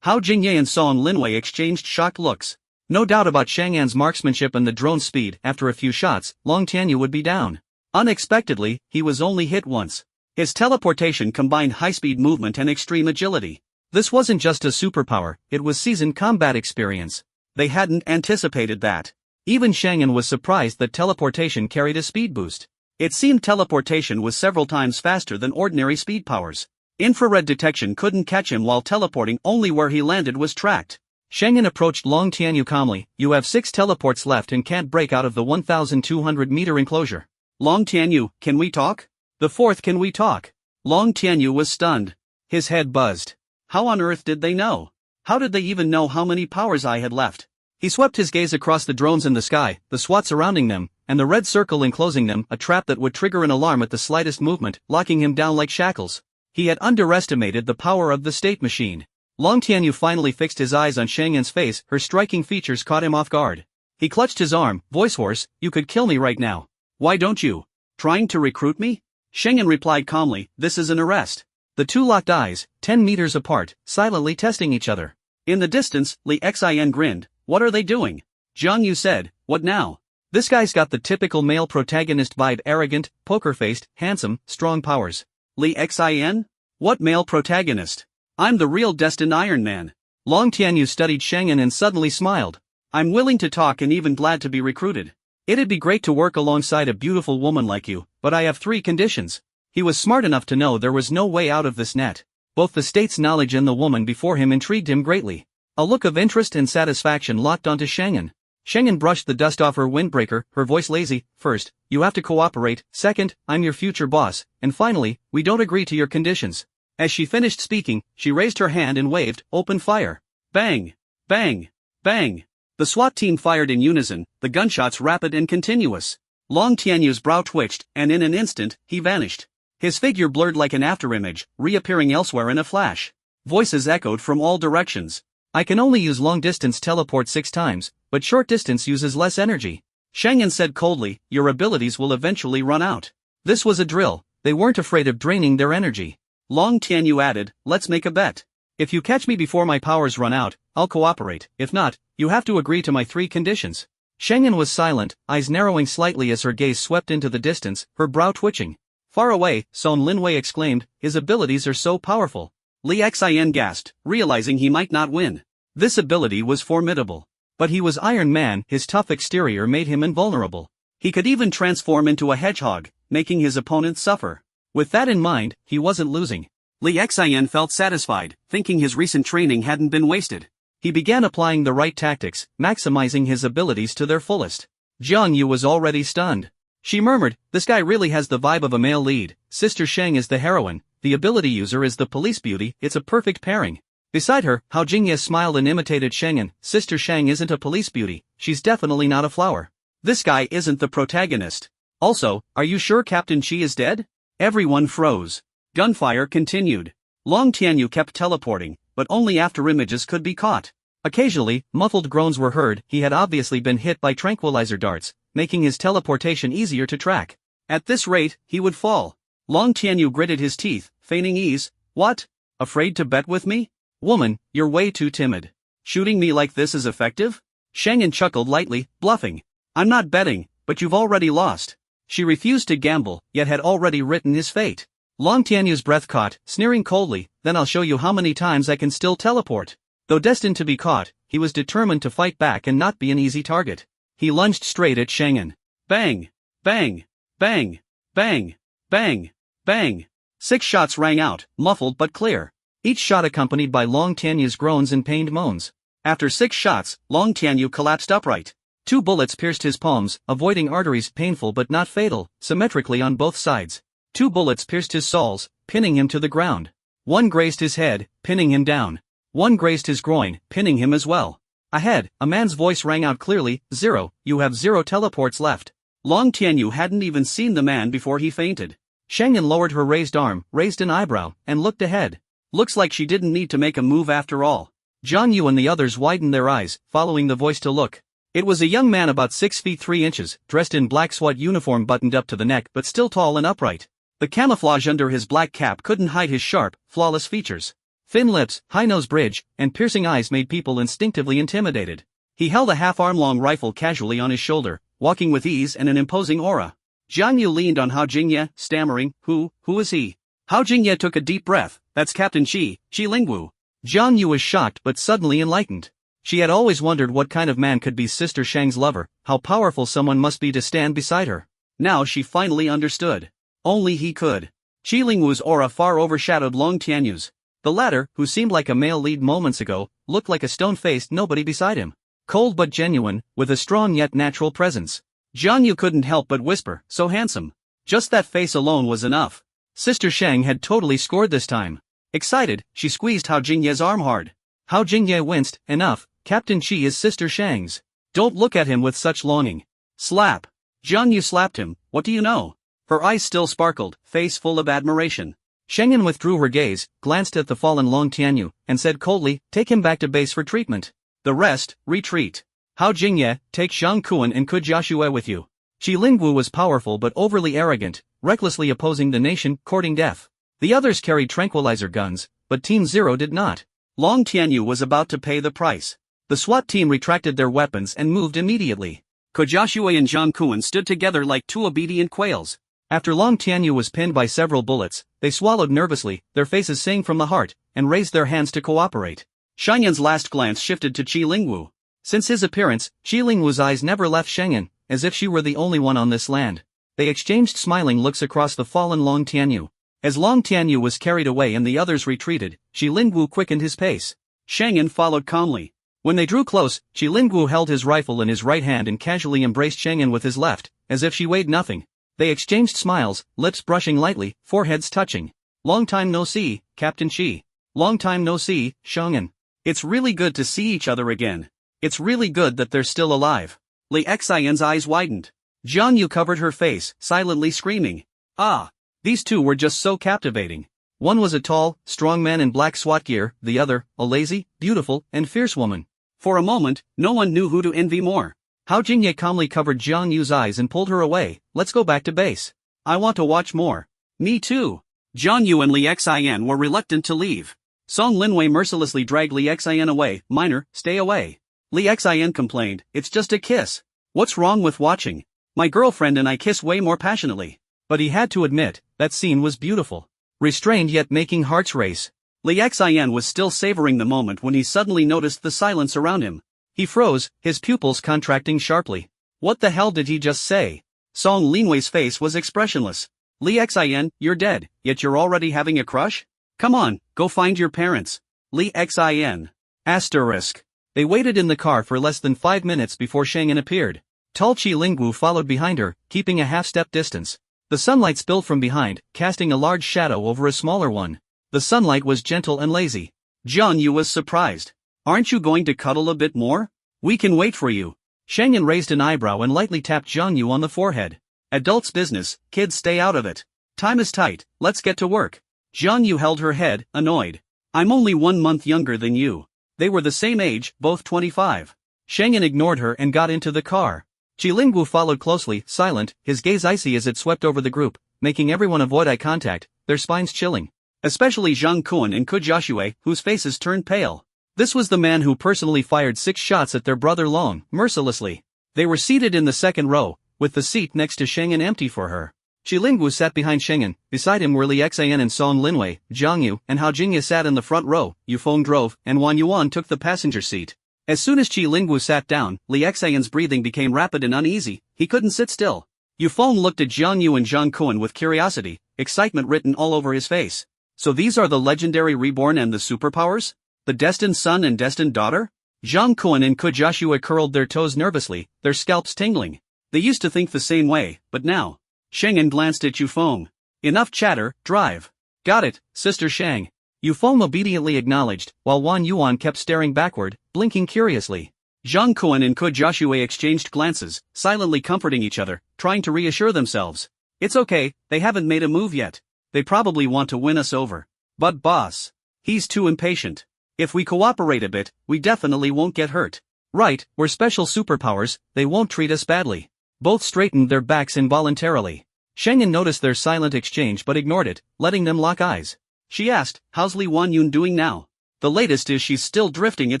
Hao Jingye and Song Linwei exchanged shocked looks. No doubt about Sheng An's marksmanship and the drone's speed. After a few shots, Long Tianyu would be down. Unexpectedly, he was only hit once. His teleportation combined high-speed movement and extreme agility. This wasn't just a superpower, it was seasoned combat experience. They hadn't anticipated that. Even Sheng An was surprised that teleportation carried a speed boost. It seemed teleportation was several times faster than ordinary speed powers. Infrared detection couldn't catch him while teleporting, only where he landed was tracked. Sheng An approached Long Tianyu calmly, "You have 6 teleports left and can't break out of the 1,200-meter enclosure." "Long Tianyu, can we talk?" The fourth "can we talk?" Long Tianyu was stunned. His head buzzed. How on earth did they know? How did they even know how many powers I had left? He swept his gaze across the drones in the sky, the SWAT surrounding them, and the red circle enclosing them, a trap that would trigger an alarm at the slightest movement, locking him down like shackles. He had underestimated the power of the state machine. Long Tianyu finally fixed his eyes on Sheng An's face, her striking features caught him off guard. He clutched his arm, voice hoarse, "You could kill me right now. Why don't you? Trying to recruit me?" Sheng An replied calmly, "This is an arrest." The two locked eyes, 10 meters apart, silently testing each other. In the distance, Li Xin grinned. "What are they doing?" Zhang Yu said, "What now? This guy's got the typical male protagonist vibe, arrogant, poker-faced, handsome, strong powers." Li Xin? What male protagonist? I'm the real destined Iron Man. Long Tianyu studied Sheng An and suddenly smiled. "I'm willing to talk and even glad to be recruited. It'd be great to work alongside a beautiful woman like you, but I have 3 conditions. He was smart enough to know there was no way out of this net. Both the state's knowledge and the woman before him intrigued him greatly. A look of interest and satisfaction locked onto Sheng An. Sheng An brushed the dust off her windbreaker, her voice lazy. "First, you have to cooperate. Second, I'm your future boss. And finally, we don't agree to your conditions." As she finished speaking, she raised her hand and waved, "Open fire." Bang! Bang! Bang! The SWAT team fired in unison, the gunshots rapid and continuous. Long Tianyu's brow twitched, and in an instant, he vanished. His figure blurred like an afterimage, reappearing elsewhere in a flash. Voices echoed from all directions. "I can only use long-distance teleport 6 times, but short-distance uses less energy." Sheng An said coldly, "Your abilities will eventually run out." This was a drill, they weren't afraid of draining their energy. Long Tianyu added, "Let's make a bet. If you catch me before my powers run out, I'll cooperate. If not, you have to agree to my 3 conditions." Sheng An was silent, eyes narrowing slightly as her gaze swept into the distance, her brow twitching. Far away, Song Linwei exclaimed, "His abilities are so powerful." Li Xin gasped, realizing he might not win. This ability was formidable. But he was Iron Man, his tough exterior made him invulnerable. He could even transform into a hedgehog, making his opponents suffer. With that in mind, he wasn't losing. Li Xian felt satisfied, thinking his recent training hadn't been wasted. He began applying the right tactics, maximizing his abilities to their fullest. Jiang Yu was already stunned. She murmured, "This guy really has the vibe of a male lead. Sister Sheng is the heroine, the ability user is the police beauty, it's a perfect pairing." Beside her, Hao Jingye smiled and imitated Sheng An. "Sister Sheng isn't a police beauty, she's definitely not a flower. This guy isn't the protagonist. Also, are you sure Captain Qi is dead?" Everyone froze. Gunfire continued. Long Tianyu kept teleporting, but only after images could be caught. Occasionally, muffled groans were heard. He had obviously been hit by tranquilizer darts, making his teleportation easier to track. At this rate, he would fall. Long Tianyu gritted his teeth, feigning ease. "What? Afraid to bet with me? Woman, you're way too timid. Shooting me like this is effective?" Sheng An chuckled lightly, bluffing. "I'm not betting, but you've already lost." She refused to gamble, yet had already written his fate. Long Tianyu's breath caught, sneering coldly, "Then I'll show you how many times I can still teleport." Though destined to be caught, he was determined to fight back and not be an easy target. He lunged straight at Sheng An. Bang! Bang! Bang! Bang! Bang! Bang! 6 shots rang out, muffled but clear. Each shot accompanied by Long Tianyu's groans and pained moans. After 6 shots, Long Tianyu collapsed upright. 2 bullets pierced his palms, avoiding arteries painful but not fatal, symmetrically on both sides. 2 bullets pierced his soles, pinning him to the ground. 1 grazed his head, pinning him down. 1 grazed his groin, pinning him as well. Ahead, a man's voice rang out clearly, "0, you have 0 teleports left." Long Tianyu hadn't even seen the man before he fainted. Sheng An lowered her raised arm, raised an eyebrow, and looked ahead. Looks like she didn't need to make a move after all. Jiang Yu and the others widened their eyes, following the voice to look. It was a young man about 6 feet 3 inches, dressed in black SWAT uniform buttoned up to the neck but still tall and upright. The camouflage under his black cap couldn't hide his sharp, flawless features. Thin lips, high nose bridge, and piercing eyes made people instinctively intimidated. He held a half-arm-long rifle casually on his shoulder, walking with ease and an imposing aura. Jiang Yu leaned on Hao Jingye, stammering, Who is he?" Hao Jingye took a deep breath. "That's Captain Qi Lingwu." Jiang Yu was shocked but suddenly enlightened. She had always wondered what kind of man could be Sister Sheng's lover, how powerful someone must be to stand beside her. Now she finally understood. Only he could. Qi Lingwu's aura far overshadowed Long Tianyu's. The latter, who seemed like a male lead moments ago, looked like a stone-faced nobody beside him. Cold but genuine, with a strong yet natural presence. Jiang Yu couldn't help but whisper, "So handsome." Just that face alone was enough. Sister Sheng had totally scored this time. Excited, she squeezed Hao Jingye's arm hard. Hao Jingye winced. "Enough, Captain Qi is Sister Sheng's. Don't look at him with such longing." Slap. Jiang Yu slapped him. "What do you know?" Her eyes still sparkled, face full of admiration. Sheng An withdrew her gaze, glanced at the fallen Long Tianyu, and said coldly, "Take him back to base for treatment. The rest, retreat. Hao Jingye, take Zhang Kuan and Kujiashue with you." Qi Lingwu was powerful but overly arrogant, recklessly opposing the nation, courting death. The others carried tranquilizer guns, but Team Zero did not. Long Tianyu was about to pay the price. The SWAT team retracted their weapons and moved immediately. Kujiashue and Zhang Kuan stood together like 2 obedient quails. After Long Tianyu was pinned by several bullets, they swallowed nervously, their faces sang from the heart, and raised their hands to cooperate. Sheng An's last glance shifted to Qi Lingwu. Since his appearance, Qi Lingwu's eyes never left Sheng An, as if she were the only one on this land. They exchanged smiling looks across the fallen Long Tianyu. As Long Tianyu was carried away and the others retreated, Qi Lingwu quickened his pace. Sheng An followed calmly. When they drew close, Qi Lingwu held his rifle in his right hand and casually embraced Sheng An with his left, as if she weighed nothing. They exchanged smiles, lips brushing lightly, foreheads touching. "Long time no see, Captain Qi. Long time no see, Sheng An. It's really good to see each other again. It's really good that they're still alive." Li Xian's eyes widened. Jiang Yu covered her face, silently screaming. Ah! These two were just so captivating. One was a tall, strong man in black SWAT gear, the other, a lazy, beautiful, and fierce woman. For a moment, no one knew who to envy more. Hao Jingye calmly covered Jiang Yu's eyes and pulled her away. "Let's go back to base. I want to watch more." "Me too." Jiang Yu and Li Xian were reluctant to leave. Song Linwei mercilessly dragged Li Xian away. "Minor, stay away." Li Xian complained, "It's just a kiss. What's wrong with watching? My girlfriend and I kiss way more passionately." But he had to admit, that scene was beautiful. Restrained yet making hearts race. Li Xian was still savoring the moment when he suddenly noticed the silence around him. He froze, his pupils contracting sharply. What the hell did he just say? Song Linwei's face was expressionless. "Li Xian, you're dead, yet you're already having a crush? Come on, go find your parents. Li Xin. Asterisk. They waited in the car for less than 5 minutes before Sheng An appeared. Tall Qi Lingwu followed behind her, keeping a half-step distance. The sunlight spilled from behind, casting a large shadow over a smaller one. The sunlight was gentle and lazy. Jiang Yu was surprised. Aren't you going to cuddle a bit more? We can wait for you. Sheng An raised an eyebrow and lightly tapped Jiang Yu on the forehead. Adults' business, kids stay out of it. Time is tight, let's get to work. Jiang Yu held her head, annoyed. I'm only 1 month younger than you. They were the same age, both 25. Sheng An ignored her and got into the car. Qi Lingwu followed closely, silent, his gaze icy as it swept over the group, making everyone avoid eye contact, their spines chilling. Especially Zhang Kun and Ku Jiaxue, whose faces turned pale. This was the man who personally fired 6 shots at their brother Long, mercilessly. They were seated in the second row, with the seat next to Sheng An empty for her. Qi Lingwu sat behind Sheng An, beside him were Li Xin and Song Linwei, Jiang Yu and Hao Jingye sat in the front row, Yu Feng drove, and Wan Yuan took the passenger seat. As soon as Qi Lingwu sat down, Li Xin's breathing became rapid and uneasy, he couldn't sit still. Yu Feng looked at Jiang Yu and Zhang Kun with curiosity, excitement written all over his face. So these are the legendary reborn and the superpowers? The destined son and destined daughter? Zhang Kun and Ku Jiaxue curled their toes nervously, their scalps tingling. They used to think the same way, but now. Sheng An glanced at Yu Feng. Enough chatter, drive. Got it, Sister Shang. Yu Feng obediently acknowledged, while Wan Yuan kept staring backward, blinking curiously. Zhang Kun and Ku Jiaxue exchanged glances, silently comforting each other, trying to reassure themselves. It's okay, they haven't made a move yet. They probably want to win us over. But boss. He's too impatient. If we cooperate a bit, we definitely won't get hurt. Right, we're special superpowers, they won't treat us badly. Both straightened their backs involuntarily. Sheng An noticed their silent exchange but ignored it, letting them lock eyes. She asked, how's Li Wanyun doing now? The latest is she's still drifting at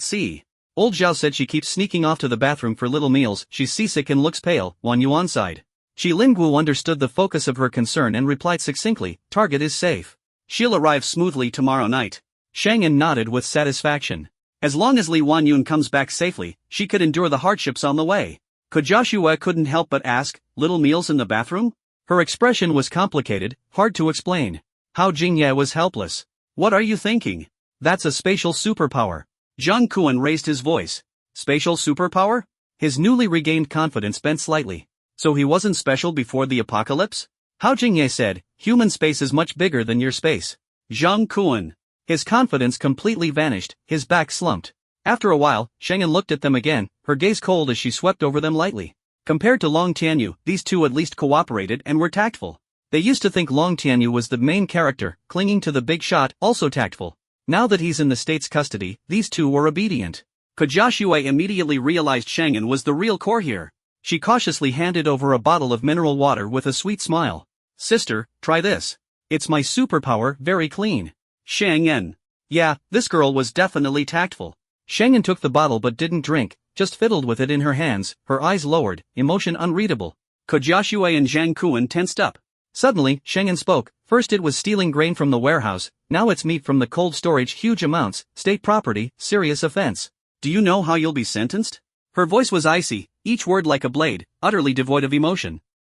sea. Old Zhao said she keeps sneaking off to the bathroom for little meals, she's seasick and looks pale, Wan Yuan sighed. Qi Lingwu understood the focus of her concern and replied succinctly, target is safe. She'll arrive smoothly tomorrow night. Sheng An nodded with satisfaction. As long as Li Wanyun comes back safely, she could endure the hardships on the way. Ku Jiaxue couldn't help but ask, little meals in the bathroom? Her expression was complicated, hard to explain. Hao Jingye was helpless. What are you thinking? That's a spatial superpower. Zhang Kun raised his voice. Spatial superpower? His newly regained confidence bent slightly. So he wasn't special before the apocalypse? Hao Jingye said, human space is much bigger than your space. Zhang Kun. His confidence completely vanished, his back slumped. After a while, Sheng An looked at them again, her gaze cold as she swept over them lightly. Compared to Long Tianyu, these two at least cooperated and were tactful. They used to think Long Tianyu was the main character, clinging to the big shot, also tactful. Now that he's in the state's custody, these two were obedient. Ku Jiaxue immediately realized Sheng An was the real core here. She cautiously handed over a bottle of mineral water with a sweet smile. Sister, try this. It's my superpower, very clean. Sheng An. Yeah, this girl was definitely tactful. Sheng An took the bottle but didn't drink, just fiddled with it in her hands, her eyes lowered, emotion unreadable. Ku Jiaxue and Zhang Kun tensed up. Suddenly, Sheng An spoke. First it was stealing grain from the warehouse, now it's meat from the cold storage, huge amounts, state property, serious offense. Do you know how you'll be sentenced? Her voice was icy, each word like a blade, utterly devoid of emotion.